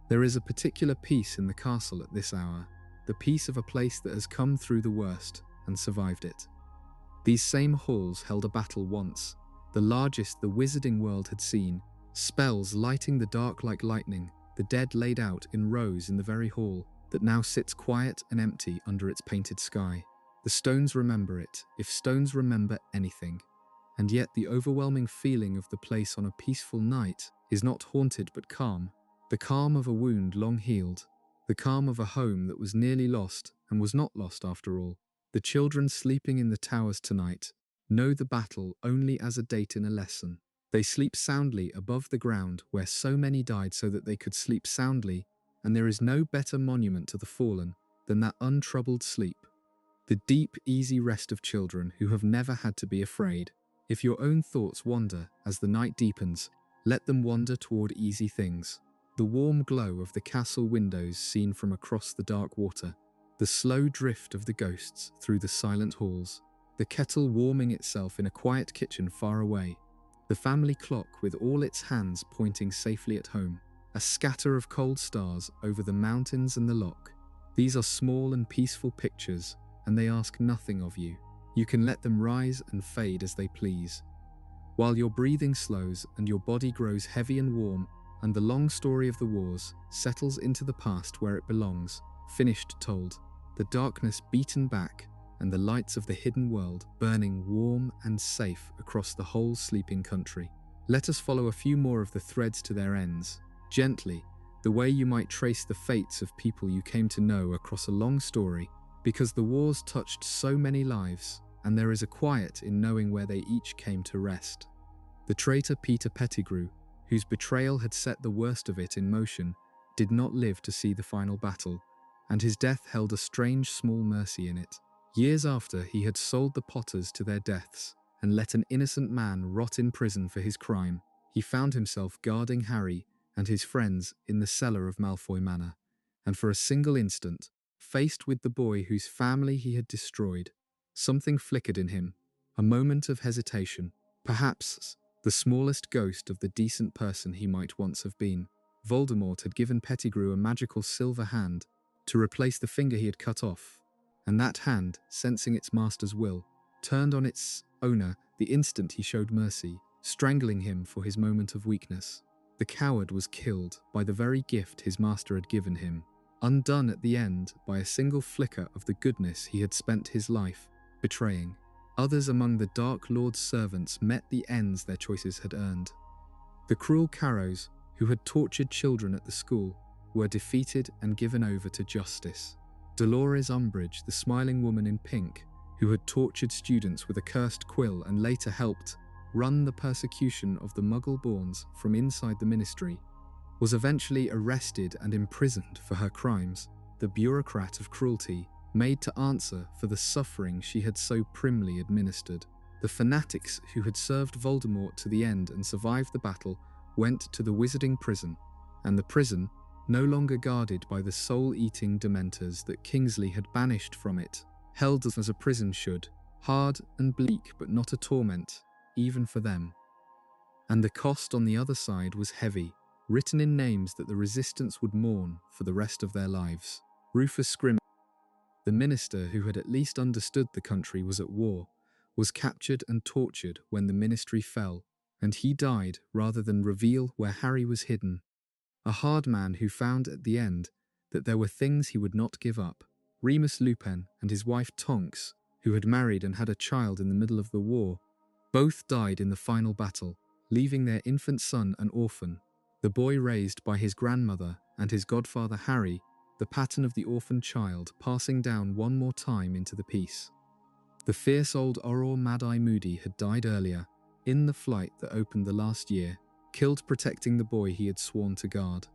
There is a particular peace in the castle at this hour, the peace of a place that has come through the worst and survived it. These same halls held a battle once, the largest the wizarding world had seen, spells lighting the dark like lightning, the dead laid out in rows in the very hall that now sits quiet and empty under its painted sky. The stones remember it, if stones remember anything. And yet the overwhelming feeling of the place on a peaceful night is not haunted but calm, the calm of a wound long healed, the calm of a home that was nearly lost and was not lost after all. The children sleeping in the towers tonight know the battle only as a date in a lesson. They sleep soundly above the ground where so many died so that they could sleep soundly, and there is no better monument to the fallen than that untroubled sleep. The deep, easy rest of children who have never had to be afraid. If your own thoughts wander as the night deepens, let them wander toward easy things. The warm glow of the castle windows seen from across the dark water, the slow drift of the ghosts through the silent halls, the kettle warming itself in a quiet kitchen far away, the family clock with all its hands pointing safely at home, a scatter of cold stars over the mountains and the loch. These are small and peaceful pictures, and they ask nothing of you. You can let them rise and fade as they please. While your breathing slows and your body grows heavy and warm, and the long story of the wars settles into the past where it belongs, finished told, the darkness beaten back, and the lights of the hidden world burning warm and safe across the whole sleeping country. Let us follow a few more of the threads to their ends, gently, the way you might trace the fates of people you came to know across a long story, because the wars touched so many lives, and there is a quiet in knowing where they each came to rest. The traitor Peter Pettigrew, whose betrayal had set the worst of it in motion, did not live to see the final battle, and his death held a strange small mercy in it. Years after he had sold the Potters to their deaths, and let an innocent man rot in prison for his crime, he found himself guarding Harry and his friends in the cellar of Malfoy Manor, and for a single instant, faced with the boy whose family he had destroyed, something flickered in him, a moment of hesitation, perhaps the smallest ghost of the decent person he might once have been. Voldemort had given Pettigrew a magical silver hand to replace the finger he had cut off, and that hand, sensing its master's will, turned on its owner the instant he showed mercy, strangling him for his moment of weakness. The coward was killed by the very gift his master had given him, undone at the end by a single flicker of the goodness he had spent his life betraying. Others among the Dark Lord's servants met the ends their choices had earned. The cruel Carrows, who had tortured children at the school, were defeated and given over to justice. Dolores Umbridge, the smiling woman in pink, who had tortured students with a cursed quill and later helped run the persecution of the Muggle-borns from inside the ministry, was eventually arrested and imprisoned for her crimes, the bureaucrat of cruelty, made to answer for the suffering she had so primly administered. The fanatics who had served Voldemort to the end and survived the battle went to the wizarding prison, and the prison, no longer guarded by the soul-eating dementors that Kingsley had banished from it, held as a prison should, hard and bleak but not a torment, even for them. And the cost on the other side was heavy, written in names that the resistance would mourn for the rest of their lives. Rufus Scrim, the minister who had at least understood the country was at war, was captured and tortured when the ministry fell, and he died rather than reveal where Harry was hidden. A hard man who found at the end that there were things he would not give up. Remus Lupin and his wife Tonks, who had married and had a child in the middle of the war, both died in the final battle, leaving their infant son an orphan. The boy raised by his grandmother and his godfather Harry, the pattern of the orphan child passing down one more time into the peace. The fierce old Auror Mad-Eye Moody had died earlier, in the flight that opened the last year, killed protecting the boy he had sworn to guard.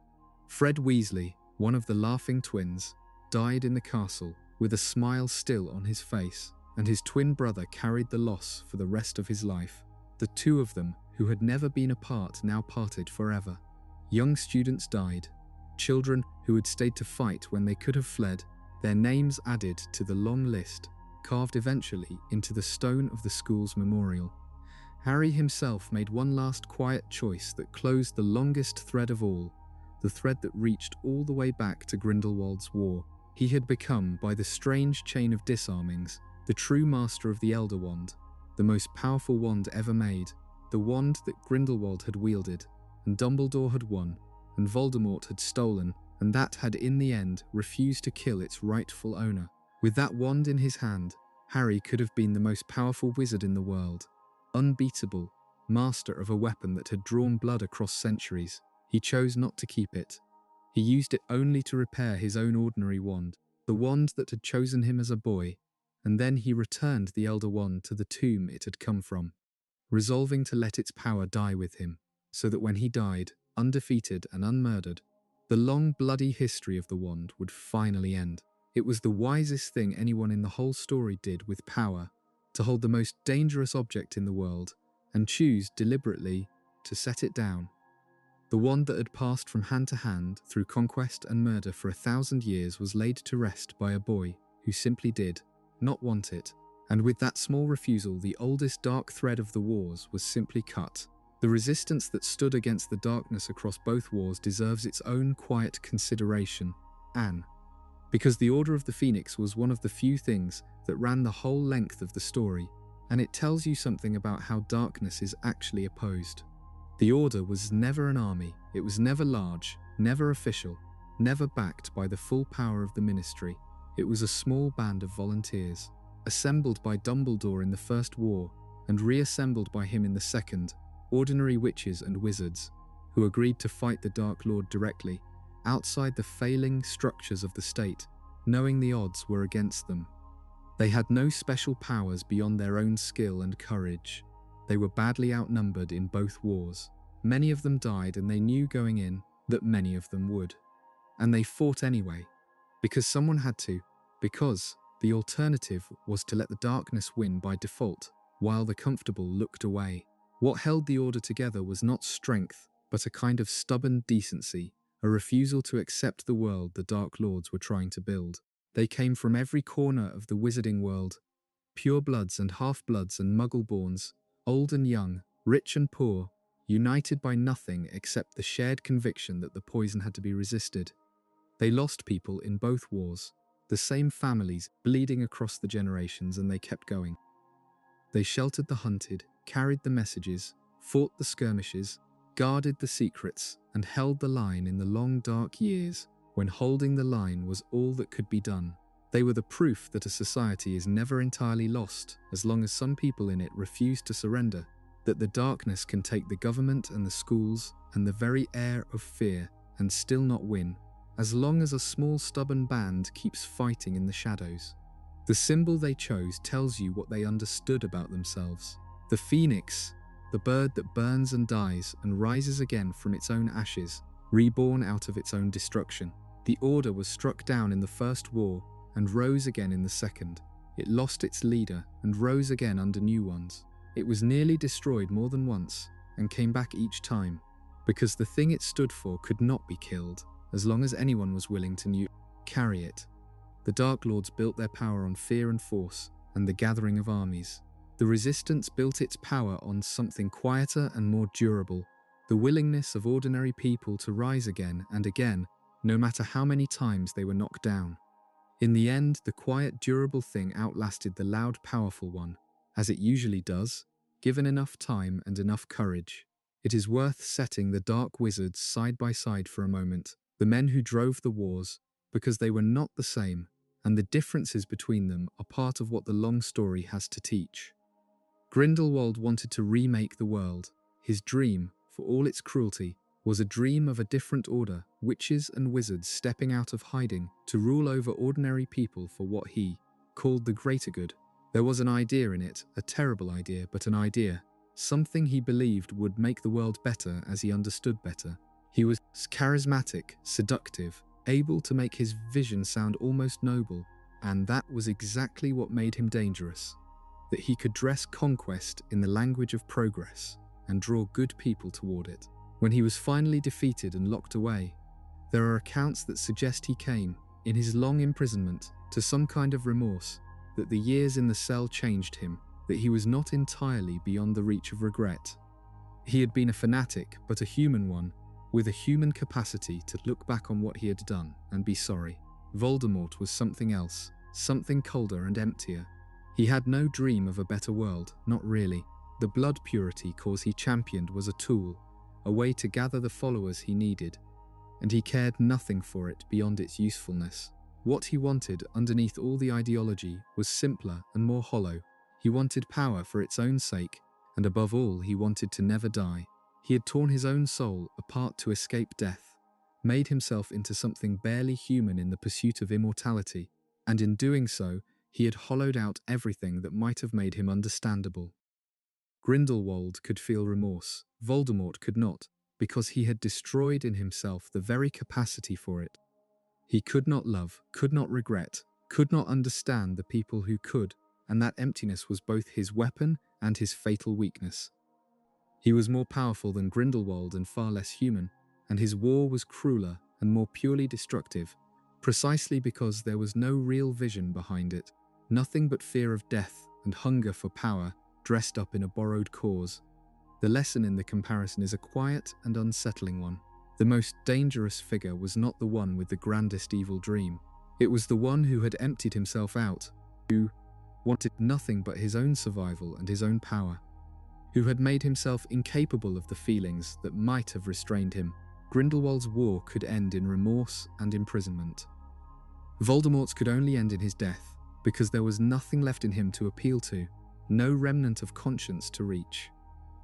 Fred Weasley, one of the laughing twins, died in the castle with a smile still on his face, and his twin brother carried the loss for the rest of his life. The two of them, who had never been apart, now parted forever. Young students died, children who had stayed to fight when they could have fled, their names added to the long list, carved eventually into the stone of the school's memorial. Harry himself made one last quiet choice that closed the longest thread of all, the thread that reached all the way back to Grindelwald's war. He had become, by the strange chain of disarmings, the true master of the Elder Wand, the most powerful wand ever made, the wand that Grindelwald had wielded, and Dumbledore had won, and Voldemort had stolen, and that had in the end refused to kill its rightful owner. With that wand in his hand, Harry could have been the most powerful wizard in the world, unbeatable, master of a weapon that had drawn blood across centuries. He chose not to keep it. He used it only to repair his own ordinary wand, the wand that had chosen him as a boy, and then he returned the Elder Wand to the tomb it had come from, resolving to let its power die with him, so that when he died, undefeated and unmurdered, the long bloody history of the wand would finally end. It was the wisest thing anyone in the whole story did with power, to hold the most dangerous object in the world, and choose deliberately to set it down. The wand that had passed from hand to hand through conquest and murder for 1,000 years was laid to rest by a boy who simply did not want it, and with that small refusal, the oldest dark thread of the wars was simply cut. The resistance that stood against the darkness across both wars deserves its own quiet consideration, Anne, because the Order of the Phoenix was one of the few things that ran the whole length of the story, and it tells you something about how darkness is actually opposed. The Order was never an army, it was never large, never official, never backed by the full power of the Ministry. It was a small band of volunteers, assembled by Dumbledore in the First War and reassembled by him in the Second, ordinary witches and wizards, who agreed to fight the Dark Lord directly, outside the failing structures of the state, knowing the odds were against them. They had no special powers beyond their own skill and courage. They were badly outnumbered in both wars. Many of them died, and they knew going in that many of them would. And they fought anyway, because someone had to, because the alternative was to let the darkness win by default, while the comfortable looked away. What held the Order together was not strength, but a kind of stubborn decency, a refusal to accept the world the Dark Lords were trying to build. They came from every corner of the wizarding world, purebloods and half-bloods and muggle-borns, old and young, rich and poor, united by nothing except the shared conviction that the poison had to be resisted. They lost people in both wars, the same families bleeding across the generations, and they kept going. They sheltered the hunted, carried the messages, fought the skirmishes, guarded the secrets, and held the line in the long dark years when holding the line was all that could be done. They were the proof that a society is never entirely lost as long as some people in it refuse to surrender, that the darkness can take the government and the schools and the very air of fear and still not win, as long as a small stubborn band keeps fighting in the shadows. The symbol they chose tells you what they understood about themselves. The phoenix, the bird that burns and dies and rises again from its own ashes, reborn out of its own destruction. The Order was struck down in the First War and rose again in the Second. It lost its leader and rose again under new ones. It was nearly destroyed more than once and came back each time, because the thing it stood for could not be killed as long as anyone was willing to carry it. The Dark Lords built their power on fear and force and the gathering of armies. The Resistance built its power on something quieter and more durable, the willingness of ordinary people to rise again and again, no matter how many times they were knocked down. In the end, the quiet, durable thing outlasted the loud, powerful one, as it usually does, given enough time and enough courage. It is worth setting the dark wizards side by side for a moment, the men who drove the wars, because they were not the same, and the differences between them are part of what the long story has to teach. Grindelwald wanted to remake the world. His dream, for all its cruelty, was a dream of a different order, witches and wizards stepping out of hiding to rule over ordinary people for what he called the greater good. There was an idea in it, a terrible idea, but an idea, something he believed would make the world better as he understood better. He was charismatic, seductive, able to make his vision sound almost noble, and that was exactly what made him dangerous. That he could dress conquest in the language of progress and draw good people toward it. When he was finally defeated and locked away, there are accounts that suggest he came, in his long imprisonment, to some kind of remorse, that the years in the cell changed him, that he was not entirely beyond the reach of regret. He had been a fanatic, but a human one, with a human capacity to look back on what he had done and be sorry. Voldemort was something else, something colder and emptier. He had no dream of a better world, not really. The blood purity cause he championed was a tool, a way to gather the followers he needed, and he cared nothing for it beyond its usefulness. What he wanted underneath all the ideology was simpler and more hollow. He wanted power for its own sake, and above all, he wanted to never die. He had torn his own soul apart to escape death, made himself into something barely human in the pursuit of immortality, and in doing so, he had hollowed out everything that might have made him understandable. Grindelwald could feel remorse. Voldemort could not, because he had destroyed in himself the very capacity for it. He could not love, could not regret, could not understand the people who could, and that emptiness was both his weapon and his fatal weakness. He was more powerful than Grindelwald and far less human, and his war was crueler and more purely destructive, precisely because there was no real vision behind it, nothing but fear of death and hunger for power dressed up in a borrowed cause. The lesson in the comparison is a quiet and unsettling one. The most dangerous figure was not the one with the grandest evil dream. It was the one who had emptied himself out, who wanted nothing but his own survival and his own power, who had made himself incapable of the feelings that might have restrained him. Grindelwald's war could end in remorse and imprisonment. Voldemort's could only end in his death, because there was nothing left in him to appeal to, no remnant of conscience to reach.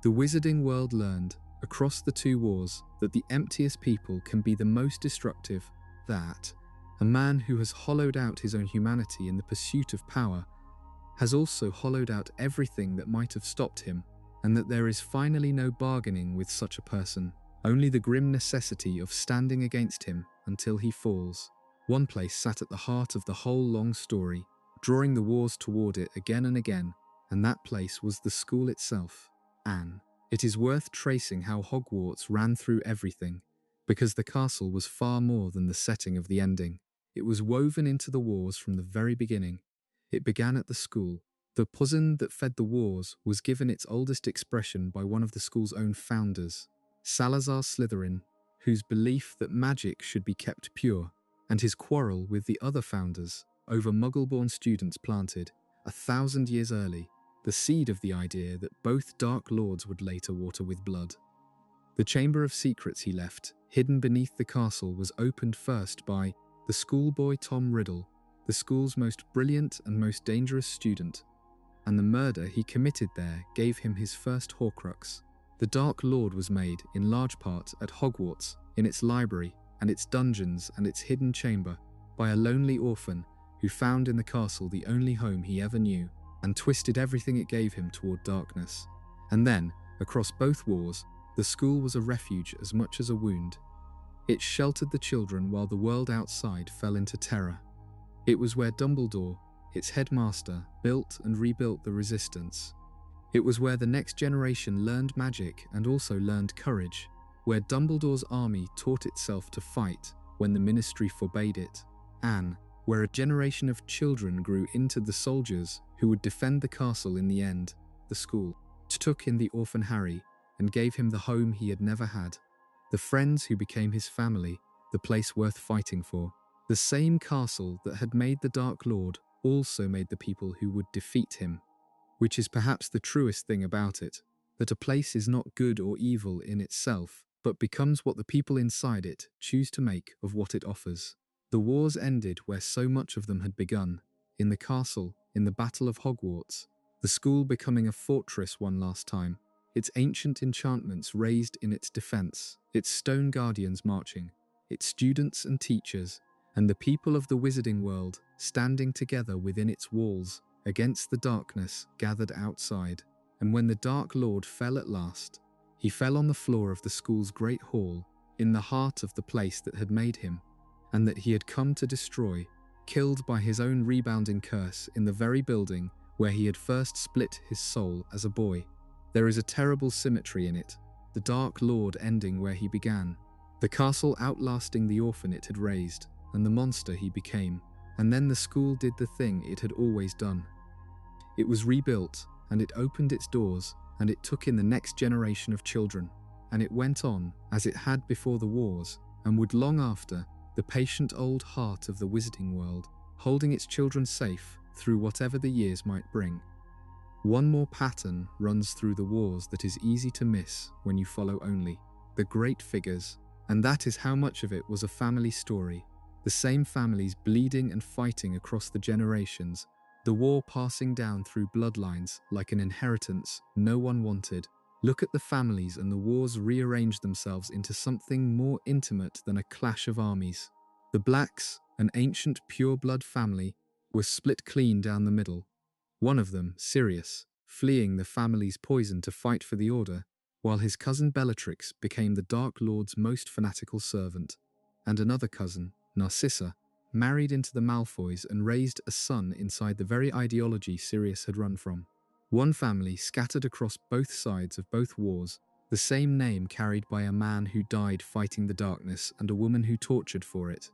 The wizarding world learned, across the two wars, that the emptiest people can be the most destructive, that a man who has hollowed out his own humanity in the pursuit of power has also hollowed out everything that might have stopped him, and that there is finally no bargaining with such a person, only the grim necessity of standing against him until he falls. One place sat at the heart of the whole long story, drawing the wars toward it again and again, and that place was the school itself, Anne. It is worth tracing how Hogwarts ran through everything, because the castle was far more than the setting of the ending. It was woven into the wars from the very beginning. It began at the school. The poison that fed the wars was given its oldest expression by one of the school's own founders, Salazar Slytherin, whose belief that magic should be kept pure, and his quarrel with the other founders over Muggle-born students planted, 1,000 years early, the seed of the idea that both Dark Lords would later water with blood. The Chamber of Secrets he left, hidden beneath the castle, was opened first by the schoolboy Tom Riddle, the school's most brilliant and most dangerous student, and the murder he committed there gave him his first Horcrux. The Dark Lord was made, in large part, at Hogwarts, in its library and its dungeons and its hidden chamber, by a lonely orphan who found in the castle the only home he ever knew, and twisted everything it gave him toward darkness. And then, across both wars, the school was a refuge as much as a wound. It sheltered the children while the world outside fell into terror. It was where Dumbledore, its headmaster, built and rebuilt the Resistance. It was where the next generation learned magic and also learned courage, where Dumbledore's army taught itself to fight when the Ministry forbade it, and where a generation of children grew into the soldiers who would defend the castle in the end. The school took in the orphan Harry and gave him the home he had never had, the friends who became his family, the place worth fighting for. The same castle that had made the Dark Lord also made the people who would defeat him, which is perhaps the truest thing about it, that a place is not good or evil in itself, but becomes what the people inside it choose to make of what it offers. The wars ended where so much of them had begun, in the castle, in the Battle of Hogwarts, the school becoming a fortress one last time, its ancient enchantments raised in its defense, its stone guardians marching, its students and teachers, and the people of the wizarding world standing together within its walls against the darkness gathered outside. And when the Dark Lord fell at last, he fell on the floor of the school's great hall, in the heart of the place that had made him, and that he had come to destroy, killed by his own rebounding curse in the very building where he had first split his soul as a boy. There is a terrible symmetry in it, the Dark Lord ending where he began, the castle outlasting the orphan it had raised, and the monster he became, and then the school did the thing it had always done. It was rebuilt, and it opened its doors, and it took in the next generation of children. And it went on, as it had before the wars, and would long after, the patient old heart of the wizarding world, holding its children safe through whatever the years might bring. One more pattern runs through the wars that is easy to miss when you follow only the great figures, and that is how much of it was a family story, the same families bleeding and fighting across the generations, the war passing down through bloodlines like an inheritance no one wanted. Look at the families, and the wars rearranged themselves into something more intimate than a clash of armies. The Blacks, an ancient pure-blood family, were split clean down the middle. One of them, Sirius, fleeing the family's poison to fight for the Order, while his cousin Bellatrix became the Dark Lord's most fanatical servant. And another cousin, Narcissa, married into the Malfoys and raised a son inside the very ideology Sirius had run from. One family scattered across both sides of both wars, the same name carried by a man who died fighting the darkness and a woman who tortured for it.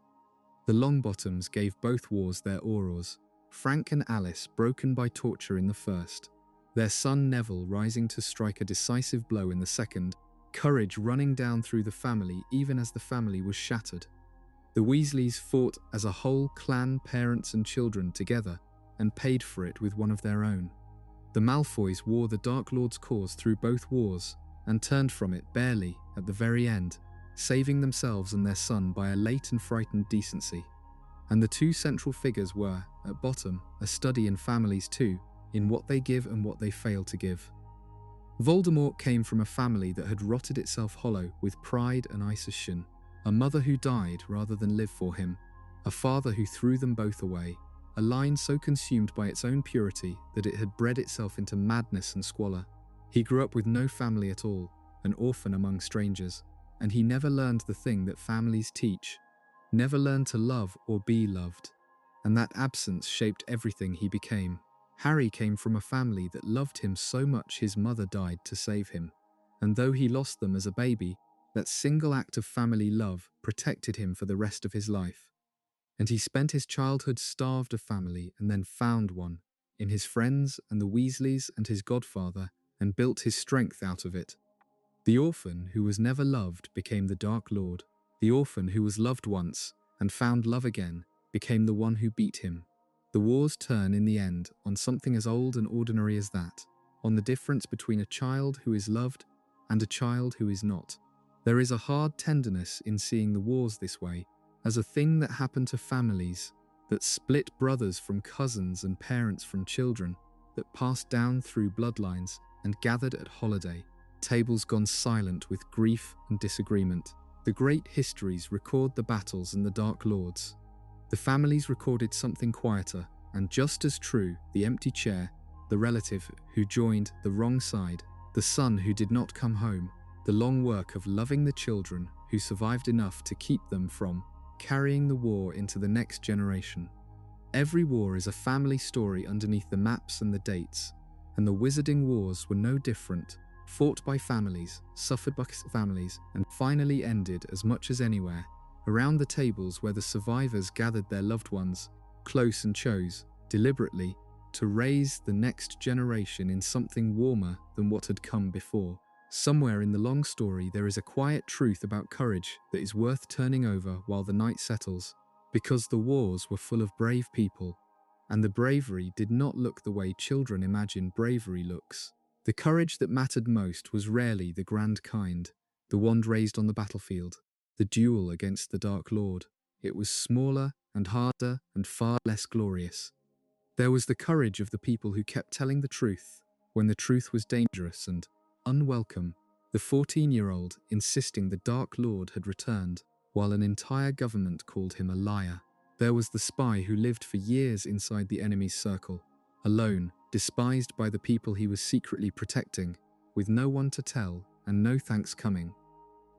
The Longbottoms gave both wars their aurors, Frank and Alice broken by torture in the first, their son Neville rising to strike a decisive blow in the second, courage running down through the family even as the family was shattered. The Weasleys fought as a whole clan, parents and children together, and paid for it with one of their own. The Malfoys wore the Dark Lord's cause through both wars, and turned from it barely at the very end, saving themselves and their son by a late and frightened decency. And the two central figures were, at bottom, a study in families too, in what they give and what they fail to give. Voldemort came from a family that had rotted itself hollow with pride and isolation, a mother who died rather than live for him, a father who threw them both away, a line so consumed by its own purity that it had bred itself into madness and squalor. He grew up with no family at all, an orphan among strangers, and he never learned the thing that families teach, never learned to love or be loved, and that absence shaped everything he became. Harry came from a family that loved him so much his mother died to save him, and though he lost them as a baby, that single act of family love protected him for the rest of his life. And he spent his childhood starved of family and then found one, in his friends and the Weasleys and his godfather, and built his strength out of it. The orphan who was never loved became the Dark Lord. The orphan who was loved once and found love again became the one who beat him. The wars turn in the end on something as old and ordinary as that, on the difference between a child who is loved and a child who is not. There is a hard tenderness in seeing the wars this way, as a thing that happened to families, that split brothers from cousins and parents from children, that passed down through bloodlines and gathered at holiday, tables gone silent with grief and disagreement. The great histories record the battles and the Dark Lords. The families recorded something quieter, and just as true, the empty chair, the relative who joined the wrong side, the son who did not come home, the long work of loving the children who survived enough to keep them from carrying the war into the next generation. Every war is a family story underneath the maps and the dates, and the Wizarding Wars were no different, fought by families, suffered by families, and finally ended as much as anywhere, around the tables where the survivors gathered their loved ones, close and chose, deliberately, to raise the next generation in something warmer than what had come before. Somewhere in the long story there is a quiet truth about courage that is worth turning over while the night settles, because the wars were full of brave people, and the bravery did not look the way children imagine bravery looks. The courage that mattered most was rarely the grand kind, the wand raised on the battlefield, the duel against the Dark Lord. It was smaller and harder and far less glorious. There was the courage of the people who kept telling the truth when the truth was dangerous and unwelcome, the 14-year-old insisting the Dark Lord had returned, while an entire government called him a liar. There was the spy who lived for years inside the enemy's circle, alone, despised by the people he was secretly protecting, with no one to tell and no thanks coming.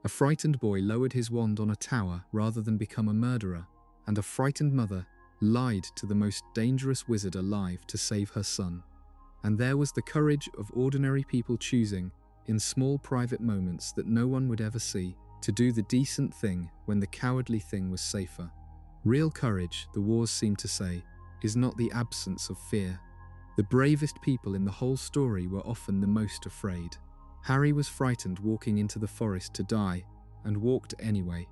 A frightened boy lowered his wand on a tower rather than become a murderer, and a frightened mother lied to the most dangerous wizard alive to save her son. And there was the courage of ordinary people choosing, in small private moments that no one would ever see, to do the decent thing when the cowardly thing was safer. Real courage, the wars seem to say, is not the absence of fear. The bravest people in the whole story were often the most afraid. Harry was frightened walking into the forest to die, and walked anyway.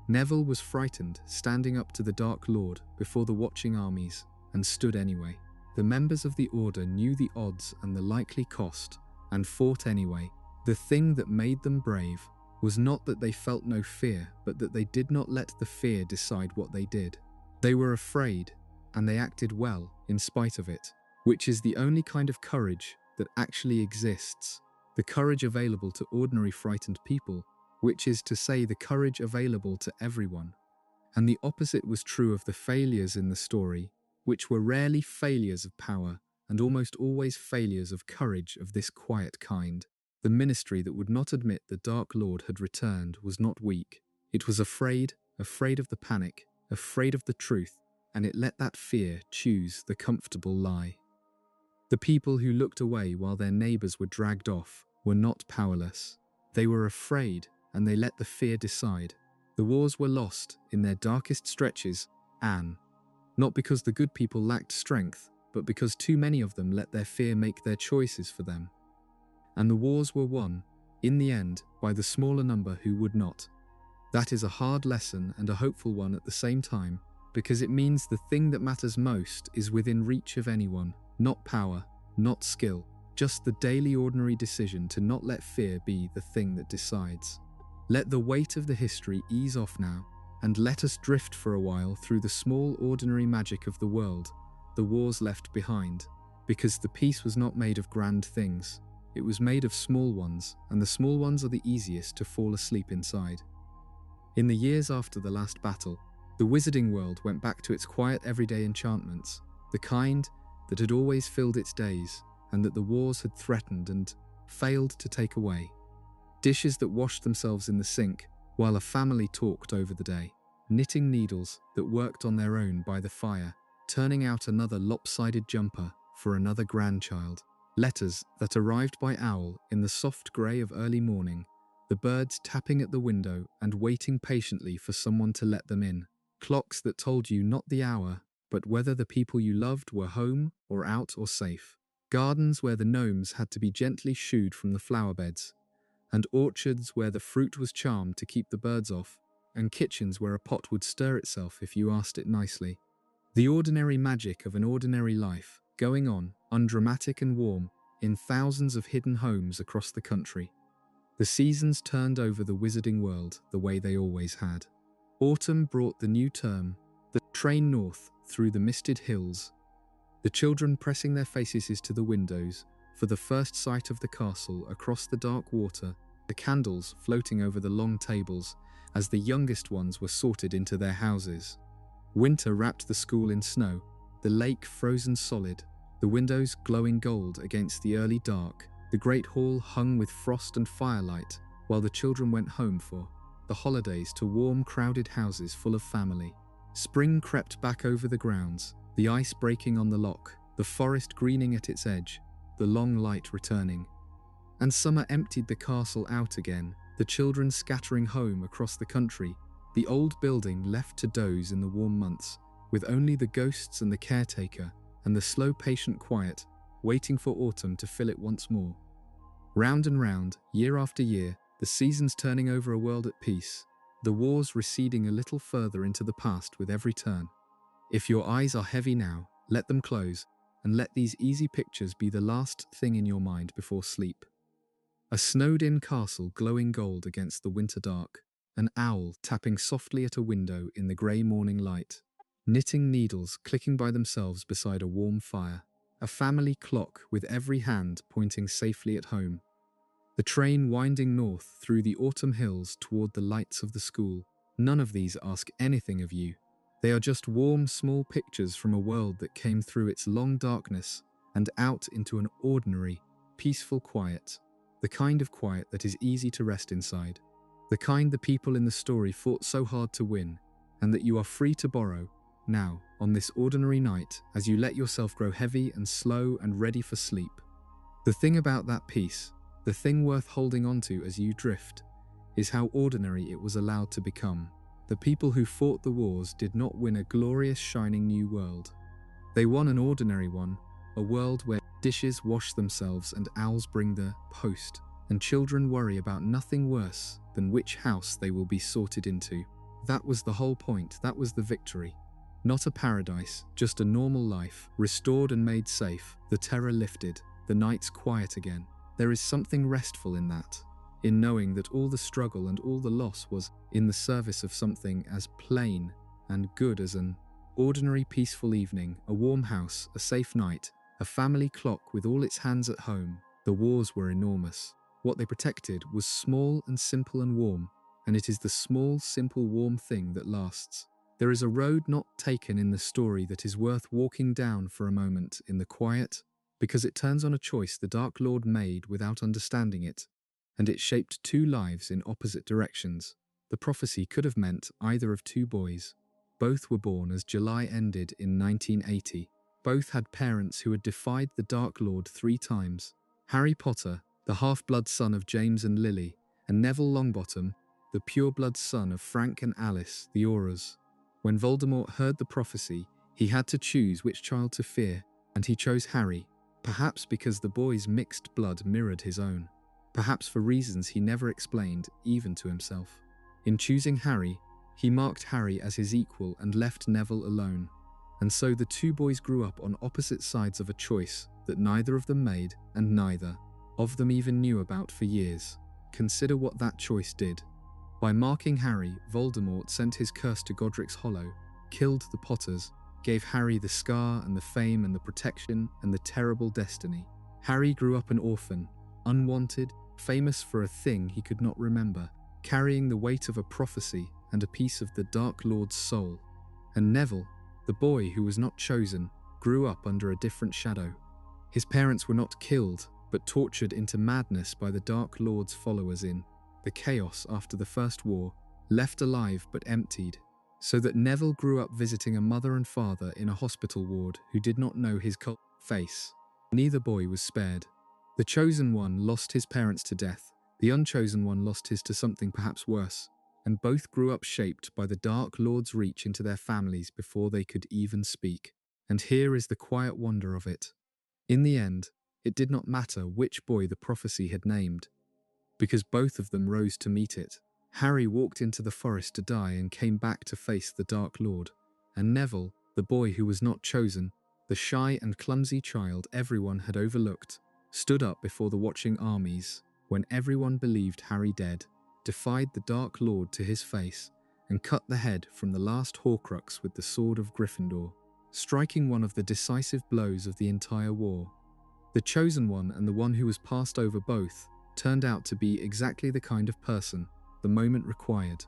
Neville was frightened standing up to the Dark Lord before the watching armies, and stood anyway. The members of the Order knew the odds and the likely cost, and fought anyway. The thing that made them brave was not that they felt no fear, but that they did not let the fear decide what they did. They were afraid, and they acted well in spite of it, which is the only kind of courage that actually exists, the courage available to ordinary frightened people, which is to say the courage available to everyone. And the opposite was true of the failures in the story, which were rarely failures of power, and almost always failures of courage of this quiet kind. The ministry that would not admit the Dark Lord had returned was not weak. It was afraid of the panic, afraid of the truth, and it let that fear choose the comfortable lie. The people who looked away while their neighbors were dragged off were not powerless. They were afraid, and they let the fear decide. The wars were lost in their darkest stretches, Anne. Not because the good people lacked strength, but because too many of them let their fear make their choices for them. And the wars were won, in the end, by the smaller number who would not. That is a hard lesson and a hopeful one at the same time, because it means the thing that matters most is within reach of anyone, not power, not skill, just the daily ordinary decision to not let fear be the thing that decides. Let the weight of the history ease off now, and let us drift for a while through the small ordinary magic of the world, the wars left behind, because the peace was not made of grand things. It was made of small ones, and the small ones are the easiest to fall asleep inside. In the years after the last battle, the wizarding world went back to its quiet everyday enchantments, the kind that had always filled its days, and that the wars had threatened and failed to take away. Dishes that washed themselves in the sink, while a family talked over the day. Knitting needles that worked on their own by the fire, turning out another lopsided jumper for another grandchild. Letters that arrived by owl in the soft grey of early morning, the birds tapping at the window and waiting patiently for someone to let them in. Clocks that told you not the hour, but whether the people you loved were home or out or safe. Gardens where the gnomes had to be gently shooed from the flower beds, and orchards where the fruit was charmed to keep the birds off, and kitchens where a pot would stir itself if you asked it nicely. The ordinary magic of an ordinary life, going on, undramatic and warm, in thousands of hidden homes across the country. The seasons turned over the wizarding world the way they always had. Autumn brought the new term, the train north through the misted hills, the children pressing their faces to the windows for the first sight of the castle across the dark water, the candles floating over the long tables as the youngest ones were sorted into their houses. Winter wrapped the school in snow, the lake frozen solid, the windows glowing gold against the early dark, the great hall hung with frost and firelight, while the children went home for the holidays to warm, crowded houses full of family. Spring crept back over the grounds, the ice breaking on the loch, the forest greening at its edge, the long light returning. And summer emptied the castle out again, the children scattering home across the country, the old building left to doze in the warm months, with only the ghosts and the caretaker, and the slow patient quiet, waiting for autumn to fill it once more. Round and round, year after year, the seasons turning over a world at peace, the wars receding a little further into the past with every turn. If your eyes are heavy now, let them close, and let these easy pictures be the last thing in your mind before sleep. A snowed-in castle glowing gold against the winter dark, an owl tapping softly at a window in the grey morning light, knitting needles clicking by themselves beside a warm fire, a family clock with every hand pointing safely at home, the train winding north through the autumn hills toward the lights of the school. None of these ask anything of you. They are just warm, small pictures from a world that came through its long darkness and out into an ordinary, peaceful quiet, the kind of quiet that is easy to rest inside, the kind the people in the story fought so hard to win, and that you are free to borrow, now, on this ordinary night, as you let yourself grow heavy and slow and ready for sleep. The thing about that peace, the thing worth holding onto as you drift, is how ordinary it was allowed to become. The people who fought the wars did not win a glorious shining new world. They won an ordinary one, a world where dishes wash themselves and owls bring the post, and children worry about nothing worse than which house they will be sorted into. That was the whole point, that was the victory. Not a paradise, just a normal life, restored and made safe, the terror lifted, the nights quiet again. There is something restful in that, in knowing that all the struggle and all the loss was in the service of something as plain and good as an ordinary peaceful evening, a warm house, a safe night, a family clock with all its hands at home. The wars were enormous. What they protected was small and simple and warm, and it is the small, simple, warm thing that lasts. There is a road not taken in the story that is worth walking down for a moment in the quiet, because it turns on a choice the Dark Lord made without understanding it, and it shaped two lives in opposite directions. The prophecy could have meant either of two boys. Both were born as July ended in 1980. Both had parents who had defied the Dark Lord 3 times. Harry Potter, the half-blood son of James and Lily, and Neville Longbottom, the pure-blood son of Frank and Alice, the Aurors. When Voldemort heard the prophecy, he had to choose which child to fear, and he chose Harry, perhaps because the boy's mixed blood mirrored his own, perhaps for reasons he never explained, even to himself. In choosing Harry, he marked Harry as his equal and left Neville alone, and so the two boys grew up on opposite sides of a choice that neither of them made and neither of them even knew about for years. Consider what that choice did. By marking Harry, Voldemort sent his curse to Godric's Hollow, killed the Potters, gave Harry the scar and the fame and the protection and the terrible destiny. Harry grew up an orphan, unwanted, famous for a thing he could not remember, carrying the weight of a prophecy and a piece of the Dark Lord's soul. And Neville, the boy who was not chosen, grew up under a different shadow. His parents were not killed, but tortured into madness by the Dark Lord's followers in the chaos after the First War, left alive but emptied, so that Neville grew up visiting a mother and father in a hospital ward who did not know his cult face. Neither boy was spared. The chosen one lost his parents to death, the unchosen one lost his to something perhaps worse, and both grew up shaped by the Dark Lord's reach into their families before they could even speak. And here is the quiet wonder of it. In the end, it did not matter which boy the prophecy had named, because both of them rose to meet it. Harry walked into the forest to die and came back to face the Dark Lord, and Neville, the boy who was not chosen, the shy and clumsy child everyone had overlooked, stood up before the watching armies when everyone believed Harry dead, defied the Dark Lord to his face, and cut the head from the last Horcrux with the sword of Gryffindor, striking one of the decisive blows of the entire war. The chosen one and the one who was passed over both turned out to be exactly the kind of person the moment required.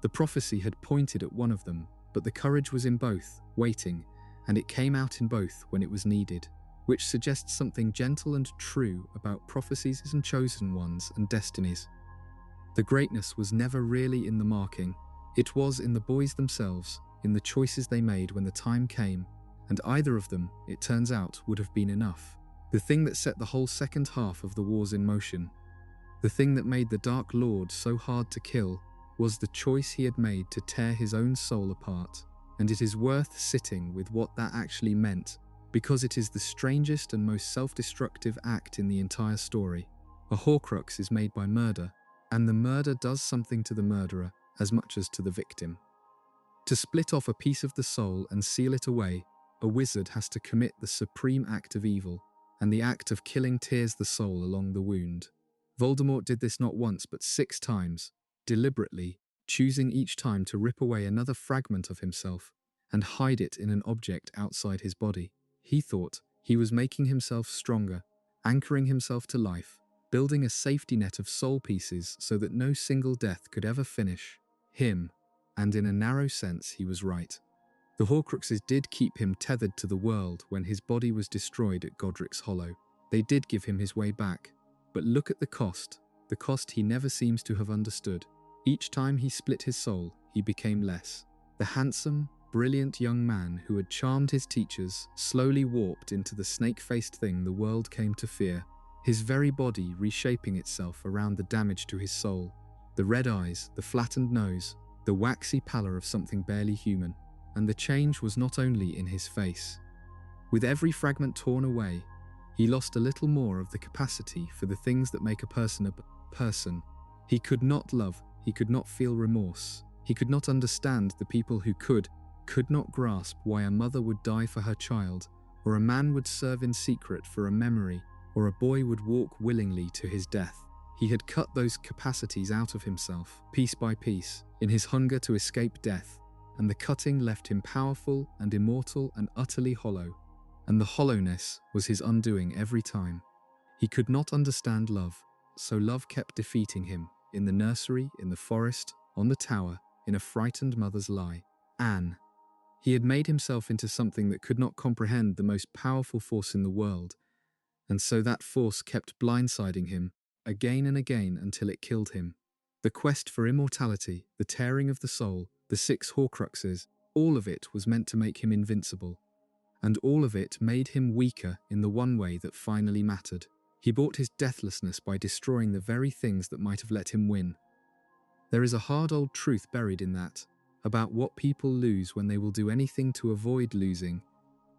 The prophecy had pointed at one of them, but the courage was in both, waiting, and it came out in both when it was needed, which suggests something gentle and true about prophecies and chosen ones and destinies. The greatness was never really in the marking. It was in the boys themselves, in the choices they made when the time came, and either of them, it turns out, would have been enough. The thing that set the whole second half of the wars in motion, the thing that made the Dark Lord so hard to kill, was the choice he had made to tear his own soul apart. And it is worth sitting with what that actually meant, because it is the strangest and most self-destructive act in the entire story. A Horcrux is made by murder, and the murder does something to the murderer as much as to the victim. To split off a piece of the soul and seal it away, a wizard has to commit the supreme act of evil, and the act of killing tears the soul along the wound. Voldemort did this not once but 6 times, deliberately, choosing each time to rip away another fragment of himself and hide it in an object outside his body. He thought he was making himself stronger, anchoring himself to life, building a safety net of soul pieces so that no single death could ever finish him, and in a narrow sense he was right. The Horcruxes did keep him tethered to the world when his body was destroyed at Godric's Hollow. They did give him his way back, but look at the cost he never seems to have understood. Each time he split his soul, he became less. The handsome, brilliant young man who had charmed his teachers slowly warped into the snake-faced thing the world came to fear, his very body reshaping itself around the damage to his soul. The red eyes, the flattened nose, the waxy pallor of something barely human. And the change was not only in his face. With every fragment torn away, he lost a little more of the capacity for the things that make a person a person. He could not love, he could not feel remorse, he could not understand the people who could not grasp why a mother would die for her child, or a man would serve in secret for a memory, or a boy would walk willingly to his death. He had cut those capacities out of himself, piece by piece, in his hunger to escape death, and the cutting left him powerful and immortal and utterly hollow. And the hollowness was his undoing every time. He could not understand love, so love kept defeating him, in the nursery, in the forest, on the tower, in a frightened mother's lie. Anne. He had made himself into something that could not comprehend the most powerful force in the world, and so that force kept blindsiding him, again and again until it killed him. The quest for immortality, the tearing of the soul, the 6 Horcruxes, all of it was meant to make him invincible. And all of it made him weaker in the one way that finally mattered. He bought his deathlessness by destroying the very things that might have let him win. There is a hard old truth buried in that, about what people lose when they will do anything to avoid losing,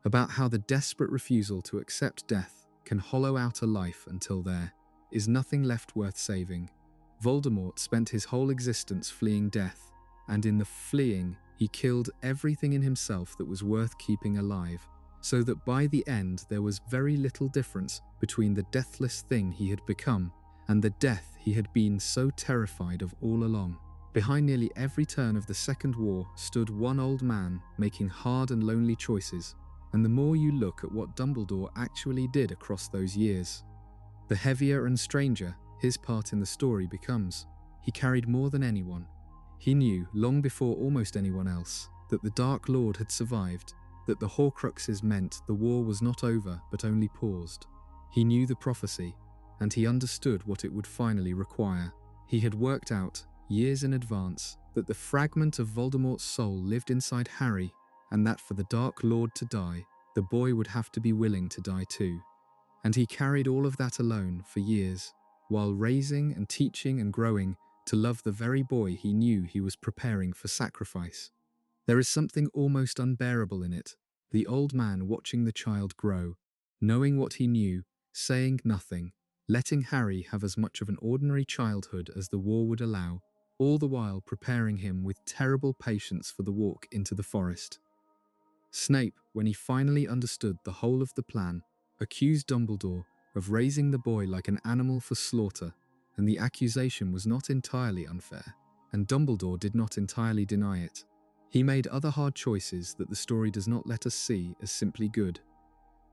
about how the desperate refusal to accept death can hollow out a life until there is nothing left worth saving. Voldemort spent his whole existence fleeing death, and in the fleeing, he killed everything in himself that was worth keeping alive, so that by the end there was very little difference between the deathless thing he had become and the death he had been so terrified of all along. Behind nearly every turn of the Second War stood one old man making hard and lonely choices, and the more you look at what Dumbledore actually did across those years, the heavier and stranger his part in the story becomes. He carried more than anyone. He knew, long before almost anyone else, that the Dark Lord had survived, that the Horcruxes meant the war was not over but only paused. He knew the prophecy, and he understood what it would finally require. He had worked out, years in advance, that the fragment of Voldemort's soul lived inside Harry, and that for the Dark Lord to die, the boy would have to be willing to die too. And he carried all of that alone for years, while raising and teaching and growing to love the very boy he knew he was preparing for sacrifice. There is something almost unbearable in it, the old man watching the child grow, knowing what he knew, saying nothing, letting Harry have as much of an ordinary childhood as the war would allow, all the while preparing him with terrible patience for the walk into the forest. Snape, when he finally understood the whole of the plan, accused Dumbledore of raising the boy like an animal for slaughter, and the accusation was not entirely unfair, and Dumbledore did not entirely deny it. He made other hard choices that the story does not let us see as simply good.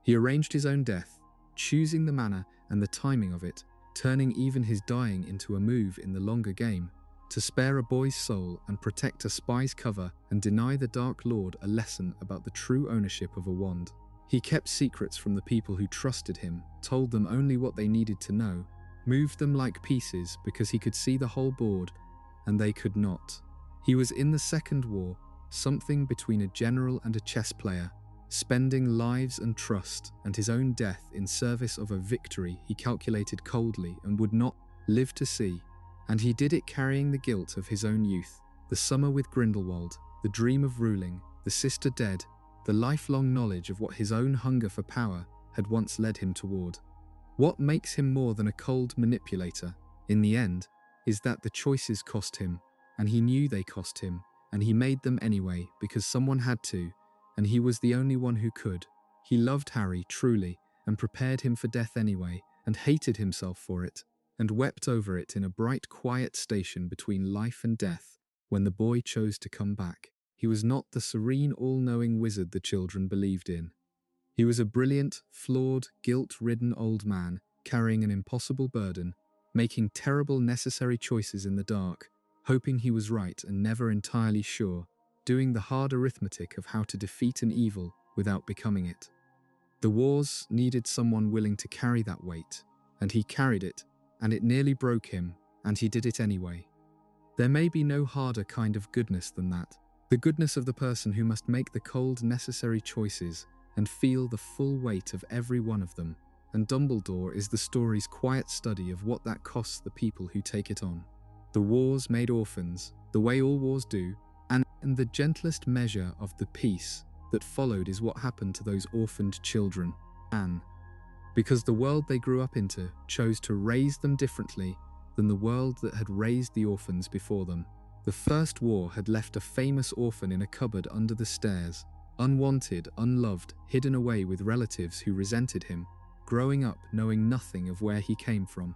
He arranged his own death, choosing the manner and the timing of it, turning even his dying into a move in the longer game, to spare a boy's soul and protect a spy's cover and deny the Dark Lord a lesson about the true ownership of a wand. He kept secrets from the people who trusted him, told them only what they needed to know, moved them like pieces because he could see the whole board, and they could not. He was in the Second War, something between a general and a chess player, spending lives and trust and his own death in service of a victory he calculated coldly and would not live to see. And he did it carrying the guilt of his own youth, the summer with Grindelwald, the dream of ruling, the sister dead, the lifelong knowledge of what his own hunger for power had once led him toward. What makes him more than a cold manipulator, in the end, is that the choices cost him, and he knew they cost him, and he made them anyway because someone had to, and he was the only one who could. He loved Harry truly, and prepared him for death anyway, and hated himself for it, and wept over it in a bright, quiet station between life and death when the boy chose to come back. He was not the serene, all-knowing wizard the children believed in. He was a brilliant, flawed, guilt-ridden old man, carrying an impossible burden, making terrible necessary choices in the dark, hoping he was right and never entirely sure, doing the hard arithmetic of how to defeat an evil without becoming it. The wars needed someone willing to carry that weight, and he carried it, and it nearly broke him, and he did it anyway. There may be no harder kind of goodness than that, the goodness of the person who must make the cold necessary choices and feel the full weight of every one of them, and Dumbledore is the story's quiet study of what that costs the people who take it on. The wars made orphans, the way all wars do, and the gentlest measure of the peace, that followed is what happened to those orphaned children, Anne. Because the world they grew up into chose to raise them differently than the world that had raised the orphans before them. The First War had left a famous orphan in a cupboard under the stairs, unwanted, unloved, hidden away with relatives who resented him, growing up knowing nothing of where he came from.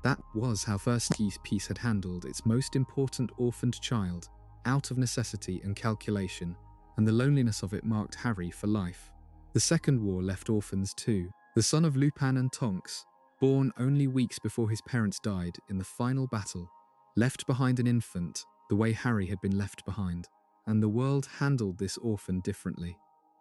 That was how First Peace had handled its most important orphaned child, out of necessity and calculation, and the loneliness of it marked Harry for life. The Second War left orphans too. The son of Lupin and Tonks, born only weeks before his parents died in the final battle, left behind an infant the way Harry had been left behind, and the world handled this orphan differently.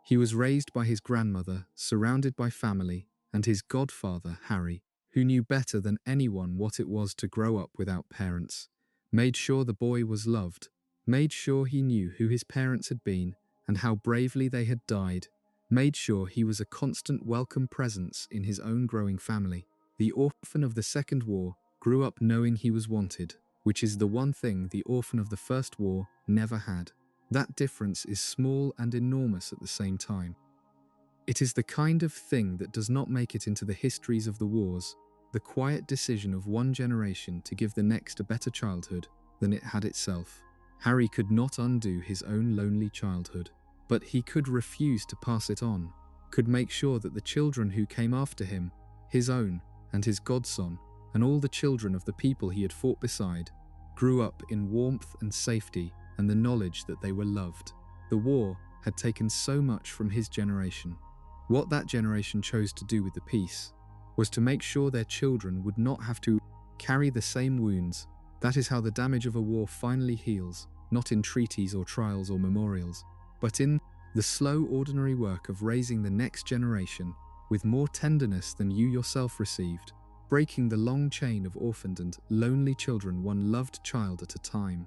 He was raised by his grandmother, surrounded by family, and his godfather, Harry, who knew better than anyone what it was to grow up without parents, made sure the boy was loved, made sure he knew who his parents had been and how bravely they had died, made sure he was a constant welcome presence in his own growing family. The orphan of the Second War grew up knowing he was wanted, which is the one thing the orphan of the First War never had. That difference is small and enormous at the same time. It is the kind of thing that does not make it into the histories of the wars, the quiet decision of one generation to give the next a better childhood than it had itself. Harry could not undo his own lonely childhood, but he could refuse to pass it on, could make sure that the children who came after him, his own and his godson, and all the children of the people he had fought beside, grew up in warmth and safety and the knowledge that they were loved. The war had taken so much from his generation. What that generation chose to do with the peace was to make sure their children would not have to carry the same wounds. That is how the damage of a war finally heals, not in treaties or trials or memorials, but in the slow, ordinary work of raising the next generation with more tenderness than you yourself received, breaking the long chain of orphaned and lonely children one loved child at a time.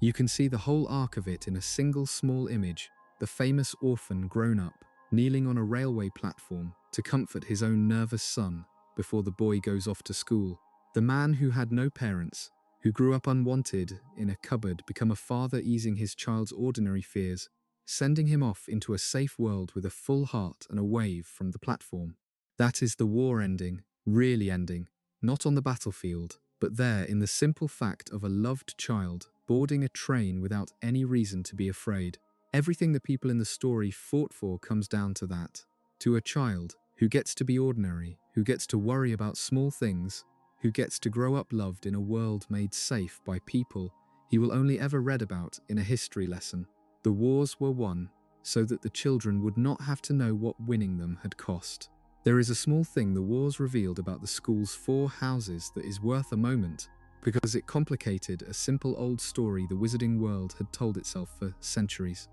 You can see the whole arc of it in a single small image, the famous orphan grown up, kneeling on a railway platform to comfort his own nervous son before the boy goes off to school. The man who had no parents, who grew up unwanted in a cupboard, become a father easing his child's ordinary fears, sending him off into a safe world with a full heart and a wave from the platform. That is the war ending, really ending, not on the battlefield, but there in the simple fact of a loved child boarding a train without any reason to be afraid. Everything the people in the story fought for comes down to that. To a child who gets to be ordinary, who gets to worry about small things, who gets to grow up loved in a world made safe by people he will only ever read about in a history lesson. The wars were won so that the children would not have to know what winning them had cost. There is a small thing the wars revealed about the school's 4 houses that is worth a moment, because it complicated a simple old story the wizarding world had told itself for centuries.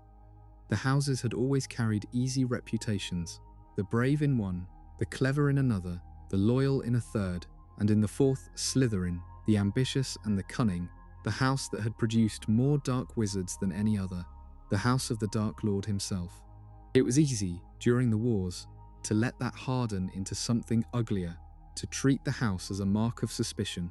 The houses had always carried easy reputations, the brave in one, the clever in another, the loyal in a third, and in the 4th, Slytherin, the ambitious and the cunning, the house that had produced more dark wizards than any other, the house of the Dark Lord himself. It was easy, during the wars, to let that harden into something uglier, to treat the house as a mark of suspicion,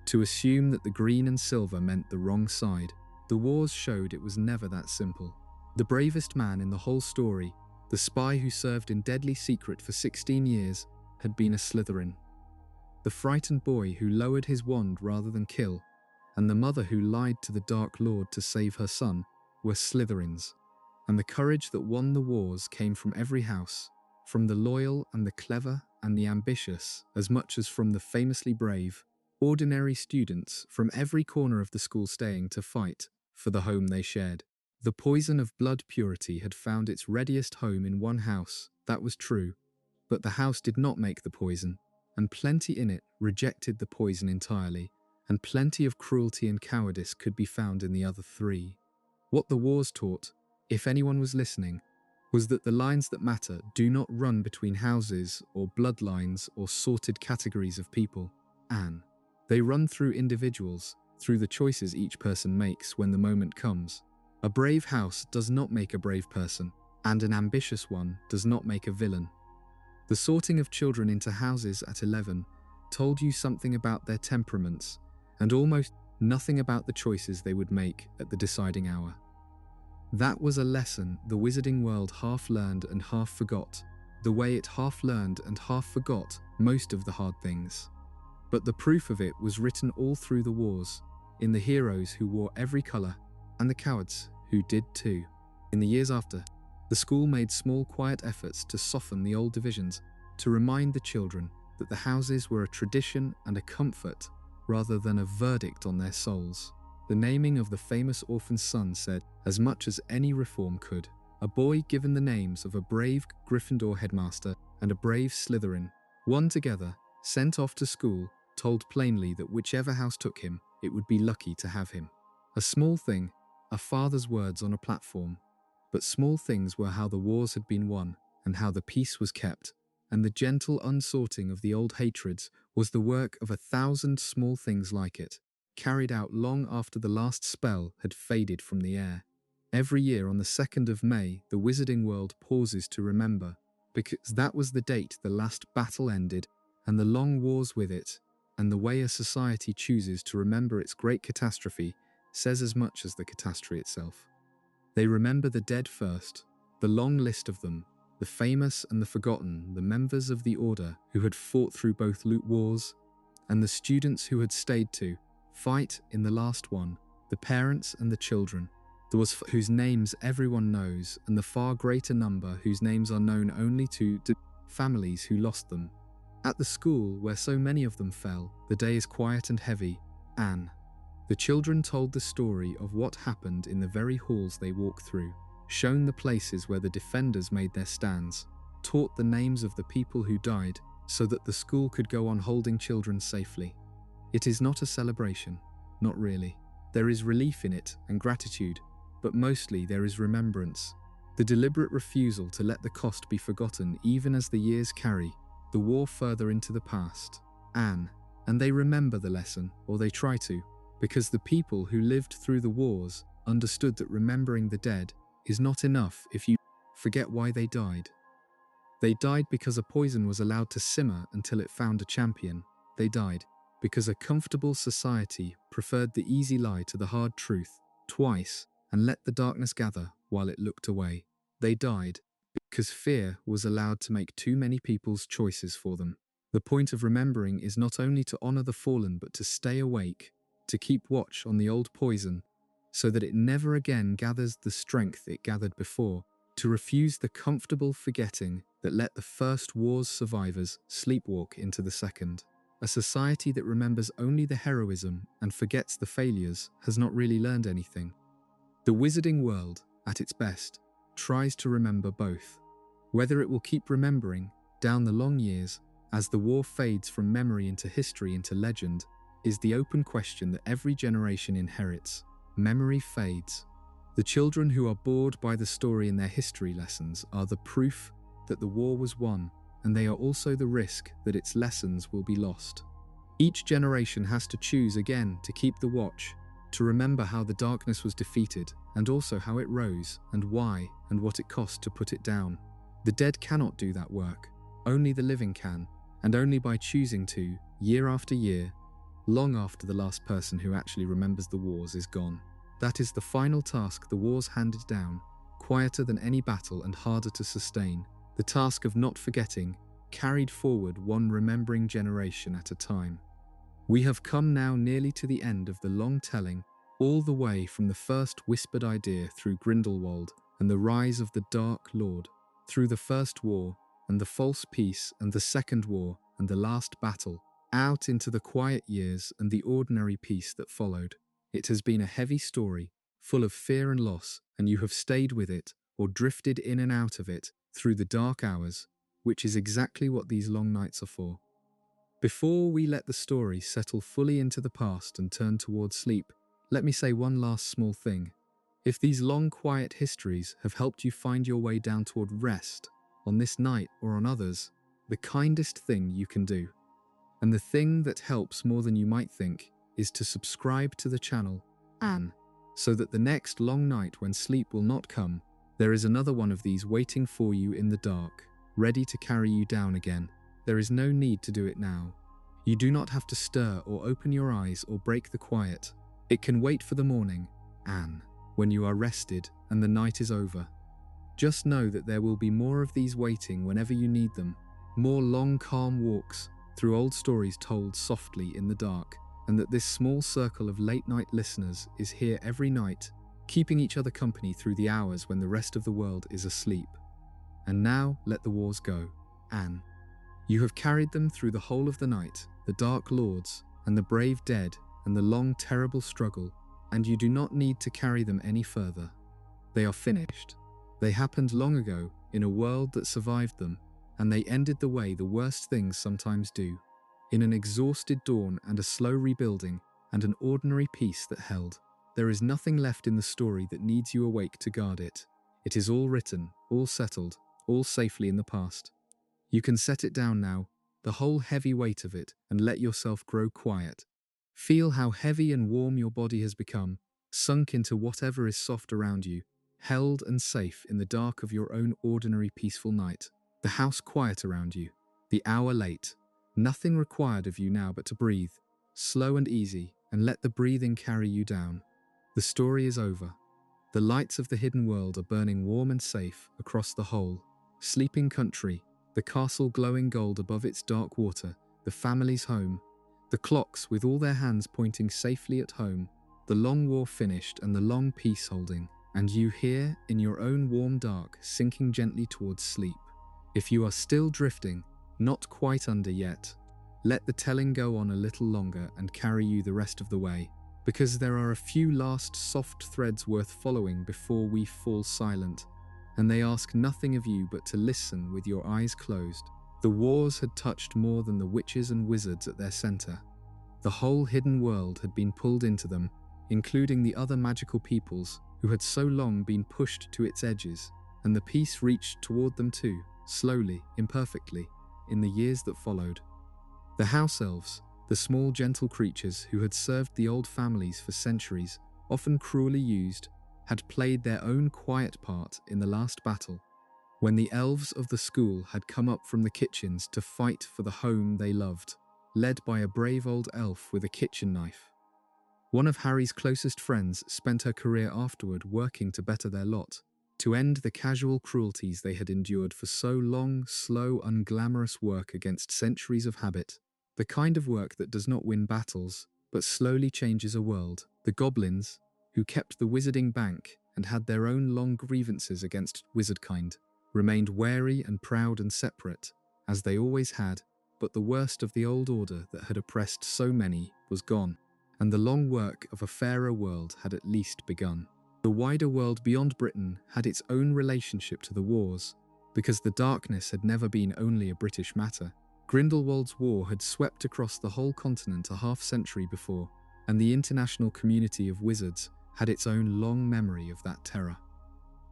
to assume that the green and silver meant the wrong side. The wars showed it was never that simple. The bravest man in the whole story, the spy who served in deadly secret for 16 years, had been a Slytherin. The frightened boy who lowered his wand rather than kill, and the mother who lied to the Dark Lord to save her son, were Slytherins. And the courage that won the wars came from every house, from the loyal and the clever and the ambitious, as much as from the famously brave, ordinary students from every corner of the school staying to fight for the home they shared. The poison of blood purity had found its readiest home in one house, that was true, but the house did not make the poison, and plenty in it rejected the poison entirely, and plenty of cruelty and cowardice could be found in the other 3. What the wars taught, if anyone was listening, was that the lines that matter do not run between houses or bloodlines or sorted categories of people, Anne. They run through individuals, through the choices each person makes when the moment comes. A brave house does not make a brave person, and an ambitious one does not make a villain. The sorting of children into houses at 11 told you something about their temperaments, and almost nothing about the choices they would make at the deciding hour. That was a lesson the wizarding world half learned and half forgot, the way it half learned and half forgot most of the hard things. But the proof of it was written all through the wars, in the heroes who wore every color, and the cowards who did too. In the years after, the school made small quiet efforts to soften the old divisions, to remind the children that the houses were a tradition and a comfort rather than a verdict on their souls. The naming of the famous orphan son said as much as any reform could. A boy given the names of a brave Gryffindor headmaster and a brave Slytherin, one together, sent off to school, told plainly that whichever house took him, it would be lucky to have him. A small thing, a father's words on a platform, but small things were how the wars had been won and how the peace was kept, and the gentle unsorting of the old hatreds was the work of 1,000 small things like it, carried out long after the last spell had faded from the air. Every year on the 2nd of May, the wizarding world pauses to remember, because that was the date the last battle ended, and the long wars with it, and the way a society chooses to remember its great catastrophe says as much as the catastrophe itself. They remember the dead first, the long list of them, the famous and the forgotten, the members of the Order who had fought through both loot wars, and the students who had stayed to fight in the last one, the parents and the children, those whose names everyone knows, and the far greater number whose names are known only to families who lost them. At the school where so many of them fell, the day is quiet and heavy. Anne. The children told the story of what happened in the very halls they walked through, shown the places where the defenders made their stands, taught the names of the people who died so that the school could go on holding children safely. It is not a celebration, not really. There is relief in it and gratitude, but mostly there is remembrance. The deliberate refusal to let the cost be forgotten even as the years carry the war further into the past. Anne. And they remember the lesson, or they try to, because the people who lived through the wars understood that remembering the dead is not enough if you forget why they died. They died because a poison was allowed to simmer until it found a champion. They died because a comfortable society preferred the easy lie to the hard truth twice and let the darkness gather while it looked away. They died because fear was allowed to make too many people's choices for them. The point of remembering is not only to honor the fallen but to stay awake, to keep watch on the old poison, so that it never again gathers the strength it gathered before, to refuse the comfortable forgetting that let the first war's survivors sleepwalk into the second. A society that remembers only the heroism and forgets the failures has not really learned anything. The wizarding world, at its best, tries to remember both. Whether it will keep remembering, down the long years, as the war fades from memory into history into legend, is the open question that every generation inherits. Memory fades. The children who are bored by the story in their history lessons are the proof that the war was won, and they are also the risk that its lessons will be lost. Each generation has to choose again to keep the watch, to remember how the darkness was defeated, and also how it rose, and why, and what it cost to put it down. The dead cannot do that work. Only the living can, and only by choosing to, year after year, long after the last person who actually remembers the wars is gone. That is the final task the wars handed down, quieter than any battle and harder to sustain. The task of not forgetting, carried forward one remembering generation at a time. We have come now nearly to the end of the long telling, all the way from the first whispered idea through Grindelwald and the rise of the Dark Lord, through the First War and the false peace and the Second War and the last battle, out into the quiet years and the ordinary peace that followed. It has been a heavy story, full of fear and loss, and you have stayed with it, or drifted in and out of it, through the dark hours, which is exactly what these long nights are for. Before we let the story settle fully into the past and turn towards sleep, let me say one last small thing. If these long quiet histories have helped you find your way down toward rest, on this night or on others, the kindest thing you can do, and the thing that helps more than you might think, is to subscribe to the channel, Anne, so that the next long night when sleep will not come, there is another one of these waiting for you in the dark, ready to carry you down again. There is no need to do it now. You do not have to stir or open your eyes or break the quiet. It can wait for the morning, Anne. when you are rested and the night is over. Just know that there will be more of these waiting whenever you need them, more long, calm walks through old stories told softly in the dark, and that this small circle of late-night listeners is here every night, keeping each other company through the hours when the rest of the world is asleep. And now let the wars go, Anne. You have carried them through the whole of the night, the Dark Lords, and the brave dead, and the long, terrible struggle, and you do not need to carry them any further. They are finished. They happened long ago, in a world that survived them, and they ended the way the worst things sometimes do, in an exhausted dawn and a slow rebuilding, and an ordinary peace that held. There is nothing left in the story that needs you awake to guard it. It is all written, all settled, all safely in the past. You can set it down now, the whole heavy weight of it, and let yourself grow quiet. Feel how heavy and warm your body has become, sunk into whatever is soft around you, held and safe in the dark of your own ordinary peaceful night. The house quiet around you, the hour late. Nothing required of you now but to breathe, slow and easy, and let the breathing carry you down. The story is over. The lights of the hidden world are burning warm and safe across the whole sleeping country, the castle glowing gold above its dark water, the family's home, the clocks with all their hands pointing safely at home, the long war finished and the long peace holding, and you here in your own warm dark sinking gently towards sleep. If you are still drifting, not quite under yet, let the telling go on a little longer and carry you the rest of the way, because there are a few last soft threads worth following before we fall silent, and they ask nothing of you but to listen with your eyes closed. The wars had touched more than the witches and wizards at their center. The whole hidden world had been pulled into them, including the other magical peoples who had so long been pushed to its edges, and the peace reached toward them too, slowly, imperfectly, in the years that followed. The house elves, the small gentle creatures who had served the old families for centuries, often cruelly used, had played their own quiet part in the last battle, when the elves of the school had come up from the kitchens to fight for the home they loved, led by a brave old elf with a kitchen knife. One of Harry's closest friends spent her career afterward working to better their lot, to end the casual cruelties they had endured for so long, slow, unglamorous work against centuries of habit, the kind of work that does not win battles, but slowly changes a world. The goblins, who kept the wizarding bank and had their own long grievances against wizardkind, remained wary and proud and separate, as they always had, but the worst of the old order that had oppressed so many was gone, and the long work of a fairer world had at least begun. The wider world beyond Britain had its own relationship to the wars, because the darkness had never been only a British matter. Grindelwald's war had swept across the whole continent a half-century before, and the international community of wizards had its own long memory of that terror.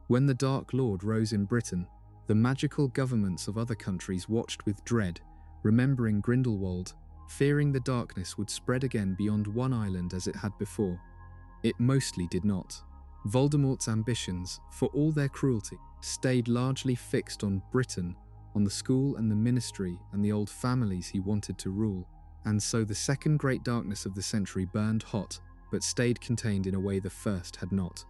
When the Dark Lord rose in Britain, the magical governments of other countries watched with dread, remembering Grindelwald, fearing the darkness would spread again beyond one island as it had before. It mostly did not. Voldemort's ambitions, for all their cruelty, stayed largely fixed on Britain, on the school and the ministry and the old families he wanted to rule, and so the second great darkness of the century burned hot, but stayed contained in a way the first had not.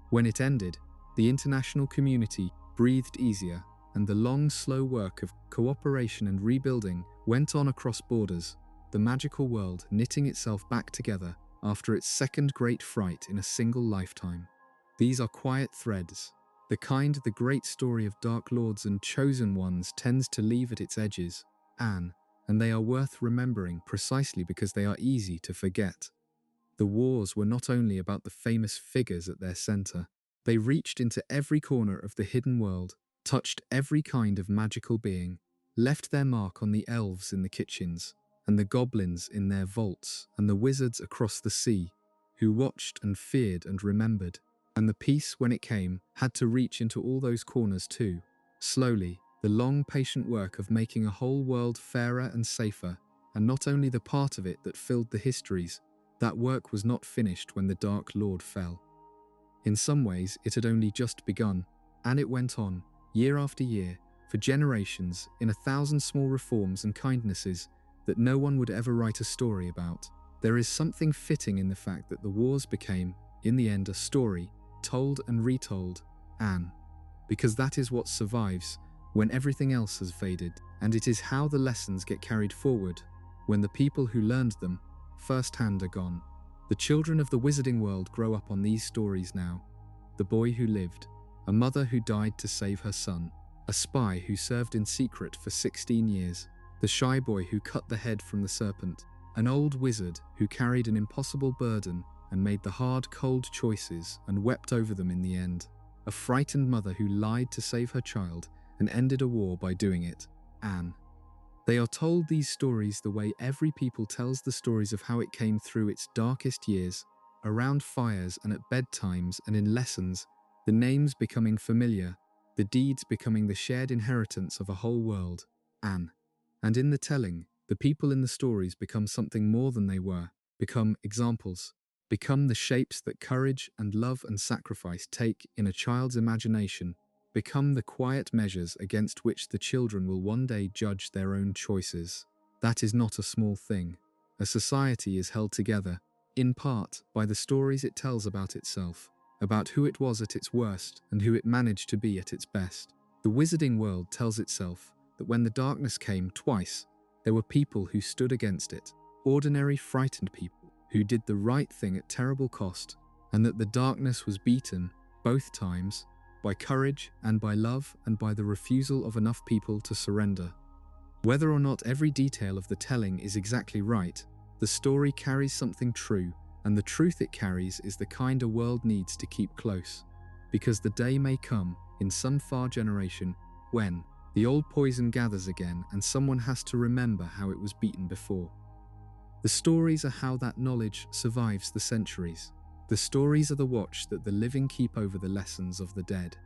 When it ended, the international community breathed easier, and the long, slow work of cooperation and rebuilding went on across borders, the magical world knitting itself back together after its second great fright in a single lifetime. These are quiet threads, the kind the great story of Dark Lords and Chosen Ones tends to leave at its edges, Anne, and they are worth remembering precisely because they are easy to forget. The wars were not only about the famous figures at their center. They reached into every corner of the hidden world, touched every kind of magical being, left their mark on the elves in the kitchens, and the goblins in their vaults, and the wizards across the sea, who watched and feared and remembered. And the peace, when it came, had to reach into all those corners too. Slowly, the long, patient work of making a whole world fairer and safer, and not only the part of it that filled the histories, that work was not finished when the Dark Lord fell. In some ways, it had only just begun, and it went on, year after year, for generations, in 1,000 small reforms and kindnesses that no one would ever write a story about. There is something fitting in the fact that the wars became, in the end, a story, told and retold, Anne. Because that is what survives when everything else has faded, and it is how the lessons get carried forward when the people who learned them firsthand are gone. The children of the wizarding world grow up on these stories now. The boy who lived, a mother who died to save her son, a spy who served in secret for 16 years, the shy boy who cut the head from the serpent, an old wizard who carried an impossible burden and made the hard, cold choices and wept over them in the end, a frightened mother who lied to save her child and ended a war by doing it, Anne. They are told these stories the way every people tells the stories of how it came through its darkest years, around fires and at bedtimes and in lessons, the names becoming familiar, the deeds becoming the shared inheritance of a whole world, Anne. And in the telling, the people in the stories become something more than they were, become examples, become the shapes that courage and love and sacrifice take in a child's imagination, become the quiet measures against which the children will one day judge their own choices. That is not a small thing. A society is held together, in part, by the stories it tells about itself, about who it was at its worst and who it managed to be at its best. The wizarding world tells itself that when the darkness came twice, there were people who stood against it, ordinary frightened people who did the right thing at terrible cost, and that the darkness was beaten, both times, by courage and by love and by the refusal of enough people to surrender. Whether or not every detail of the telling is exactly right, the story carries something true, and the truth it carries is the kind a world needs to keep close. Because the day may come, in some far generation, when the old poison gathers again and someone has to remember how it was beaten before. The stories are how that knowledge survives the centuries. The stories are the watch that the living keep over the lessons of the dead.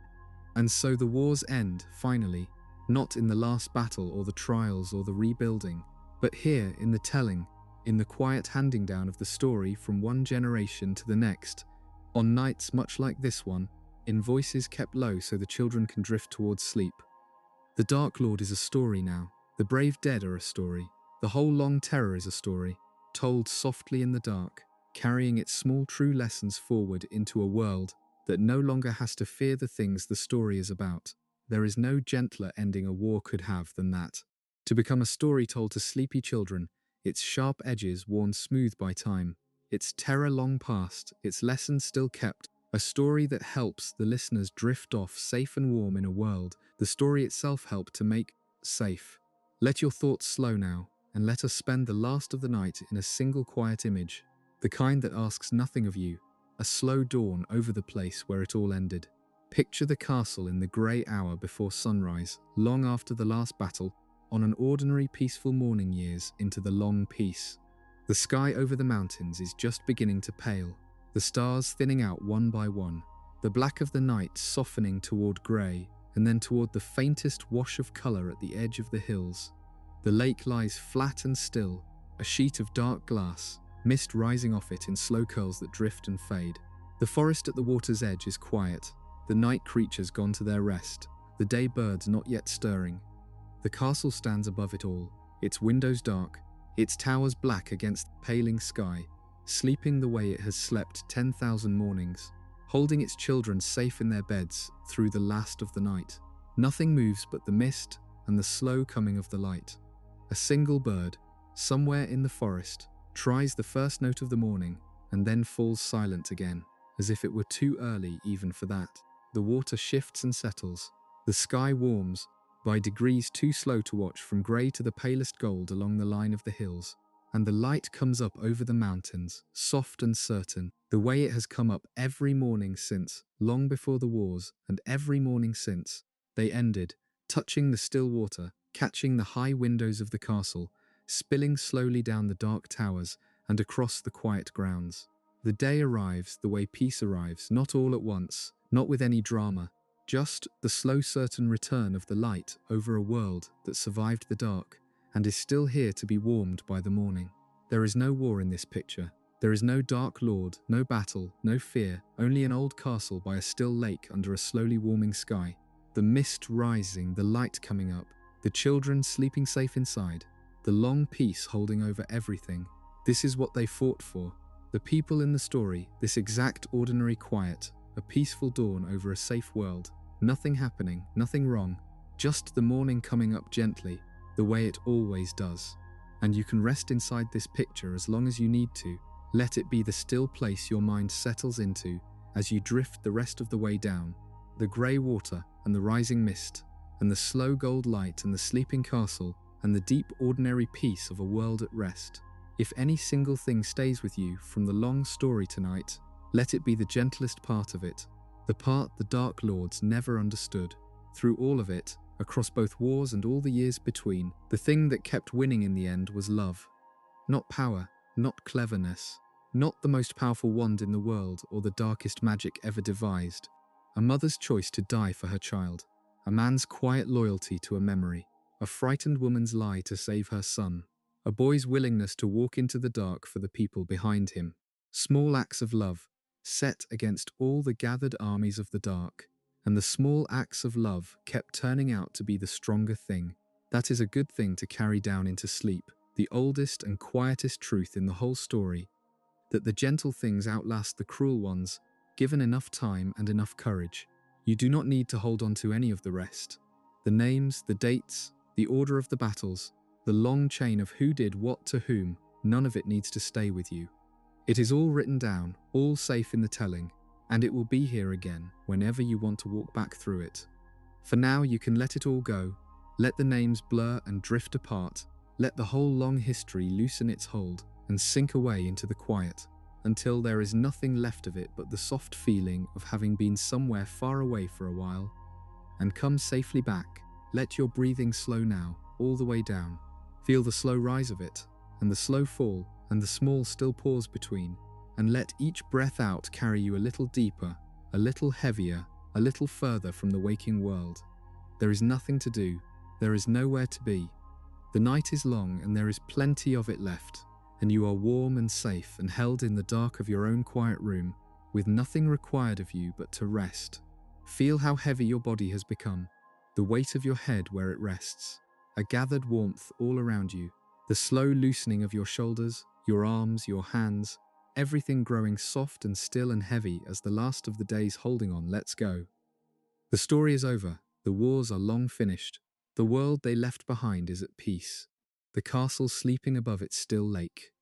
And so the wars end, finally, not in the last battle or the trials or the rebuilding, but here in the telling, in the quiet handing down of the story from one generation to the next, on nights much like this one, in voices kept low so the children can drift towards sleep. The Dark Lord is a story now. The brave dead are a story. The whole long terror is a story, told softly in the dark, carrying its small true lessons forward into a world that no longer has to fear the things the story is about. There is no gentler ending a war could have than that. To become a story told to sleepy children, its sharp edges worn smooth by time, its terror long past, its lessons still kept, a story that helps the listeners drift off safe and warm in a world the story itself helped to make safe. Let your thoughts slow now, and let us spend the last of the night in a single quiet image, the kind that asks nothing of you, a slow dawn over the place where it all ended. Picture the castle in the grey hour before sunrise, long after the last battle, on an ordinary peaceful morning years into the long peace. The sky over the mountains is just beginning to pale, the stars thinning out one by one, the black of the night softening toward grey, and then toward the faintest wash of colour at the edge of the hills. The lake lies flat and still, a sheet of dark glass, mist rising off it in slow curls that drift and fade. The forest at the water's edge is quiet, the night creatures gone to their rest, the day birds not yet stirring. The castle stands above it all, its windows dark, its towers black against the paling sky, sleeping the way it has slept 10,000 mornings, holding its children safe in their beds through the last of the night. Nothing moves but the mist and the slow coming of the light. A single bird, somewhere in the forest, tries the first note of the morning and then falls silent again, as if it were too early even for that. The water shifts and settles. The sky warms, by degrees too slow to watch, from grey to the palest gold along the line of the hills. And the light comes up over the mountains, soft and certain, the way it has come up every morning since, long before the wars, and every morning since they ended, touching the still water, catching the high windows of the castle, spilling slowly down the dark towers and across the quiet grounds. The day arrives the way peace arrives, not all at once, not with any drama, just the slow certain return of the light over a world that survived the dark and is still here to be warmed by the morning. There is no war in this picture. There is no dark lord, no battle, no fear, only an old castle by a still lake under a slowly warming sky. The mist rising, the light coming up, the children sleeping safe inside, the long peace holding over everything. This is what they fought for. The people in the story, this exact ordinary quiet, a peaceful dawn over a safe world. Nothing happening, nothing wrong, just the morning coming up gently, the way it always does. And you can rest inside this picture as long as you need to. Let it be the still place your mind settles into as you drift the rest of the way down. The grey water and the rising mist, and the slow gold light and the sleeping castle, and the deep ordinary peace of a world at rest. If any single thing stays with you from the long story tonight, let it be the gentlest part of it, the part the Dark Lords never understood. Through all of it, across both wars and all the years between, the thing that kept winning in the end was love. Not power, not cleverness, not the most powerful wand in the world or the darkest magic ever devised. A mother's choice to die for her child, a man's quiet loyalty to a memory, a frightened woman's lie to save her son, a boy's willingness to walk into the dark for the people behind him. Small acts of love, set against all the gathered armies of the dark, and the small acts of love kept turning out to be the stronger thing. That is a good thing to carry down into sleep, the oldest and quietest truth in the whole story, that the gentle things outlast the cruel ones, given enough time and enough courage. You do not need to hold on to any of the rest. The names, the dates, the order of the battles, the long chain of who did what to whom, none of it needs to stay with you. It is all written down, all safe in the telling, and it will be here again whenever you want to walk back through it. For now you can let it all go, let the names blur and drift apart, let the whole long history loosen its hold and sink away into the quiet, until there is nothing left of it but the soft feeling of having been somewhere far away for a while. And come safely back. Let your breathing slow now, all the way down. Feel the slow rise of it, and the slow fall, and the small still pause between, and let each breath out carry you a little deeper, a little heavier, a little further from the waking world. There is nothing to do, there is nowhere to be. The night is long and there is plenty of it left, and you are warm and safe and held in the dark of your own quiet room, with nothing required of you but to rest. Feel how heavy your body has become, the weight of your head where it rests, a gathered warmth all around you, the slow loosening of your shoulders, your arms, your hands, everything growing soft and still and heavy as the last of the day's holding on lets go. The story is over, the wars are long finished, the world they left behind is at peace, the castle sleeping above its still lake,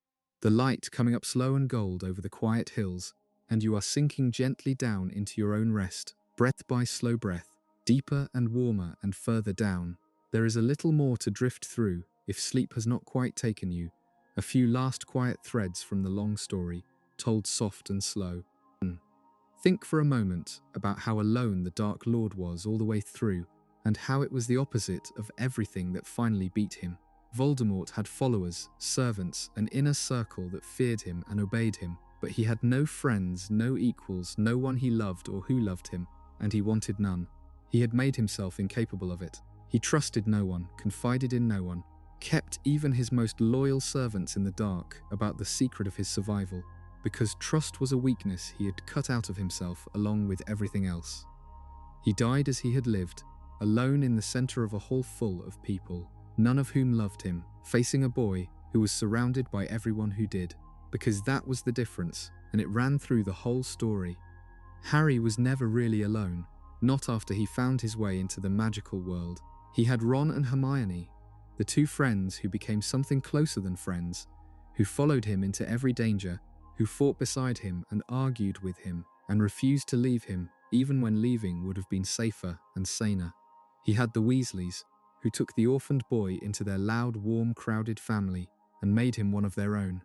the light coming up slow and gold over the quiet hills, and you are sinking gently down into your own rest, breath by slow breath, deeper and warmer and further down. There is a little more to drift through, if sleep has not quite taken you, a few last quiet threads from the long story, told soft and slow. Think for a moment about how alone the Dark Lord was all the way through, and how it was the opposite of everything that finally beat him. Voldemort had followers, servants, an inner circle that feared him and obeyed him, but he had no friends, no equals, no one he loved or who loved him, and he wanted none. He had made himself incapable of it. He trusted no one, confided in no one, kept even his most loyal servants in the dark about the secret of his survival, because trust was a weakness he had cut out of himself along with everything else. He died as he had lived, alone in the center of a hall full of people, none of whom loved him, facing a boy who was surrounded by everyone who did, because that was the difference, and it ran through the whole story. Harry was never really alone, not after he found his way into the magical world. He had Ron and Hermione, the two friends who became something closer than friends, who followed him into every danger, who fought beside him and argued with him, and refused to leave him, even when leaving would have been safer and saner. He had the Weasleys, who took the orphaned boy into their loud, warm, crowded family and made him one of their own.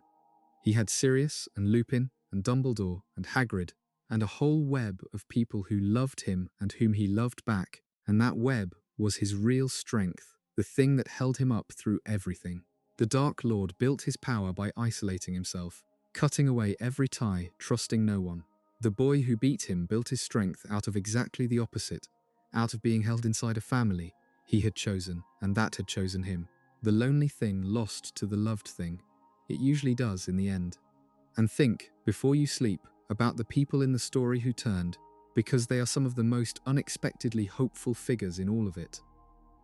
He had Sirius and Lupin and Dumbledore and Hagrid, and a whole web of people who loved him and whom he loved back, and that web was his real strength, the thing that held him up through everything. The Dark Lord built his power by isolating himself, cutting away every tie, trusting no one. The boy who beat him built his strength out of exactly the opposite, out of being held inside a family he had chosen, and that had chosen him. The lonely thing lost to the loved thing. It usually does in the end. And think, before you sleep, about the people in the story who turned, because they are some of the most unexpectedly hopeful figures in all of it.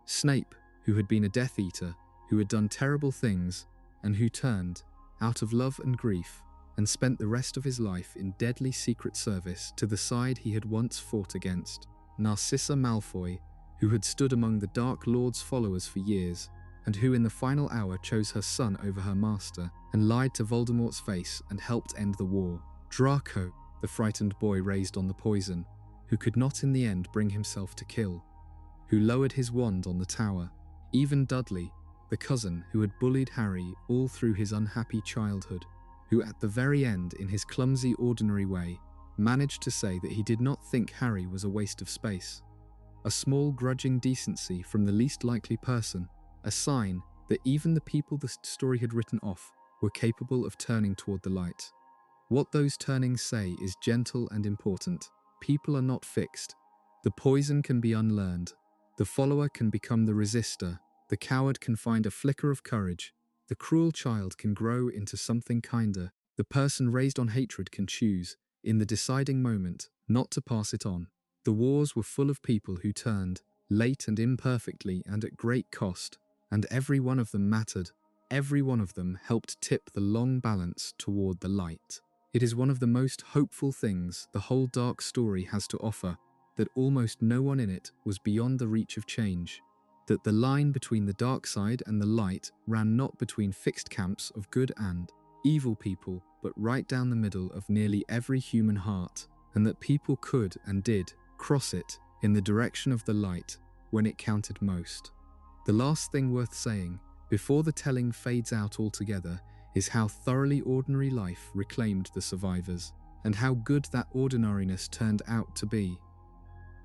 Snape, who had been a Death Eater, who had done terrible things, and who turned, out of love and grief. and spent the rest of his life in deadly secret service to the side he had once fought against. Narcissa Malfoy, who had stood among the Dark Lord's followers for years, and who in the final hour chose her son over her master and lied to Voldemort's face and helped end the war. Draco, the frightened boy raised on the poison, who could not in the end bring himself to kill, who lowered his wand on the tower. Even Dudley, the cousin who had bullied Harry all through his unhappy childhood, who at the very end, in his clumsy, ordinary way, managed to say that he did not think Harry was a waste of space. A small grudging decency from the least likely person, a sign that even the people the story had written off were capable of turning toward the light. What those turnings say is gentle and important. People are not fixed. The poison can be unlearned. The follower can become the resistor. The coward can find a flicker of courage. The cruel child can grow into something kinder. The person raised on hatred can choose, in the deciding moment, not to pass it on. The wars were full of people who turned, late and imperfectly and at great cost, and every one of them mattered. Every one of them helped tip the long balance toward the light. It is one of the most hopeful things the whole dark story has to offer, that almost no one in it was beyond the reach of change, that the line between the dark side and the light ran not between fixed camps of good and evil people, but right down the middle of nearly every human heart, and that people could and did cross it in the direction of the light when it counted most. The last thing worth saying, before the telling fades out altogether, is how thoroughly ordinary life reclaimed the survivors, and how good that ordinariness turned out to be.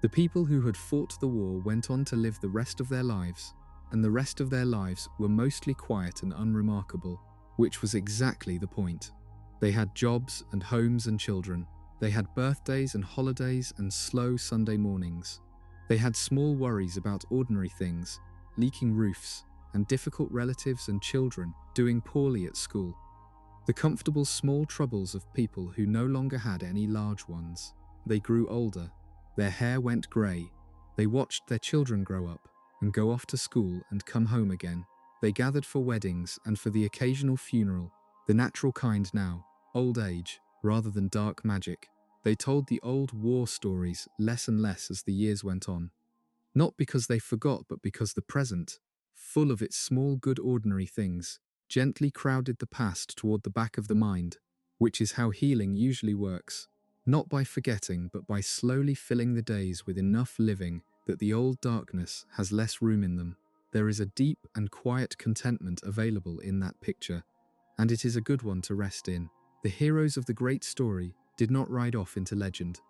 The people who had fought the war went on to live the rest of their lives, and the rest of their lives were mostly quiet and unremarkable, which was exactly the point. They had jobs and homes and children. They had birthdays and holidays and slow Sunday mornings. They had small worries about ordinary things, leaking roofs, and difficult relatives and children doing poorly at school. The comfortable small troubles of people who no longer had any large ones. They grew older. Their hair went grey. They watched their children grow up and go off to school and come home again. They gathered for weddings and for the occasional funeral, the natural kind now, old age, rather than dark magic. They told the old war stories less and less as the years went on. Not because they forgot, but because the present, full of its small good ordinary things, gently crowded the past toward the back of the mind, which is how healing usually works, not by forgetting but by slowly filling the days with enough living that the old darkness has less room in them. There is a deep and quiet contentment available in that picture, and it is a good one to rest in. The heroes of the great story did not ride off into legend.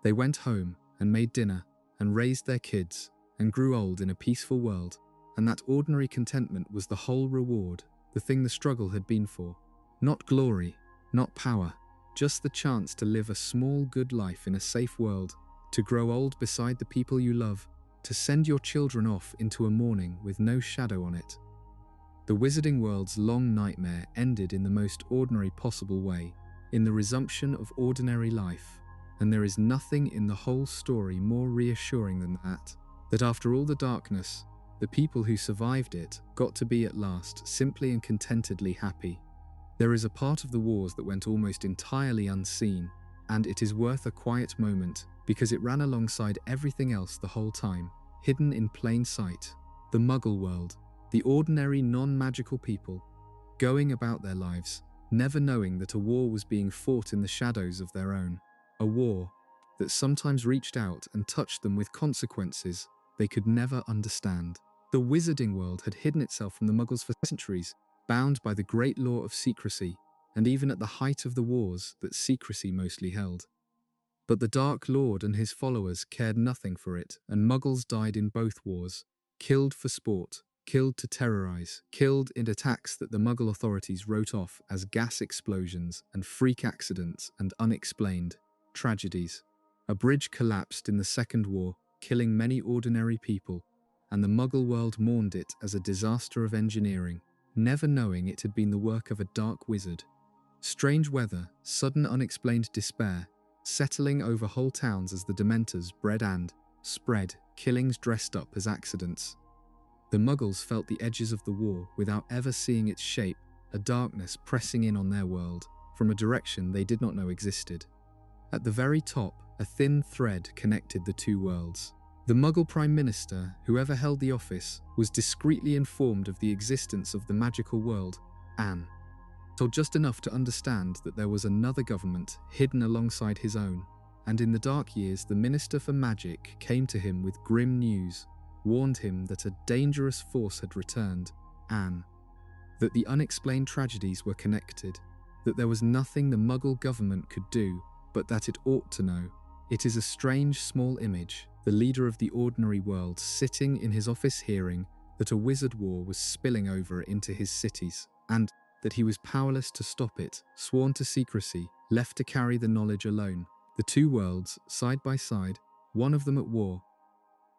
They went home and made dinner and raised their kids and grew old in a peaceful world, and that ordinary contentment was the whole reward, the thing the struggle had been for. Not glory, not power, just the chance to live a small good life in a safe world, to grow old beside the people you love, to send your children off into a morning with no shadow on it. The Wizarding World's long nightmare ended in the most ordinary possible way, in the resumption of ordinary life, and there is nothing in the whole story more reassuring than that after all the darkness, the people who survived it got to be at last simply and contentedly happy. There is a part of the wars that went almost entirely unseen, and it is worth a quiet moment because it ran alongside everything else the whole time, hidden in plain sight. The Muggle world, the ordinary non-magical people, going about their lives, never knowing that a war was being fought in the shadows of their own, a war that sometimes reached out and touched them with consequences they could never understand. The Wizarding World had hidden itself from the Muggles for centuries, bound by the great law of secrecy, and even at the height of the wars that secrecy mostly held. But the Dark Lord and his followers cared nothing for it, and Muggles died in both wars, killed for sport, killed to terrorize, killed in attacks that the Muggle authorities wrote off as gas explosions and freak accidents and unexplained tragedies. A bridge collapsed in the Second War, killing many ordinary people, and the Muggle world mourned it as a disaster of engineering, never knowing it had been the work of a dark wizard. Strange weather, sudden unexplained despair, settling over whole towns as the Dementors bred and spread, killings dressed up as accidents. The Muggles felt the edges of the war without ever seeing its shape, a darkness pressing in on their world, from a direction they did not know existed. At the very top, a thin thread connected the two worlds. The Muggle Prime Minister, whoever held the office, was discreetly informed of the existence of the magical world, Anne, told just enough to understand that there was another government hidden alongside his own. And in the dark years, the Minister for Magic came to him with grim news, warned him that a dangerous force had returned, Anne, that the unexplained tragedies were connected, that there was nothing the Muggle government could do, but that it ought to know. It is a strange small image, the leader of the ordinary world sitting in his office hearing that a wizard war was spilling over into his cities, and that he was powerless to stop it, sworn to secrecy, left to carry the knowledge alone. The two worlds, side by side, one of them at war,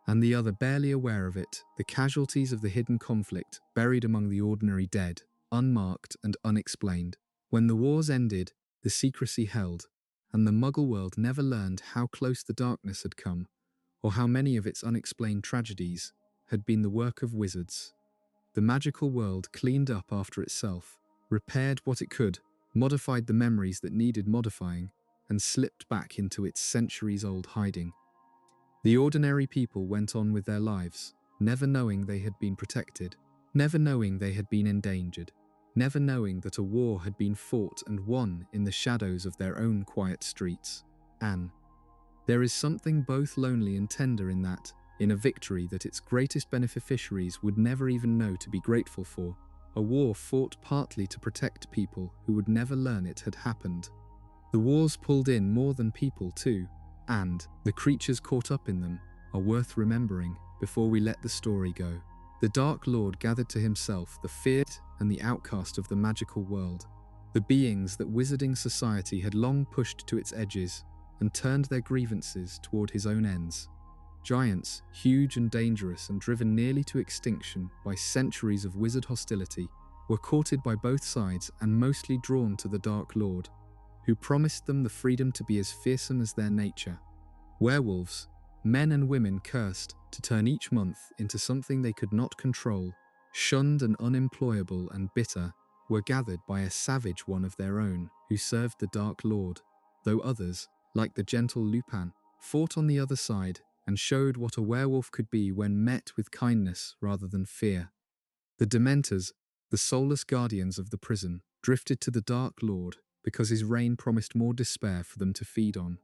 and the other barely aware of it, the casualties of the hidden conflict buried among the ordinary dead, unmarked and unexplained. When the wars ended, the secrecy held, and the Muggle world never learned how close the darkness had come, or how many of its unexplained tragedies had been the work of wizards. The magical world cleaned up after itself, repaired what it could, modified the memories that needed modifying, and slipped back into its centuries-old hiding. The ordinary people went on with their lives, never knowing they had been protected, never knowing they had been endangered, never knowing that a war had been fought and won in the shadows of their own quiet streets. Anne. There is something both lonely and tender in that, in a victory that its greatest beneficiaries would never even know to be grateful for, a war fought partly to protect people who would never learn it had happened. The wars pulled in more than people too, and the creatures caught up in them are worth remembering before we let the story go. The Dark Lord gathered to himself the feared and the outcast of the magical world, the beings that wizarding society had long pushed to its edges and turned their grievances toward his own ends. Giants, huge and dangerous and driven nearly to extinction by centuries of wizard hostility, were courted by both sides and mostly drawn to the Dark Lord, who promised them the freedom to be as fearsome as their nature. Werewolves, men and women cursed to turn each month into something they could not control, shunned and unemployable and bitter, were gathered by a savage one of their own who served the Dark Lord, though others, like the gentle Lupin, fought on the other side and showed what a werewolf could be when met with kindness rather than fear. The Dementors, the soulless guardians of the prison, drifted to the Dark Lord because his reign promised more despair for them to feed on.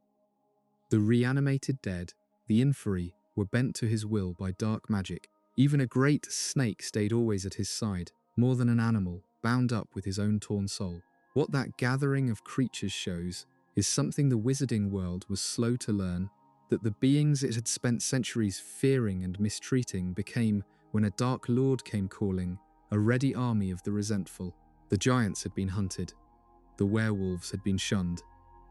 The reanimated dead, the Inferi, were bent to his will by dark magic. Even a great snake stayed always at his side, more than an animal, bound up with his own torn soul. What that gathering of creatures shows is something the wizarding world was slow to learn, that the beings it had spent centuries fearing and mistreating became, when a Dark Lord came calling, a ready army of the resentful. The giants had been hunted. The werewolves had been shunned.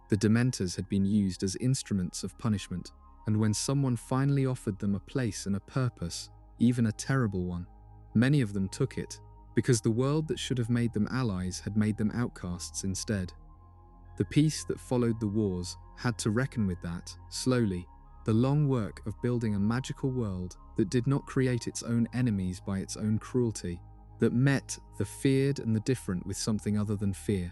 The Dementors had been used as instruments of punishment, and when someone finally offered them a place and a purpose, even a terrible one, many of them took it, because the world that should have made them allies had made them outcasts instead. The peace that followed the wars had to reckon with that, slowly, the long work of building a magical world that did not create its own enemies by its own cruelty, that met the feared and the different with something other than fear.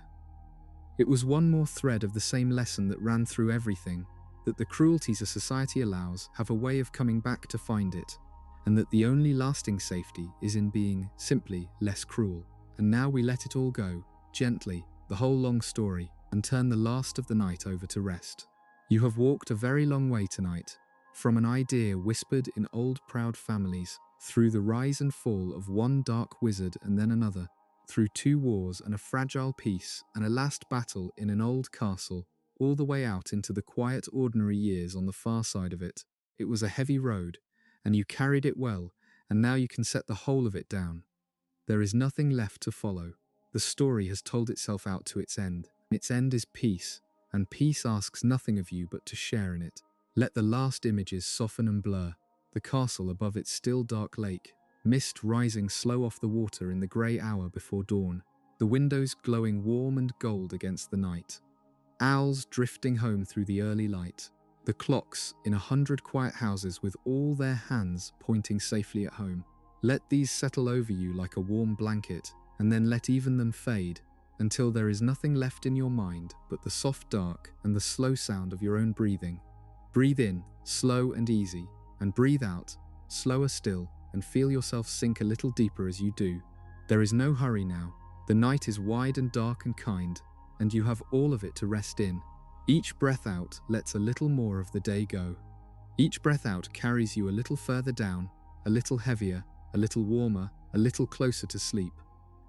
It was one more thread of the same lesson that ran through everything, that the cruelties a society allows have a way of coming back to find it, and that the only lasting safety is in being simply less cruel. And now we let it all go, gently, the whole long story, and turn the last of the night over to rest. You have walked a very long way tonight, from an idea whispered in old proud families, through the rise and fall of one dark wizard and then another, through 2 wars and a fragile peace and a last battle in an old castle, all the way out into the quiet ordinary years on the far side of it. It was a heavy road, and you carried it well, and now you can set the whole of it down. There is nothing left to follow. The story has told itself out to its end. Its end is peace, and peace asks nothing of you but to share in it. Let the last images soften and blur. The castle above its still dark lake, mist rising slow off the water in the grey hour before dawn, the windows glowing warm and gold against the night. Owls drifting home through the early light. The clocks in 100 quiet houses with all their hands pointing safely at home. Let these settle over you like a warm blanket, and then let even them fade, until there is nothing left in your mind but the soft dark and the slow sound of your own breathing. Breathe in, slow and easy, and breathe out, slower still, and feel yourself sink a little deeper as you do. There is no hurry now. The night is wide and dark and kind, and you have all of it to rest in. Each breath out lets a little more of the day go. Each breath out carries you a little further down, a little heavier, a little warmer, a little closer to sleep.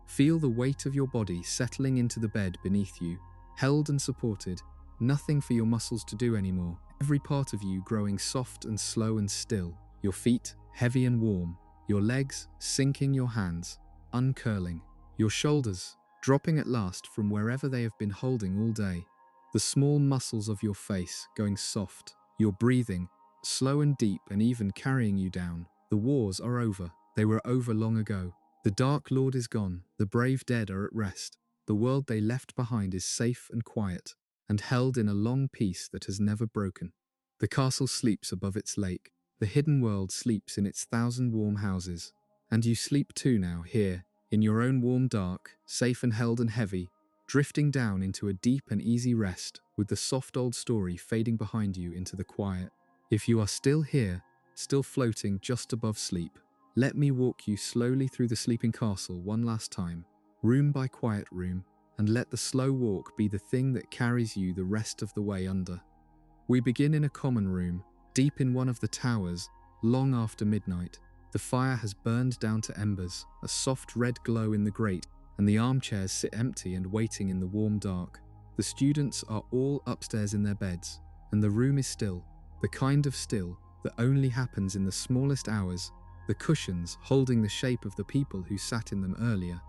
Feel the weight of your body settling into the bed beneath you, held and supported, nothing for your muscles to do anymore. Every part of you growing soft and slow and still, your feet heavy and warm, your legs sinking your hands, uncurling, your shoulders dropping at last from wherever they have been holding all day, the small muscles of your face going soft, your breathing slow and deep and even carrying you down. The wars are over. They were over long ago. The Dark Lord is gone. The brave dead are at rest. The world they left behind is safe and quiet, and held in a long peace that has never broken. The castle sleeps above its lake. The hidden world sleeps in its 1,000 warm houses. And you sleep too now, here, in your own warm dark, safe and held and heavy, drifting down into a deep and easy rest, with the soft old story fading behind you into the quiet. If you are still here, still floating just above sleep, let me walk you slowly through the sleeping castle one last time, room by quiet room, and let the slow walk be the thing that carries you the rest of the way under. We begin in a common room, deep in one of the towers, long after midnight. The fire has burned down to embers, a soft red glow in the grate, and the armchairs sit empty and waiting in the warm dark. The students are all upstairs in their beds, and the room is still, the kind of still that only happens in the smallest hours, the cushions holding the shape of the people who sat in them earlier.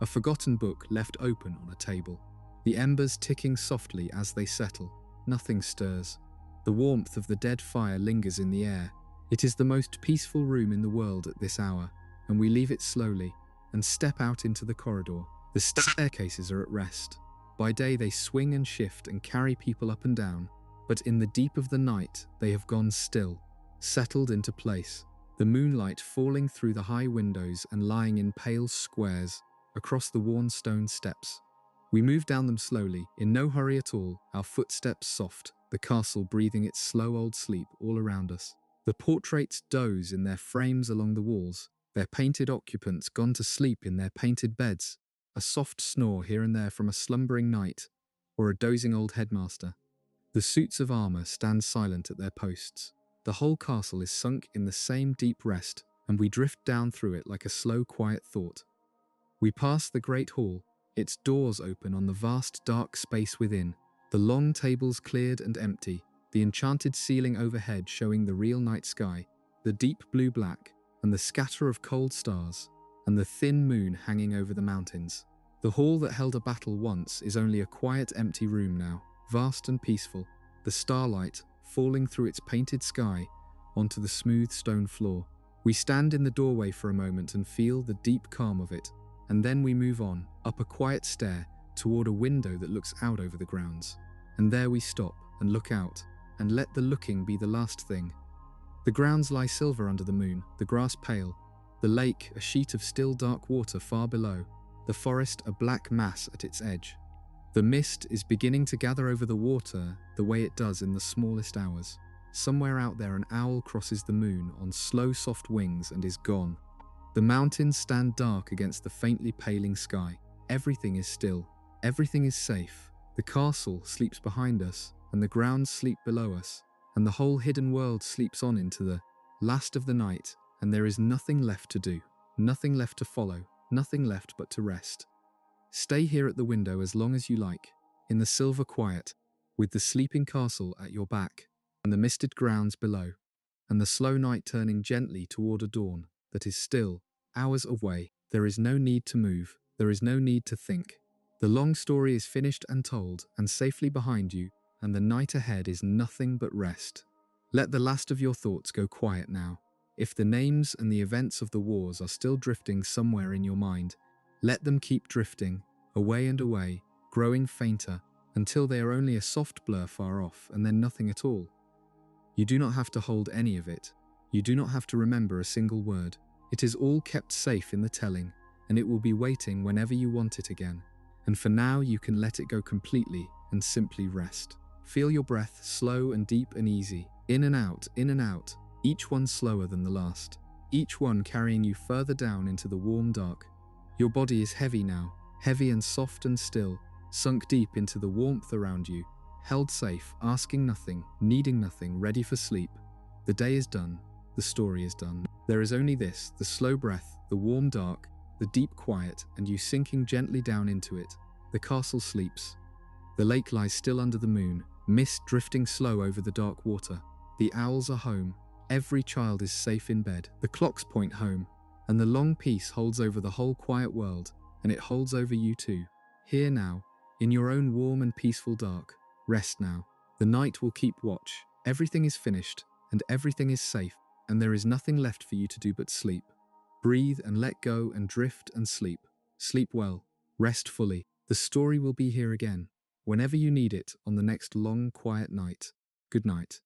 A forgotten book left open on a table. The embers ticking softly as they settle. Nothing stirs. The warmth of the dead fire lingers in the air. It is the most peaceful room in the world at this hour, and we leave it slowly and step out into the corridor. The staircases are at rest. By day they swing and shift and carry people up and down, but in the deep of the night they have gone still, settled into place. The moonlight falling through the high windows and lying in pale squares across the worn stone steps. We move down them slowly, in no hurry at all, our footsteps soft, the castle breathing its slow old sleep all around us. The portraits doze in their frames along the walls, their painted occupants gone to sleep in their painted beds, a soft snore here and there from a slumbering knight or a dozing old headmaster. The suits of armour stand silent at their posts. The whole castle is sunk in the same deep rest, and we drift down through it like a slow, quiet thought. We pass the great hall, its doors open on the vast dark space within, the long tables cleared and empty, the enchanted ceiling overhead showing the real night sky, the deep blue-black, and the scatter of cold stars, and the thin moon hanging over the mountains. The hall that held a battle once is only a quiet, empty room now, vast and peaceful, the starlight falling through its painted sky onto the smooth stone floor. We stand in the doorway for a moment and feel the deep calm of it, and then we move on, up a quiet stair, toward a window that looks out over the grounds. And there we stop and look out, and let the looking be the last thing. The grounds lie silver under the moon, the grass pale, the lake a sheet of still dark water far below, the forest a black mass at its edge. The mist is beginning to gather over the water the way it does in the smallest hours. Somewhere out there an owl crosses the moon on slow soft wings and is gone. The mountains stand dark against the faintly paling sky. Everything is still. Everything is safe. The castle sleeps behind us, and the grounds sleep below us, and the whole hidden world sleeps on into the last of the night, and there is nothing left to do, nothing left to follow, nothing left but to rest. Stay here at the window as long as you like, in the silver quiet, with the sleeping castle at your back, and the misted grounds below, and the slow night turning gently toward a dawn that is still, hours away. There is no need to move, there is no need to think. The long story is finished and told, and safely behind you, and the night ahead is nothing but rest. Let the last of your thoughts go quiet now. If the names and the events of the wars are still drifting somewhere in your mind, let them keep drifting, away and away, growing fainter, until they are only a soft blur far off and then nothing at all. You do not have to hold any of it. You do not have to remember a single word. It is all kept safe in the telling, and it will be waiting whenever you want it again. And for now, you can let it go completely and simply rest. Feel your breath slow and deep and easy, in and out, each one slower than the last, each one carrying you further down into the warm dark. Your body is heavy now, heavy and soft and still, sunk deep into the warmth around you, held safe, asking nothing, needing nothing, ready for sleep. The day is done, the story is done. There is only this, the slow breath, the warm dark, the deep quiet, and you sinking gently down into it. The castle sleeps. The lake lies still under the moon, mist drifting slow over the dark water. The owls are home. Every child is safe in bed. The clocks point home, and the long peace holds over the whole quiet world, and it holds over you too. Here now, in your own warm and peaceful dark. Rest now. The night will keep watch. Everything is finished, and everything is safe, and there is nothing left for you to do but sleep. Breathe and let go and drift and sleep. Sleep well. Rest fully. The story will be here again, whenever you need it on the next long, quiet night. Good night.